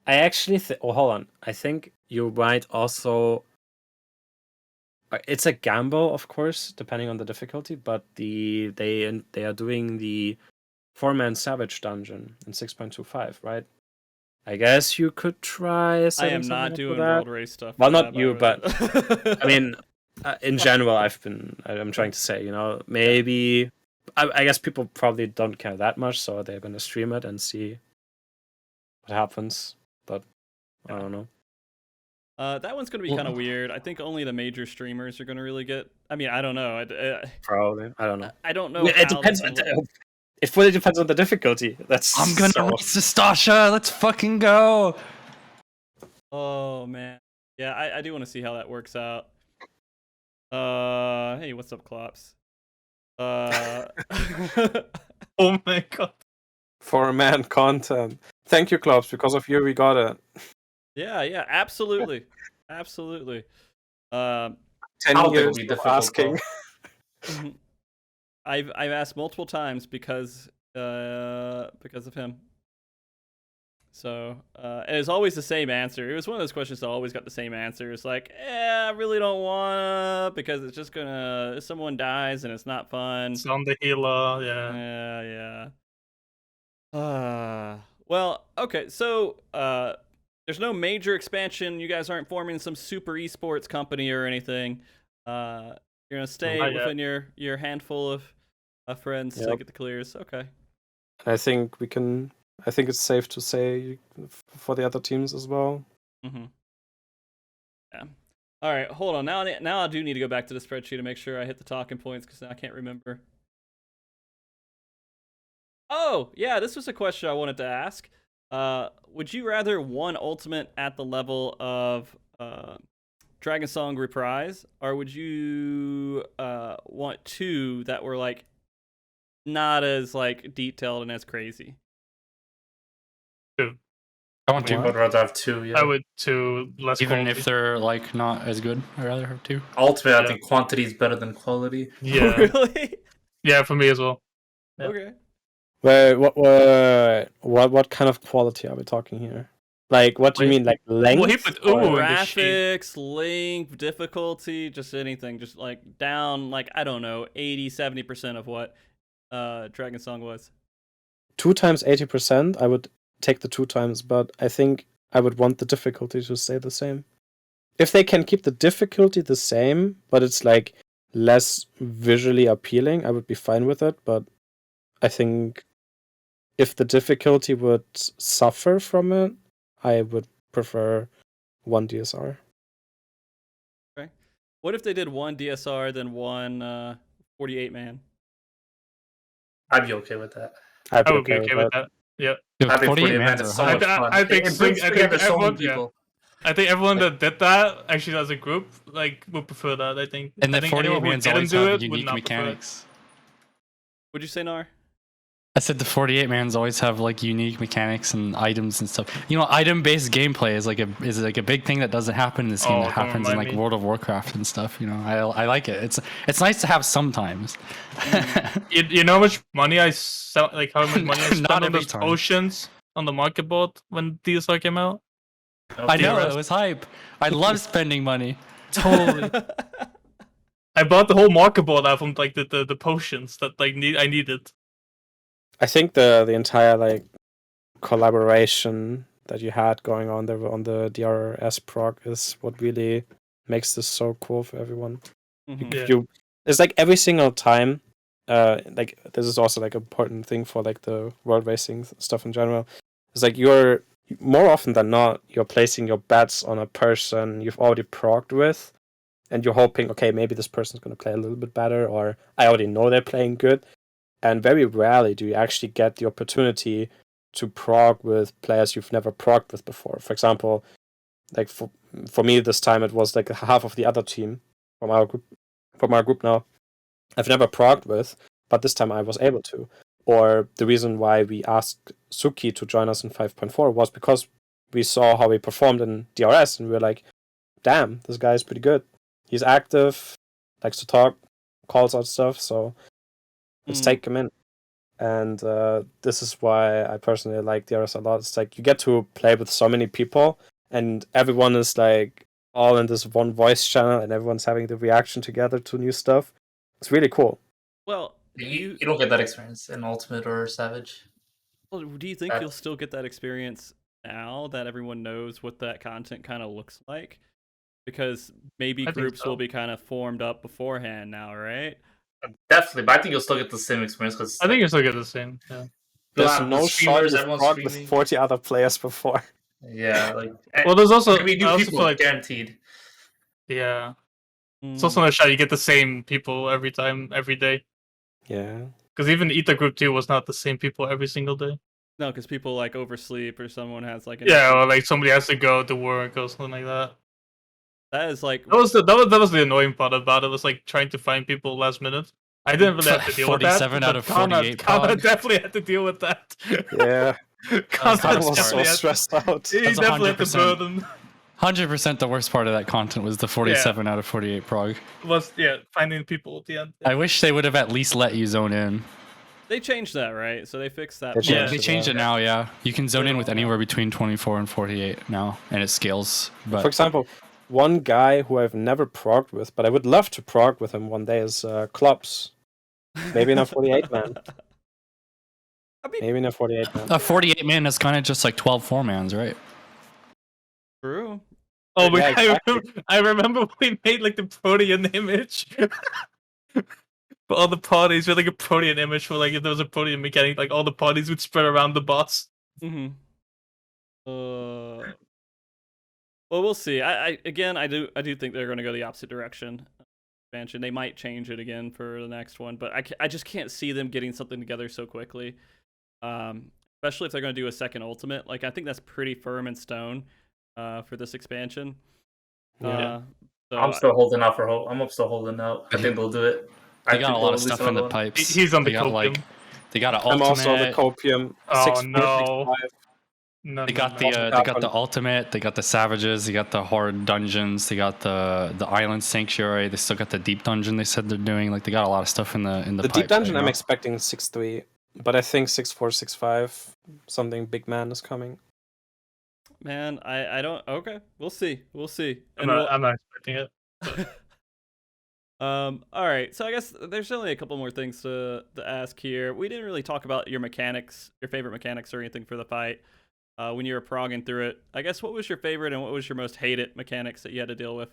I actually oh, hold on. I think you might also. It's a gamble, of course, depending on the difficulty. But they are doing the 4-man Savage dungeon in 6.25, right? I guess you could try. I setting am something not up for doing that. World Race stuff. Well, for not that, you, by the way. I mean, in general, I'm trying to say, you know, maybe. I guess people probably don't care that much, so they're gonna stream it and see what happens. But I don't know. That one's gonna be Well- kind of weird. I think only the major streamers are gonna really get. I mean, I don't know. Probably, I don't know. I don't know. It how depends. this will- It fully depends on the difficulty. That's I'm gonna so- race Stasha. Let's fucking go. Oh man, yeah, I do want to see how that works out. Hey, what's up, Klops? Oh my god. 4-man content. Thank you, Klops. Because of you, we got it. yeah, absolutely, absolutely. 10 I don't think it'll years be of difficult, asking. Mhm. I've asked multiple times because of him. So and it's always the same answer. It was one of those questions that always got the same answer. It's like, I really don't wanna, because it's just gonna, if someone dies and it's not fun. It's on the healer, yeah. Yeah. Well, okay, so there's no major expansion. You guys aren't forming some super esports company or anything. You're gonna stay Not yet. within your handful of friends to Yep. get the clears. Okay. I think we can. I think it's safe to say for the other teams as well. Mm-hmm. Yeah. All right, hold on. Now I do need to go back to the spreadsheet to make sure I hit the talking points because I can't remember. Oh, yeah, this was a question I wanted to ask. Would you rather one ultimate at the level of Dragonsong Reprise, or would you want two that were like not as like detailed and as crazy? I want I'd to. rather have two. Yeah. I would too. Less Even quality. if they're like not as good, I'd rather have two. Ultimate, I Yeah. think quantity is better than quality. Yeah, Really? yeah, for me as well. Yeah. Okay. Wait, what kind of quality are we talking here? Like, what do you Wait. mean, like length? Well, he put or- ooh in the sheet. Graphics, length, difficulty, just anything, just like down, like I don't know, 80-70% of what Dragonsong was. 2 times 80%, I would take the 2 times, but I think I would want the difficulty to stay the same. If they can keep the difficulty the same, but it's like less visually appealing, I would be fine with it. But I think if the difficulty would suffer from it, I would prefer one DSR. Okay. What if they did one DSR then one 48 man? I'd be okay with that. I'd I would be okay with that. Yeah, Dude, I think 48 man mans is are so hard. much fun. I think it brings I think together so many everyone- yeah. people. I think everyone that did that actually as a group like would prefer that. I think. And I the think 48 anyone who mans didn't always do have it would unique not prefer it. mechanics. Would you say Nar? I said the 48 mans always have like unique mechanics and items and stuff. You know, item-based gameplay is like a big thing that doesn't happen in this game Oh, that don't happens in remind like me. World of Warcraft and stuff. You know, I like it. It's nice to have sometimes. You know how much money I sell, like how much money I spent Not on every those time. potions on the market board when DSR came out? I know DRS. it was hype. I love spending money. Totally. I bought the whole market board out from like the potions that like I needed. I think the entire like collaboration that you had going on there on the DRS proc is what really makes this so cool for everyone. Mhm. Yeah. It's like every single time, like this is also like an important thing for like the world racing stuff in general. It's like you're more often than not you're placing your bets on a person you've already progged with, and you're hoping, okay, maybe this person's going to play a little bit better, or I already know they're playing good. And very rarely do you actually get the opportunity to prog with players you've never progged with before. For example, like for me this time it was like half of the other team from our group now I've never progged with, but this time I was able to. Or the reason why we asked Suki to join us in 5.4 was because we saw how he performed in DRS, and we were like, damn, this guy is pretty good. He's active, likes to talk, calls out stuff, so let's take him in. And this is why I personally like DRS a lot. It's like you get to play with so many people, and everyone is like all in this one voice channel, and everyone's having the reaction together to new stuff. It's really cool. Well, You don't get that experience in Ultimate or Savage. well, do you think you'll still get that experience now that everyone knows what that content kind of looks like? Because maybe I think groups so. will be kind of formed up beforehand now, right? Definitely, but I think you'll still get the same experience because I think you still get the same. Yeah. There's no shot you've everyone's progged with streaming. 40 other players before. Yeah, like Well, there's also it could be I new also people, feel like guaranteed. yeah, it's Mm. also not shot. You get the same people every time, every day. Yeah. Because even Ether Group 2 was not the same people every single day. No, because people like oversleep or someone has like an Yeah, issue. or like somebody has to go to work or something like that. That is like That was the annoying part about it. Was like trying to find people last minute. I didn't really have to deal with that. 47 out of but Conrad- 48 Conrad prog. definitely had to deal with that. Yeah. Conrad I was so definitely had- stressed out. He That's definitely had the 100%. burden. 100% the worst part of that content was the 47 out of 48 prog. Was finding people at the end. I wish they would have at least let you zone in. they changed that, right? So they fixed that. They part. Yeah, changed they it, changed yeah. it now, yeah. You can zone in with anywhere between 24 and 48 now, and it scales. But For example, one guy who I've never progged with, but I would love to prog with him one day is Klops. Maybe in a 48 man. I mean, Maybe in a 48 man. a 48 man is kind of just like 12 4-mans, right? true. Oh, Yeah, exactly. I remember we made like the Protean image. for all the parties with like a Protean image for like if there was a Protean mechanic, like all the parties would spread around the boss. Mm-hmm. Well, we'll see. I do think they're going to go the opposite direction. Expansion. They might change it again for the next one, but I just can't see them getting something together so quickly. Especially if they're going to do a second ultimate. Like I think that's pretty firm in stone for this expansion. Yeah. So I'm still holding out for hope. I'm still holding out. I think they'll do it. They got a lot of stuff in the pipes. He's on the They got copium. they got an I'm ultimate. also on the copium. Oh, 6, 4, 6, no. 5. No, They no, got no. the they got the ultimate. They got the savages. They got the hard dungeons. They got the island sanctuary. They still got the deep dungeon. They said they're doing. Like they got a lot of stuff in the The pipe deep dungeon, right I'm now. expecting 6-3, but I think 6-4, 6-5, something big man is coming. man, I don't. Okay, we'll see. I'm not expecting it. All right. So I guess there's only a couple more things to ask here. We didn't really talk about your mechanics, your favorite mechanics or anything for the fight. When you were progging through it, I guess what was your favorite and what was your most hated mechanics that you had to deal with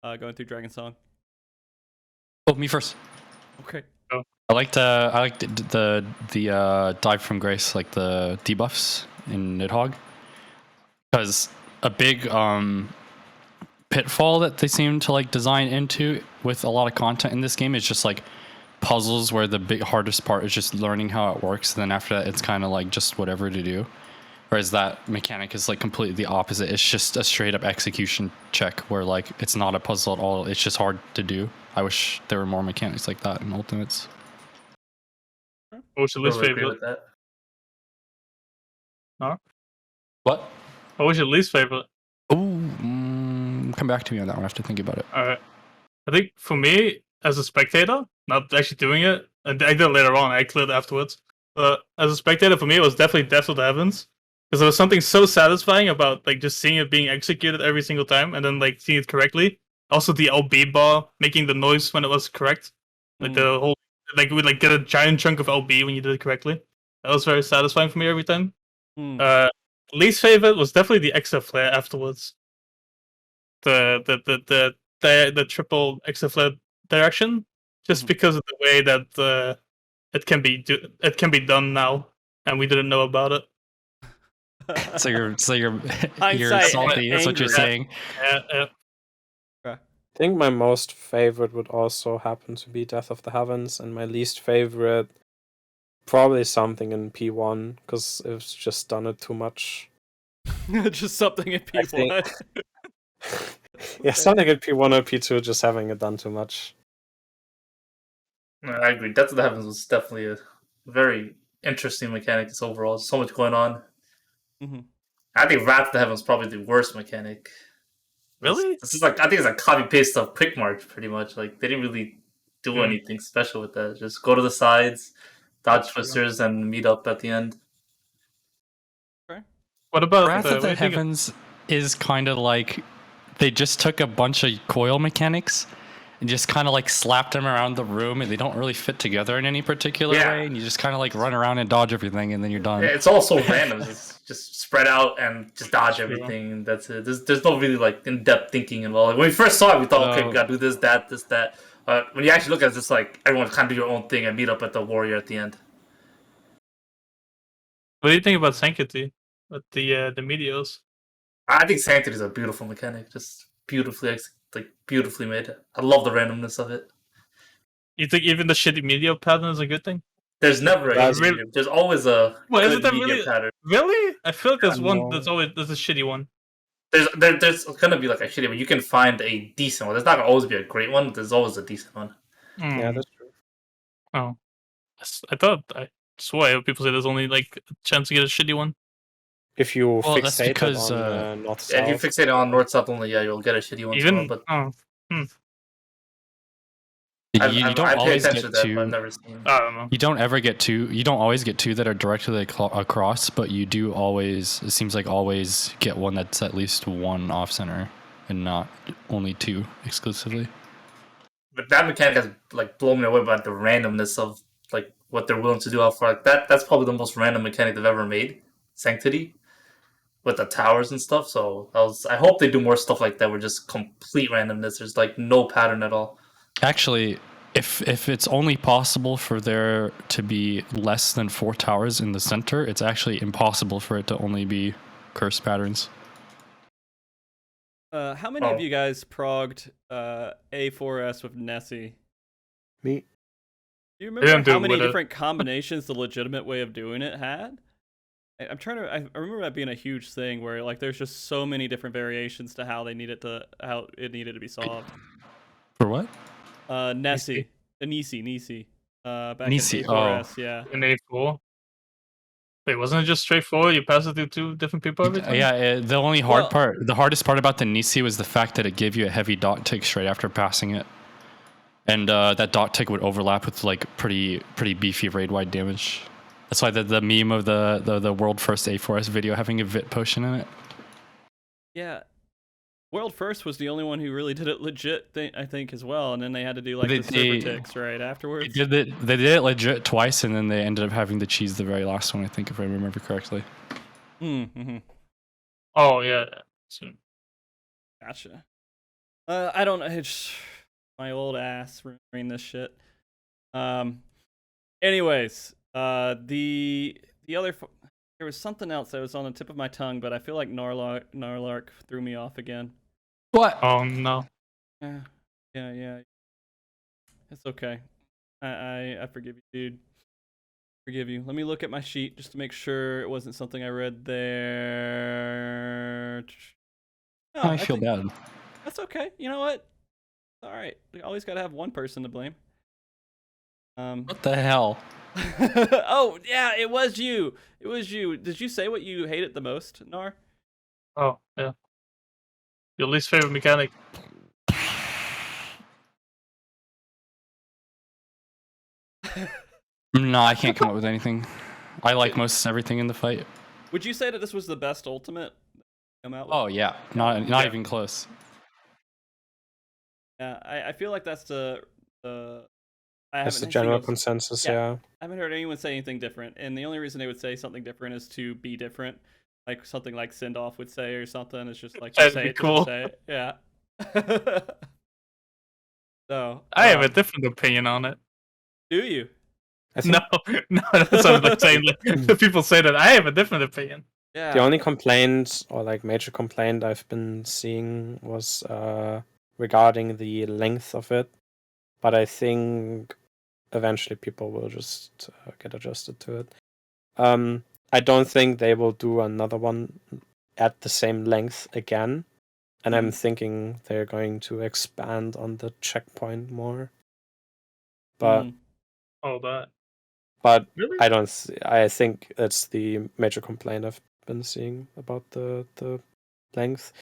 going through Dragonsong? Oh, me first. Okay. I liked the dive from grace, like the debuffs in Nidhogg, because a big pitfall that they seem to like design into with a lot of content in this game is just like puzzles where the big hardest part is just learning how it works, and then after that it's kind of like just whatever to do. Whereas that mechanic is like completely the opposite. It's just a straight up execution check where like it's not a puzzle at all. It's just hard to do. I wish there were more mechanics like that in Ultimates. What was your least Totally agree favorite? with that. No? What? What was your least favorite? Oh, come back to me on that one. I have to think about it. Alright. I think for me, as a spectator, not actually doing it, and I did it later on, I cleared it afterwards. But as a spectator, for me, it was definitely Death of the Heavens. Because there was something so satisfying about like just seeing it being executed every single time and then like seeing it correctly. Also the LB bar making the noise when it was correct. Like the whole like we would like get a giant chunk of LB when you did it correctly. That was very satisfying for me every time. Least favorite was definitely the extra flare afterwards. The triple extra flare direction, just because of the way that it can be done now, and we didn't know about it. So you're Hindsight, salty. That's what you're anger. saying. I think my most favorite would also happen to be Death of the Heavens, and my least favorite probably something in P1 because it's just done it too much. Just something in I think- P1. Yeah, something in P1 or P2 just having it done too much. I agree. Death of the Heavens was definitely a very interesting mechanic. It's overall so much going on. I think Wrath of the Heavens is probably the worst mechanic. Really? This is like I think it's like copy paste of Quick March pretty much. Like they didn't really do anything special with that. Just go to the sides, dodge twisters, and meet up at the end. What about Wrath of the Heavens is kind of like they just took a bunch of coil mechanics and just kind of like slapped them around the room, and they don't really fit together in any particular way, and you just kind of like run around and dodge everything, and then you're done. Yeah, it's all so random. It's just spread out and just dodge everything. And that's it. There's no really like in-depth thinking involved. Like, when we first saw it, we thought, okay, we gotta do this, that. When you actually look at it, it's just like everyone kind of do your own thing and meet up at the warrior at the end. What do you think about Sanctity with the meteors? I think Sanctity is a beautiful mechanic, just beautifully beautifully made. I love the randomness of it. You think even the shitty meteor pattern is a good thing? There's never a That's medium. There's always a Well, good isn't that medium really? pattern. Really? I feel like there's one No. there's a shitty one. There's gonna be like a shitty one. You can find a decent one. There's not gonna always be a great one. There's always a decent one. Yeah, that's true. Oh. I swear people say there's only like a chance to get a shitty one. If you Well, that's fixate because, it on north Yeah, if you south, fixate it on north south only, yeah, you'll get a shitty one. Even But You don't I pay always attention get to that, but I've two. never seen. I don't know. You don't ever get two. You don't always get two that are directly across, but you do always. It seems like always get one that's at least one off center, and not only two exclusively. But that mechanic has like blown me away by the randomness of like what they're willing to do out far. Like that's probably the most random mechanic they've ever made. Sanctity with the towers and stuff. So I hope they do more stuff like that where just complete randomness. There's like no pattern at all. Actually, if it's only possible for there to be less than 4 towers in the center, it's actually impossible for it to only be curse patterns. How many of you guys progged A4S with Nessie? Me. Do you remember how many different combinations the legitimate way of doing it had? I remember that being a huge thing where like there's just so many different variations to how it needed to be solved. For what? Nessie. Nisi. Back Nisi, in A4S, yeah. In A4. Wait, wasn't it just straightforward? You pass it to 2 different people every time? Yeah, the only the hardest part about the Nisi was the fact that it gave you a heavy dot tick straight after passing it. And that dot tick would overlap with like pretty beefy raid wide damage. That's why the meme of the world first A4S video having a Vit potion in it. Yeah. World First was the only one who really did it legit, I think, as well. And then they had to do like the server ticks right afterwards. They did it legit twice, and then they ended up having to cheese the very last one, I think, if I remember correctly. Mm-hmm. Oh, yeah. Gotcha. I don't know. It's my old ass remembering this shit. Anyways, the other... There was something else that was on the tip of my tongue, but I feel like Narlark threw me off again. What? Oh, no. Yeah. It's okay. I forgive you, dude. Forgive you. Let me look at my sheet just to make sure it wasn't something I read there. No, I feel bad. That's okay. You know what? It's all right. We always got to have one person to blame. What the hell? Oh, yeah, it was you. It was you. Did you say what you hated the most, Nar? Oh, yeah. Your least favorite mechanic. No, I can't come up with anything. I like most everything in the fight. Would you say that this was the best ultimate come out with? Oh yeah, not even close. Yeah, I feel like that's the That's the general consensus, yeah. I haven't heard anyone say anything different, and the only reason they would say something different is to be different, like something like Sindoff would say or something. It's just like just say it, cool. Say it. Yeah. So I have a different opinion on it. Do you? No, that's what I'm like saying. Like, people say that I have a different opinion. Yeah. The only complaint or like major complaint I've been seeing was regarding the length of it, but I think eventually people will just get adjusted to it. I don't think they will do another one at the same length again, and I'm thinking they're going to expand on the checkpoint more. But all that. But really? I think it's the major complaint I've been seeing about the length.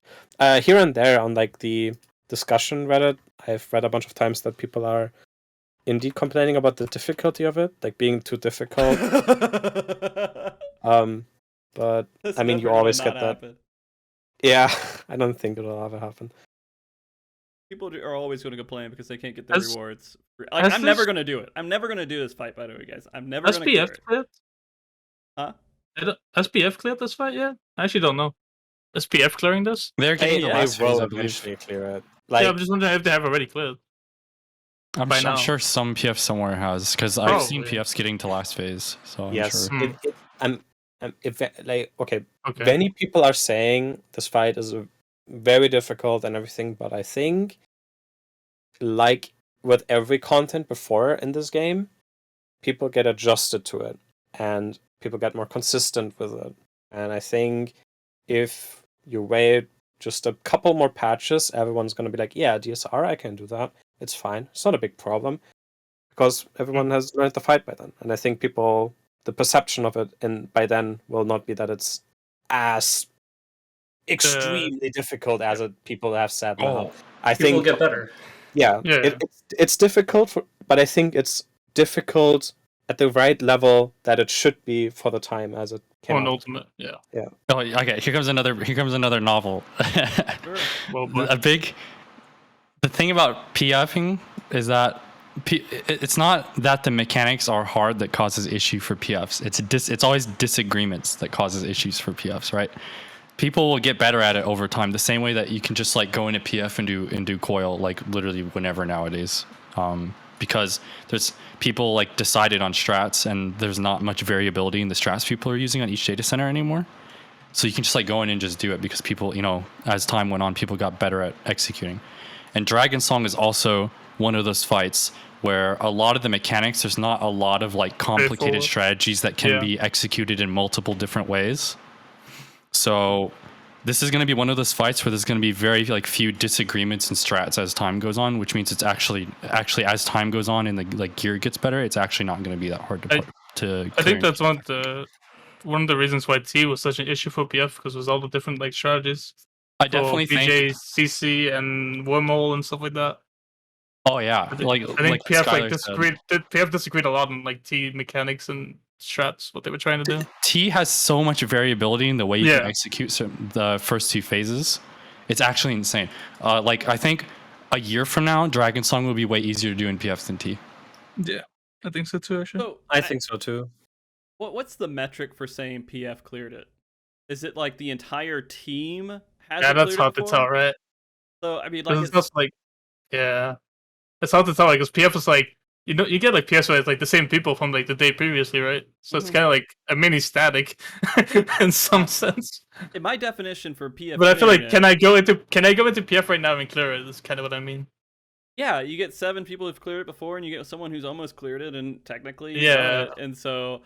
Here and there on like the discussion Reddit, I've read a bunch of times that people are indeed complaining about the difficulty of it, like being too difficult. But That's I mean, you always get that. Happen. Yeah, I don't think it'll ever happen. People are always going to complain because they can't get their rewards. Like, I'm never going to do it. I'm never going to do this fight, by the way, guys. I'm never going to do it. SPF cleared? Huh? SPF cleared this fight yet? I actually don't know. SPF clearing this? They're getting the last phase, I believe. Eventually clear it. Like, yeah, I'm just wondering if they have already cleared. I'm sure some PF somewhere has, because I've seen PFs getting to last phase. So I'm yes, sure. Okay. Many people are saying this fight is very difficult and everything, but I think, like with every content before in this game, people get adjusted to it and people get more consistent with it. And I think if you wait just a couple more patches, everyone's going to be like, yeah, DSR, I can do that. It's fine. It's not a big problem because everyone has learned the fight by then. And I think people, the perception of it by then will not be that it's as extremely difficult as people have said now. I think will get better. Yeah. It's difficult, but I think it's difficult at the right level that it should be for the time as it came out. Ultimate, yeah. Oh, okay. Here comes another novel. Sure. Well, the thing about PFing is that it's not that the mechanics are hard that causes issue for PFs. It's always disagreements that causes issues for PFs, right? People will get better at it over time, the same way that you can just like go into PF and do coil like literally whenever nowadays. because there's people like decided on strats, and there's not much variability in the strats people are using on each data center anymore. So you can just like go in and just do it because people, you know, as time went on, people got better at executing. And Dragonsong is also one of those fights where a lot of the mechanics, there's not a lot of like complicated strategies that can be executed in multiple different ways. So this is going to be one of those fights where there's going to be very like few disagreements in strats as time goes on, which means it's actually as time goes on and the like gear gets better, it's actually not going to be that hard to I think that's one of the reasons why T was such an issue for PF, because there's all the different like strategies. I definitely BJ, think CC, and Wormhole and stuff like that. Oh yeah, I think PF Skylar disagreed. PF disagreed a lot on like T mechanics and strats, what they were trying to do. T has so much variability in the way you can execute the first two phases. It's actually insane. Like I think a year from now, Dragonsong will be way easier to do in PF than T. Yeah, I think so too. Actually, So I think so too. What's the metric for saying PF cleared it? Is it like the entire team has? Yeah, that's hard to tell, right? So I mean, like it's just like, yeah, it's hard to tell, like, because PF is like, you know, you get like PS where it's like the same people from like the day previously, right? So it's kind of like a mini static in some sense. In my definition for PF, but I feel like can I go into PF right now and clear it? That's kind of what I mean. Yeah, you get 7 people who've cleared it before, and you get someone who's almost cleared it, and technically, and so,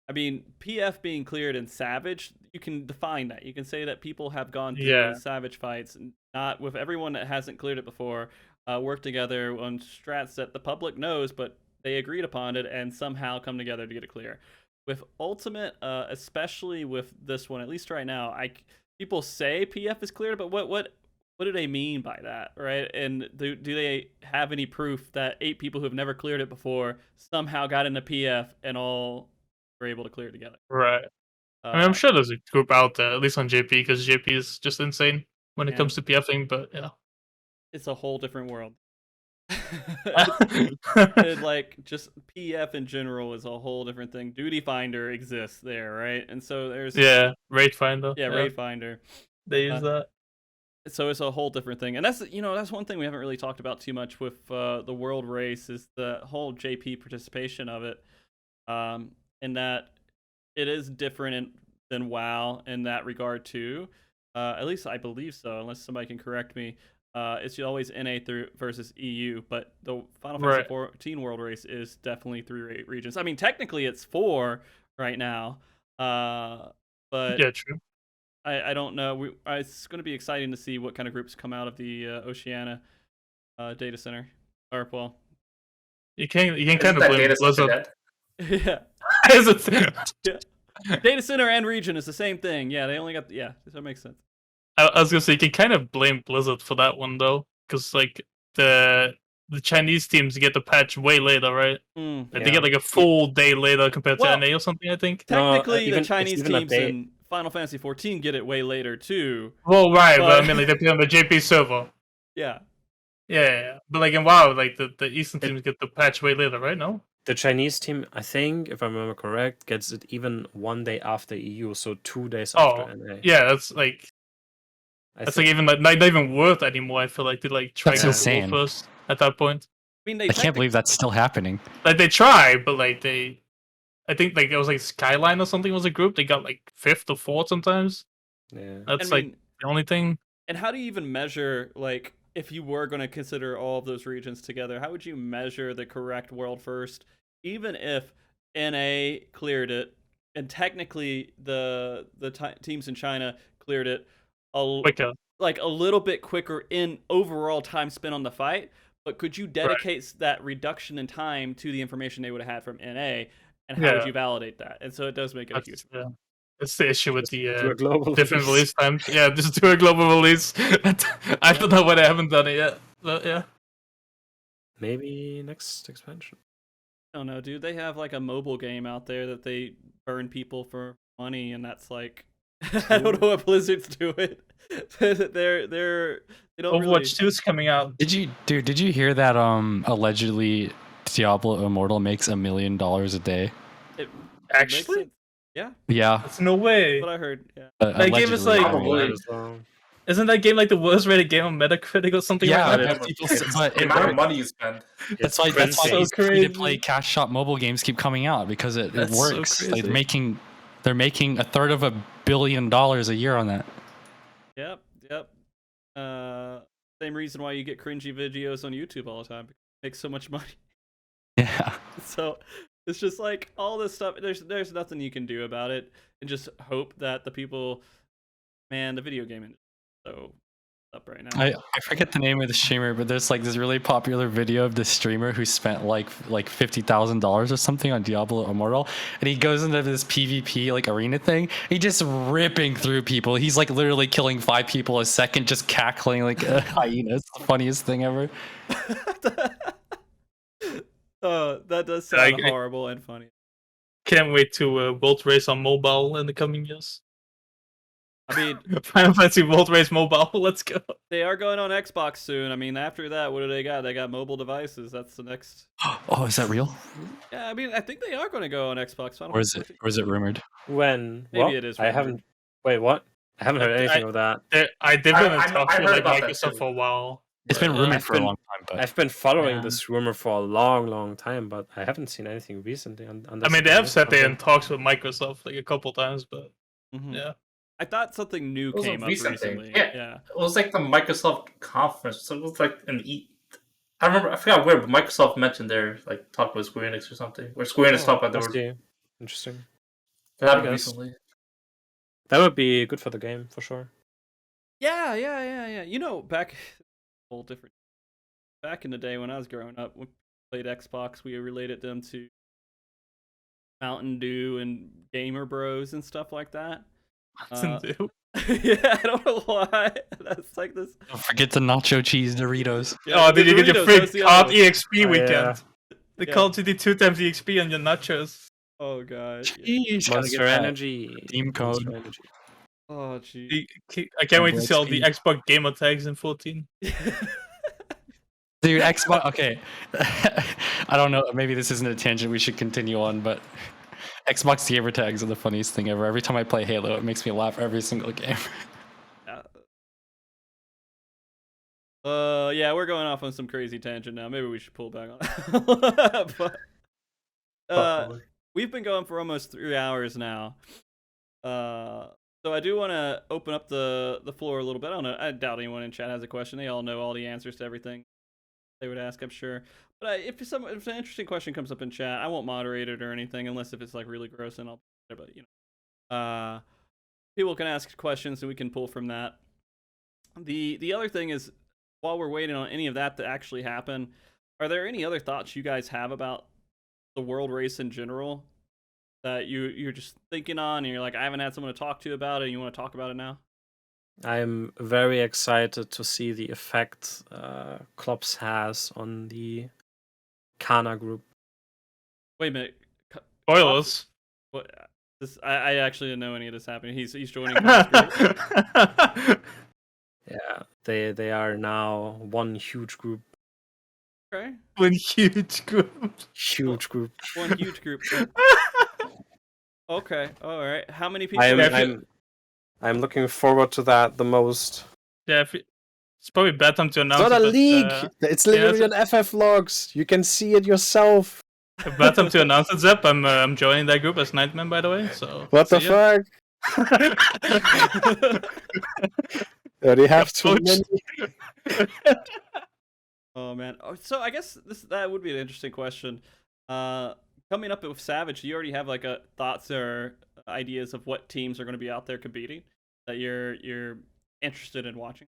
I mean, PF being cleared in Savage, you can define that. You can say that people have gone through Savage fights, not with everyone that hasn't cleared it before, work together on strats that the public knows, but they agreed upon it, and somehow come together to get it clear. With Ultimate, especially with this one, at least right now, people say PF is cleared, but what do they mean by that, right? And do they have any proof that 8 people who have never cleared it before somehow got into PF and all were able to clear it together? Right. I mean, I'm sure there's a group out there, at least on JP, because JP is just insane when it comes to PFing, but yeah. It's a whole different world. And like, just PF in general is a whole different thing. Duty Finder exists there, right? And so there's... Yeah, Raid Finder. Yeah, Raid Finder. They use that. So it's a whole different thing, and that's one thing we haven't really talked about too much with the World Race is the whole JP participation of it, in that it is different than WoW in that regard too. At least I believe so, unless somebody can correct me. It's always NA versus EU, but the Final Fantasy XIV World Race is definitely 3 regions. I mean, technically it's 4 right now, but yeah, true. I don't know. It's going to be exciting to see what kind of groups come out of the Oceania data center. Or well, you can kind of blame Blizzard. Yeah. Data center and region is the same thing. Yeah, they only got that makes sense. I was gonna say you can kind of blame Blizzard for that one though, because like the Chinese teams get the patch way later, right? They get like a full day later compared to NA or something. I think technically the Chinese teams in Final Fantasy XIV get it way later too. Well, right, but I mean, like they play on the JP server. Yeah. But like in WoW, like the Eastern teams get the patch way later, right? No. The Chinese team, I think, if I remember correct, gets it even 1 day after EU, so 2 days after NA. Yeah, that's like like even like not even worth anymore. I feel like they like try to go first at that point. I mean, I can't believe that's still happening. Like they try, but like I think like it was like Skyline or something was a group. They got like 5th or 4th sometimes. Yeah, that's like the only thing. And how do you even measure, like, if you were going to consider all of those regions together, how would you measure the correct world first? Even if NA cleared it, and technically the teams in China cleared it like a little bit quicker in overall time spent on the fight, but could you dedicate that reduction in time to the information they would have had from NA, and how would you validate that? And so it does make it a huge problem. It's the issue with the different release times. Yeah, just do a global release. I don't know why they haven't done it yet. But yeah. Maybe next expansion. I don't know, dude. They have like a mobile game out there that they burn people for money, and that's like I don't know what Blizzard's doing. they don't Overwatch 2 is coming out. Did you hear that allegedly Diablo Immortal makes $1 million a day? Actually? Yeah. Yeah. That's no way. That's what I heard. Yeah. They gave us like Isn't that game like the worst rated game on Metacritic or something Yeah, like but that? people It's but the it amount of works. money you spend. That's why crazy. So these crazy. free-to-play cash shop mobile games keep coming out because it That's so works. crazy. They're making $1/3 billion a year on that. Yep. Same reason why you get cringy videos on YouTube all the time. It makes so much money. Yeah. So it's just like all this stuff. There's nothing you can do about it, and just hope that the people, man, the video game industry is so up right now. I forget the name of the streamer, but there's like this really popular video of this streamer who spent like $50,000 or something on Diablo Immortal, and he goes into this PvP like arena thing. He just ripping through people. He's like literally killing 5 people a second, just cackling like a hyena. It's the funniest thing ever. Oh, that does sound I- horrible and funny. Can't wait to World Race on mobile in the coming years. I mean, Final Fantasy World Race mobile. Let's go. they are going on Xbox soon. I mean, after that, what do they got? They got mobile devices. That's the next. Oh, is that real? Yeah, I mean, I think they are going to go on Xbox. Final Or is Fantasy it? Or is it rumored? When? Maybe What? it is I rumored. haven't. Wait, what? I haven't heard anything of that. They've been in I talks with heard like about that Microsoft too. for a while. It's been but, rumored I've for a been- long time, but I've been following Yeah. this rumor for a long time, but I haven't seen anything recently. On I mean, they have said they're in something. talks with Microsoft like a couple times, but Mhm. yeah. I thought something new It was a came up recent thing. recently. Yeah. Yeah. It was like the Microsoft conference. So it was like an I remember. I forgot where, but Microsoft mentioned their like talk with Square Enix or something. Where Square Enix talked about I they were see. Interesting. that happened guess. recently. That would be good for the game for sure. Yeah. You know, back whole different. Back in the day when I was growing up, when we played Xbox, we related them to Mountain Dew and Gamer Bros and stuff like that. Yeah, I don't know why. That's like this. don't forget the nacho cheese Doritos. Oh, did you get your Doritos, free that's the COD other one. EXP Oh, weekend? yeah. The Yeah. Call of Duty 2 times EXP on your nachos. Oh god. Yeah. Jeez, gotta Monster get that. Energy. Team code. Monster Energy. Oh gee. I can't wait to Black see all the Sea. Xbox gamer tags in 14. Dude, Xbox. Okay, I don't know. Maybe this isn't a tangent we should continue on, but Xbox gamer tags are the funniest thing ever. Every time I play Halo, it makes me laugh every single game. Yeah, we're going off on some crazy tangent now. Maybe we should pull back on that. But we've been going for almost 3 hours now. So I do want to open up the floor a little bit. I doubt anyone in chat has a question. They all know all the answers to everything they would ask, I'm sure. But if an interesting question comes up in chat, I won't moderate it or anything, unless if it's like really gross, and I'll. But you know, people can ask questions and we can pull from that. The other thing is, while we're waiting on any of that to actually happen, are there any other thoughts you guys have about the world race in general that you're just thinking on, and you're like, I haven't had someone to talk to about it, and you want to talk about it now? I'm very excited to see the effect Klops has on the Kana group. Wait a minute. Spoilers. What? I actually didn't know any of this happening. He's joining Kyle's group. Yeah, they are now one huge group. Okay. One huge group. Huge group. One huge group. Okay. All right. How many people? I'm looking forward to that the most. Yeah, it's probably bad time to announce. It's not a it, but, leak. It's literally yeah, on FF logs. You can see it yourself. bad time to announce it, Zep. I'm joining that group as Nightman, by the way. So What the see ya. fuck? They have too Coach. many. Oh man. So I guess that would be an interesting question. Coming up with Savage, do you already have like thoughts or ideas of what teams are going to be out there competing that you're interested in watching?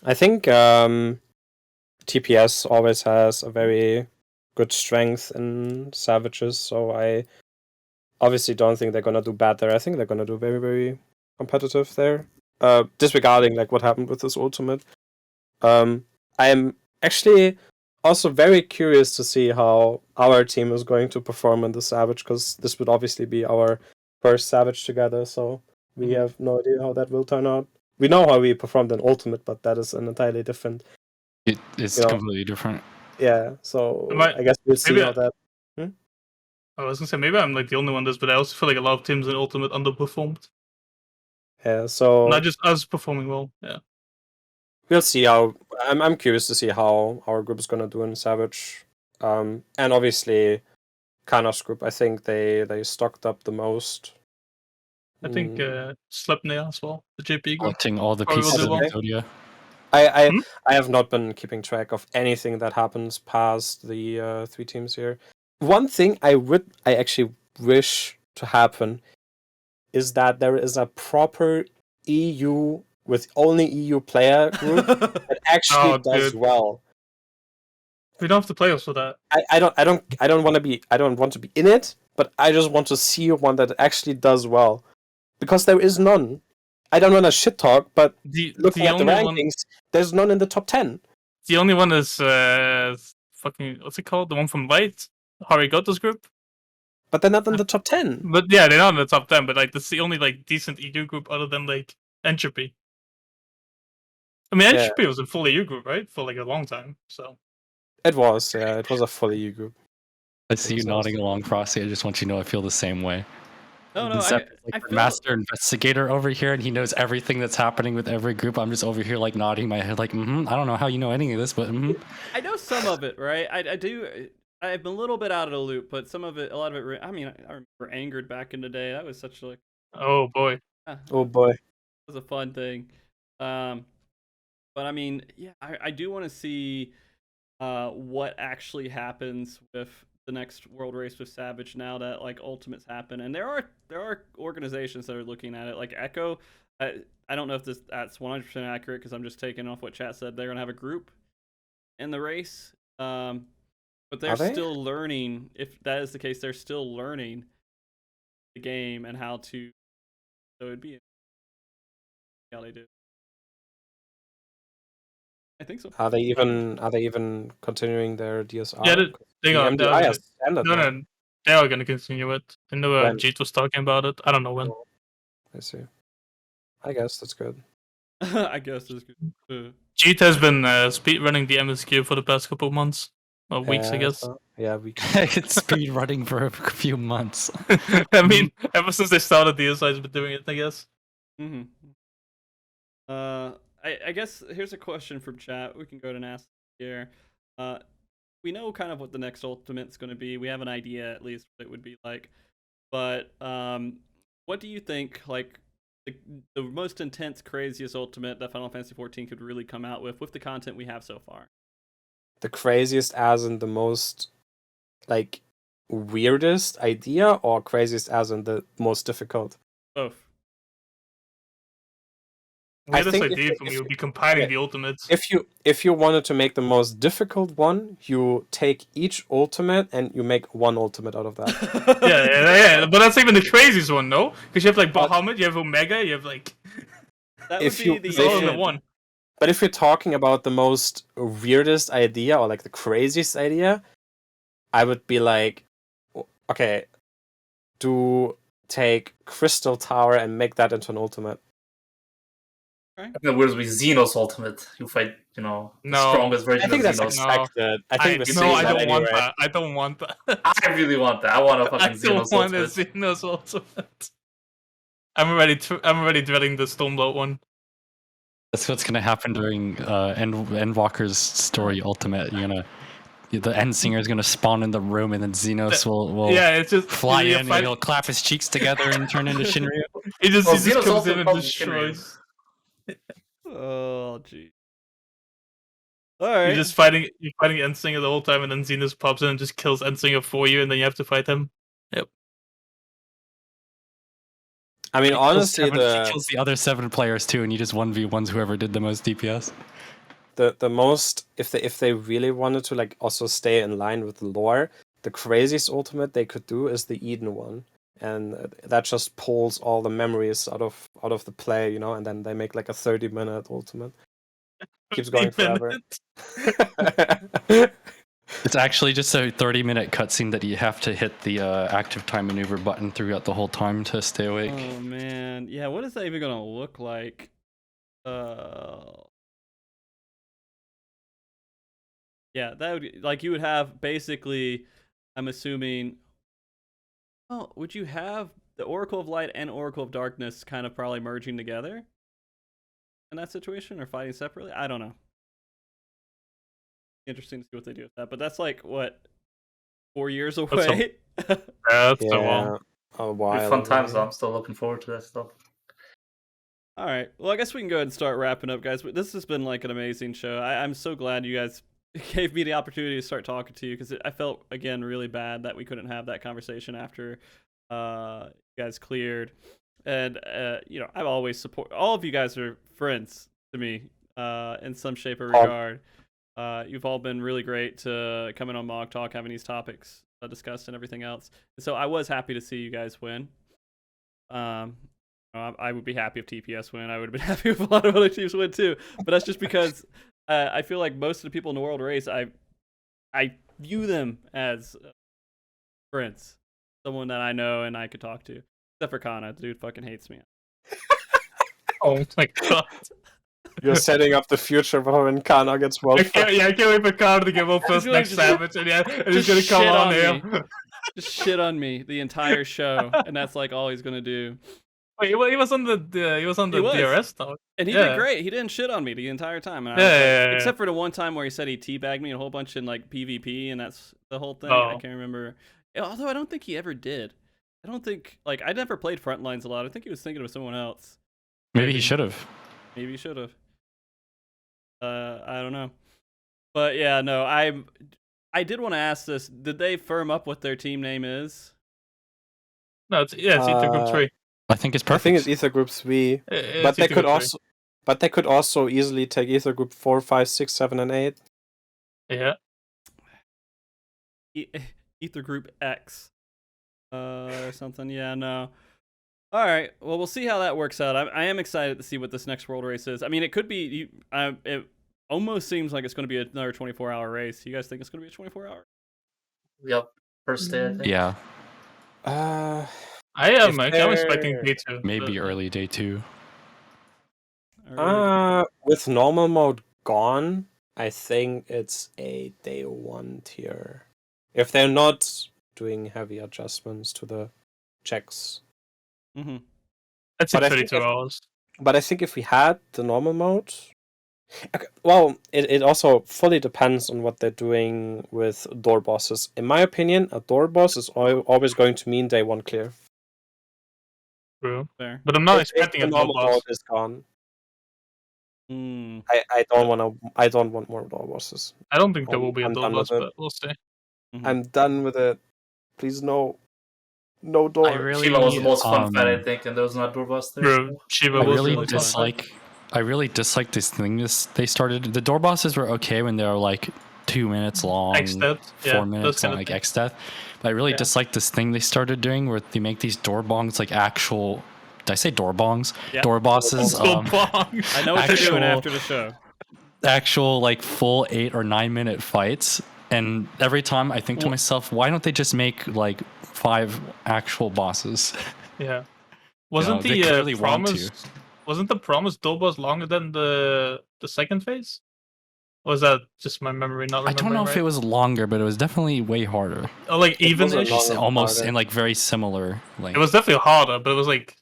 I think TPS always has a very good strength in Savages, so I obviously don't think they're gonna do bad there. I think they're gonna do very, very competitive there. Disregarding like what happened with this ultimate. I am actually also very curious to see how our team is going to perform in the Savage, because this would obviously be our first Savage together, so we have no idea how that will turn out. We know how we performed in Ultimate, but that is an entirely different. It's You know. completely different. Yeah, so Am I guess we'll see maybe how that. I was gonna say maybe I'm like the only one does, but I also feel like a lot of teams in Ultimate underperformed. Yeah, so Not just us performing well. Yeah. we'll see how. I'm curious to see how our group is gonna do in Savage, and obviously, Kana's group. I think they stocked up the most. I think Sleipnir as well, the JP group. Collecting all the Probably will pieces do of well. Exodia. I Hmm? I have not been keeping track of anything that happens past the 3 teams here. One thing I actually wish to happen is that there is a proper EU with only EU player group that actually Oh, does dude. well. We don't have to play us for that. I don't want to be in it, but I just want to see one that actually does well. Because there is none. I don't want to shit talk, but looking at the rankings, there's none in the top 10. The only one is fucking, what's it called? The one from Light? Harry got this group? But they're not in the top 10. But yeah, they're not in the top 10, but like that's the only like decent EU group other than like Entropy. I mean, Yeah. Entropy was a full EU group, right? For like a long time, so. It was a full EU group. I see you nodding along, Frosty. I just want you to know I feel the same way. No, Zep is I like the feel master investigator over here, and he knows everything that's happening with every group. I'm just over here like nodding my head, like, I don't know how you know any of this, but I know some of it, right? I do. I've been a little bit out of the loop, but some of it, a lot of it. I mean, I remember Angered back in the day. That was such like. Oh boy. Oh boy. It was a fun thing. But I mean, yeah, I do want to see what actually happens with the next World Race with Savage now that like Ultimates happen, and there are organizations that are looking at it, like Echo. I don't know if that's 100% accurate because I'm just taking off what chat said. They're gonna have a group in the race, but they're still learning. If that is the case, they're still learning the game and how to. So it'd be how they do. I think so. Are they even continuing their DSR? Yeah, they the are. MDI has ended. No, they are gonna continue it. I know Jeet was talking about it. I don't know when. Oh, I see. I guess that's good. I guess that's good. Jeet has been speed running the MSQ for the past couple of months. Or weeks, I guess. Weeks. it's speed running for a few months. I mean, ever since they started DSI, has been doing it, I guess. Mm-hmm. I guess here's a question from chat. We can go to ask here. We know kind of what the next Ultimate's going to be. We have an idea at least what it would be like. But what do you think? Like the most intense, craziest Ultimate that Final Fantasy XIV could really come out with the content we have so far? The craziest, as in the most like weirdest idea, or craziest as in the most difficult? Both. Weirdest idea for me would be compiling the ultimates. If you wanted to make the most difficult one, you take each ultimate and you make one ultimate out of that. yeah, but that's even the craziest one, no? Because you have like Bahamut, you have Omega, you have like. That would be the all in the one. But if you're talking about the most weirdest idea or like the craziest idea, I would be like, okay, take Crystal Tower and make that into an ultimate. I think the weirdest would be Xenos Ultimate. You fight, the strongest version of Xenos. I think that's expected. I don't want that. I really want that. I want a fucking Xenos Ultimate. I don't want a Xenos Ultimate. I'm already dreading the Stormblood one. That's what's gonna happen during Endwalker's story ultimate. The end singer is gonna spawn in the room, and then Xenos will it's just fly in, and he'll clap his cheeks together and turn into Shinryu. He just comes in and destroys. Oh, gee. All right. You're fighting Endsinger the whole time, and then Xenos pops in and just kills Endsinger for you, and then you have to fight him. Yep. I mean, honestly, he kills the other 7 players too, and you just 1v1s whoever did the most DPS. The most, if they really wanted to like also stay in line with the lore, the craziest ultimate they could do is the Eden one, and that just pulls all the memories out of the play, and then they make like a 30-minute ultimate. Keeps going forever. It's actually just a 30-minute cutscene that you have to hit the active time maneuver button throughout the whole time to stay awake. Oh man, yeah. What is that even gonna look like? Yeah, that would like you would have basically. I'm assuming. Oh, would you have the Oracle of Light and Oracle of Darkness kind of probably merging together in that situation or fighting separately. I don't know. Interesting to see what they do with that. But that's like what 4 years away. That's so long. A while. Fun times, away. though. I'm still looking forward to that stuff. All right. Well, I guess we can go ahead and start wrapping up, guys. But this has been like an amazing show. I'm so glad you guys gave me the opportunity to start talking to you because I felt again really bad that we couldn't have that conversation after you guys cleared. And you know, I've always support all of you guys are friends to me in some shape or regard. You've all been really great to come in on MogTalk, having these topics discussed and everything else. And so I was happy to see you guys win. I would be happy if TPS win. I would have been happy if a lot of other teams win too. But that's just because I feel like most of the people in the World Race, I view them as friends, someone that I know and I could talk to. Except for Kana, the dude fucking hates me. Oh my god. You're setting up the future for when Kana gets world. I can't wait for Connor to get world first really next just- Savage, and he's gonna just come shit on on here. Just shit on me the entire show, and that's like all he's gonna do. Wait, he was on the DRS though. And he Yeah. did great. He didn't shit on me the entire time. And I Yeah, was like, yeah. except for the one time where he said he teabagged me a whole bunch in like PvP, and that's the whole thing. Oh. I can't remember. Although I don't think he ever did. I don't think I never played Frontlines a lot. I think he was thinking of someone else. Maybe he should have. Maybe he should have. I don't know. But yeah, no, I did want to ask this. Did they firm up what their team name is? No, it's Ether Group 3. I think it's I perfect. think it's Ether Group 3, It's but they Ether could Group 3. they could also easily take Ether Group 4, 5, 6, 7, and 8. Yeah. Ether Group X. Or something. Yeah, no. All right. Well, we'll see how that works out. I am excited to see what this next World Race is. I mean, it could be. It almost seems like it's going to be another 24-hour race. You guys think it's going to be a 24-hour? Yep. First day, I think. Yeah, I'm If expecting they're- day 2. maybe early day 2. With normal mode gone, I think it's a day 1 tier. If they're not doing heavy adjustments to the checks. Mm-hmm. That's But in I think 32 hours. But I think if we had the normal mode... Okay, well, it also fully depends on what they're doing with door bosses. In my opinion, a door boss is always going to mean day 1 clear. True. Fair. But I'm not If expecting the a normal double boss. mode is gone. Mm. I don't want more door bosses. I don't think there will be a I'm double done boss, with it. but we'll see. Mhm. I'm done with it. Please no door. I really, Shiva was the most fun fight, I think, and there was not Doorbus there. Bro, Shiva I was really really fun. dislike this thing they started. The door bosses were okay when they were like 2 minutes long, X-Death, 4 minutes long, like X-Death. But I really dislike this thing they started doing where they make these door bongs like actual. Did I say door bongs? Yeah. Door bosses. So long. I know what you're doing actual- after the show. Actual like full 8 or 9 minute fights. And every time I think to myself, why don't they just make like 5 actual bosses? Yeah. Wasn't they clearly the want promise? Wasn't the promise double boss longer than the second phase? Or was that just my memory not I remembering? don't know if it was longer, but it was definitely way harder. Oh, like It wasn't even-ish. long. It's Longer, almost harder. and like very similar. Like It was definitely harder, but it was like.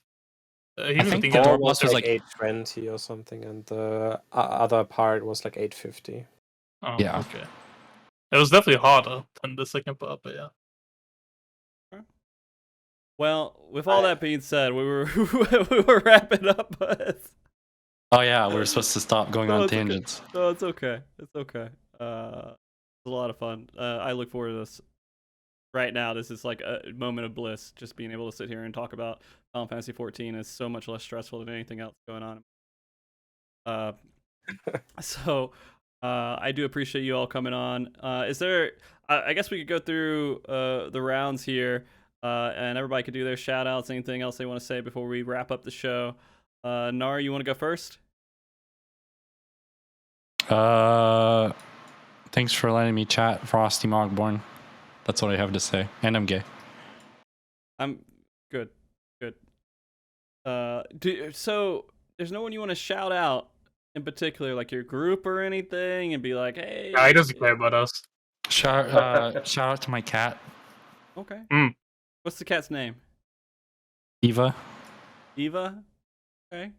Even think if the you door get boss was was like like- 820 or something, and the other part was like 850. Oh, Yeah. Okay. It was definitely harder than the second part, but yeah. Well, with all that being said, we were we were wrapping up. But oh yeah, we were supposed to stop going No, on it's okay. tangents. no, it's okay. It's okay. It's a lot of fun. I look forward to this. Right now, this is like a moment of bliss. Just being able to sit here and talk about Final Fantasy 14 is so much less stressful than anything else going on. So I do appreciate you all coming on. Is there? I guess we could go through the rounds here, and everybody could do their shout outs. Anything else they want to say before we wrap up the show? Nara, you want to go first? Thanks for letting me chat, Frosty Mogborn. That's what I have to say. And I'm gay. I'm good. Good. So there's no one you want to shout out in particular, like your group or anything, and be like, hey. He doesn't care about us. Shout out to my cat. Okay. Mm. What's the cat's name? Eva. Eva? Okay.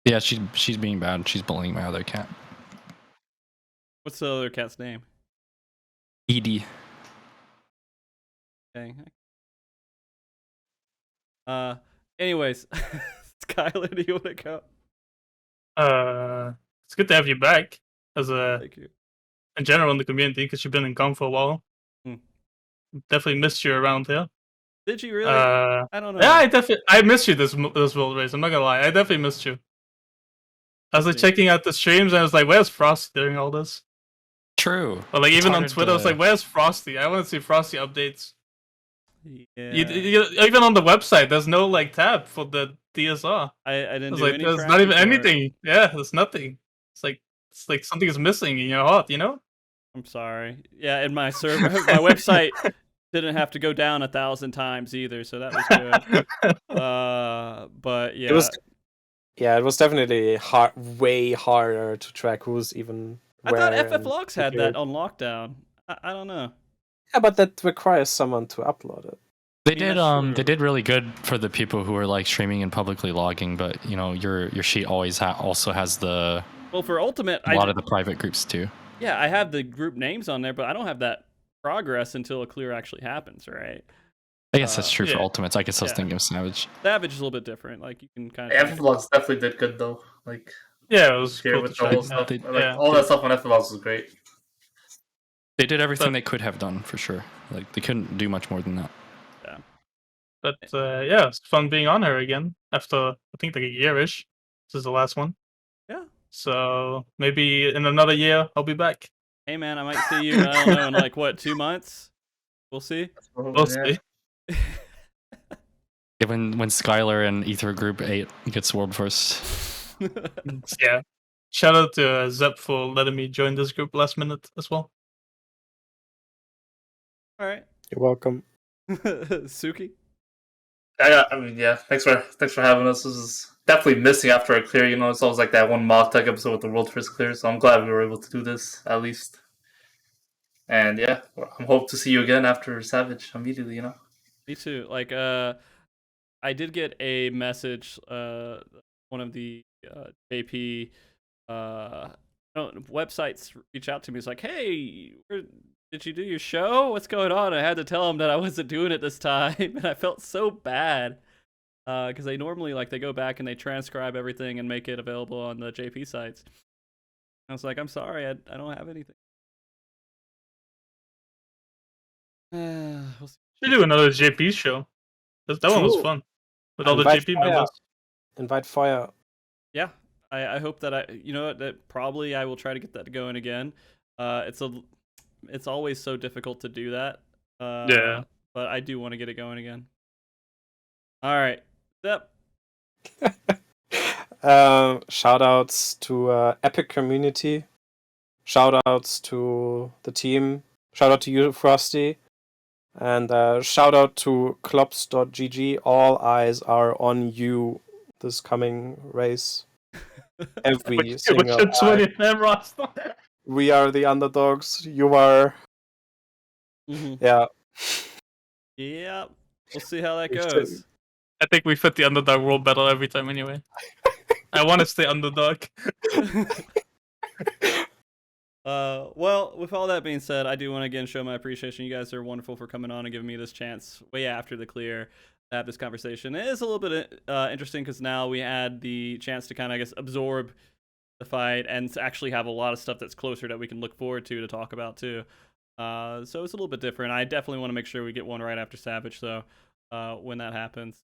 Yeah, she's being bad. She's bullying my other cat. What's the other cat's name? Edie. Okay. Anyways, Skylar, do you want to go? It's good to have you back as Thank you. in general in the community because you've been in gone for a while. Hmm. Definitely missed you around here. Did you really? I don't know. Yeah, I missed you this World Race. I'm not gonna lie, I definitely missed you. I was like checking out the streams and I was like, "Where's Frosty during all this?" True. But like It's even on hard Twitter, I was to- like, "Where's Frosty? I want to see Frosty updates." Yeah. Even on the website, there's no like tab for the DSR. I didn't It's do like any there's tracking not even for it. anything. Yeah, there's nothing. It's like something is missing in your heart, you know? I'm sorry. Yeah, and my server, my website didn't have to go down 1,000 times either, so that was good. But yeah, it was definitely way harder to track who's even. I thought where and FFLogs had here. that on lockdown. I don't know. Yeah, but that requires someone to upload it. They mean, that's true. did really good for the people who are like streaming and publicly logging, but you know your sheet always also has the Well, for Ultimate, a lot of the private groups too. yeah, I have the group names on there, but I don't have that progress until a clear actually happens, right? I guess that's true yeah. for Ultimates. I guess I was Yeah. thinking of Savage. Savage is a little bit different. Like you can kind of. FFXIV definitely did good though. Like Yeah, it was here cool with to the whole check. stuff, They- like yeah. all that stuff on FFXIV was great. They did everything But- they could have done for sure. Like they couldn't do much more than that. But yeah, it's fun being on here again after I think like a year-ish. This is the last one. Yeah. So maybe in another year I'll be back. Hey man, I might see you. I don't know in like what 2 months. We'll see. We'll see. Yeah, when Skylar and Ether Group 8 gets world first. Yeah. Shout out to Zep for letting me join this group last minute as well. All right, You're welcome. Suki. I mean, yeah. Thanks for having us. This is definitely missing after a clear. You know, it's always like that one MogTalk episode with the world first clear. So I'm glad we were able to do this at least. And yeah, I hope to see you again after Savage immediately. You know. Me too. Like, I did get a message. One of the JP websites reach out to me. It's like, hey, did you do your show? What's going on? I had to tell them that I wasn't doing it this time, and I felt so bad because they normally they go back and they transcribe everything and make it available on the JP sites. I was like, I'm sorry, I don't have anything. We'll see. Should do another JP show. That one was True. fun with all the Invite JP Fire. members. Invite Fire. Yeah, I hope that that probably I will try to get that going again. It's always so difficult to do that. Yeah. But I do want to get it going again. All right. Yep. Shout outs to Epic Community. Shout outs to the team. Shout out to you, Frosty. And shout out to Klops.gg. All eyes are on you this coming race. Every single What's your eye. 20th roster? We are the underdogs. You are. Yeah. Yeah. We'll see how that We should- goes. I think we fit the underdog role better every time anyway. I want to stay underdog. Well, with all that being said, I do want to again show my appreciation. You guys are wonderful for coming on and giving me this chance way after the clear to have this conversation. It is a little bit interesting because now we had the chance to kind of, I guess, absorb the fight and to actually have a lot of stuff that's closer that we can look forward to talk about too. So it's a little bit different. I definitely want to make sure we get one right after Savage, though, when that happens.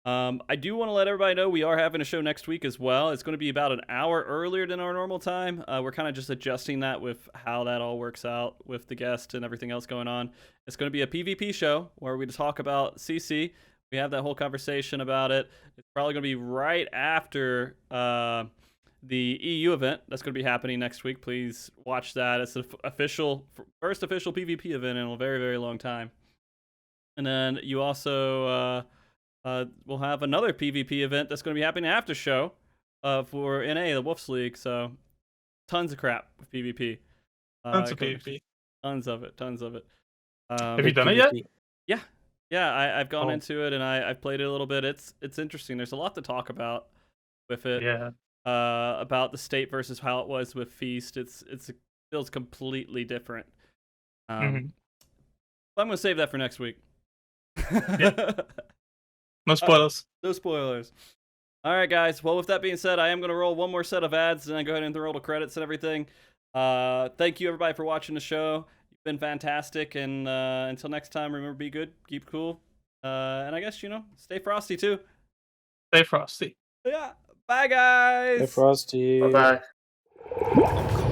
I do want to let everybody know we are having a show next week as well. It's going to be about an hour earlier than our normal time. We're kind of just adjusting that with how that all works out with the guest and everything else going on. It's going to be a PvP show where we talk about CC. We have that whole conversation about it. It's probably going to be right after the EU event that's going to be happening next week. Please watch that. It's the first official PvP event in a very, very long time. And then you also we'll have another PvP event that's going to be happening after show for NA, the Wolves League. So tons of crap with PvP. Tons of PvP. Tons of it. Have you done it yet? Yeah. Yeah, I've gone Oh. into it and I've played it a little bit. It's interesting. There's a lot to talk about with it. Yeah. About the state versus how it was with Feast. It feels completely different. Mhm. But I'm gonna save that for next week. No spoilers. No spoilers. All right, guys. Well, with that being said, I am going to roll one more set of ads and then go ahead and roll the credits and everything. Thank you, everybody, for watching the show. You've been fantastic. And until next time, remember, be good, keep cool. And I guess, stay frosty, too. Stay frosty. Yeah. Bye, guys. Hey, Frosty. Bye bye.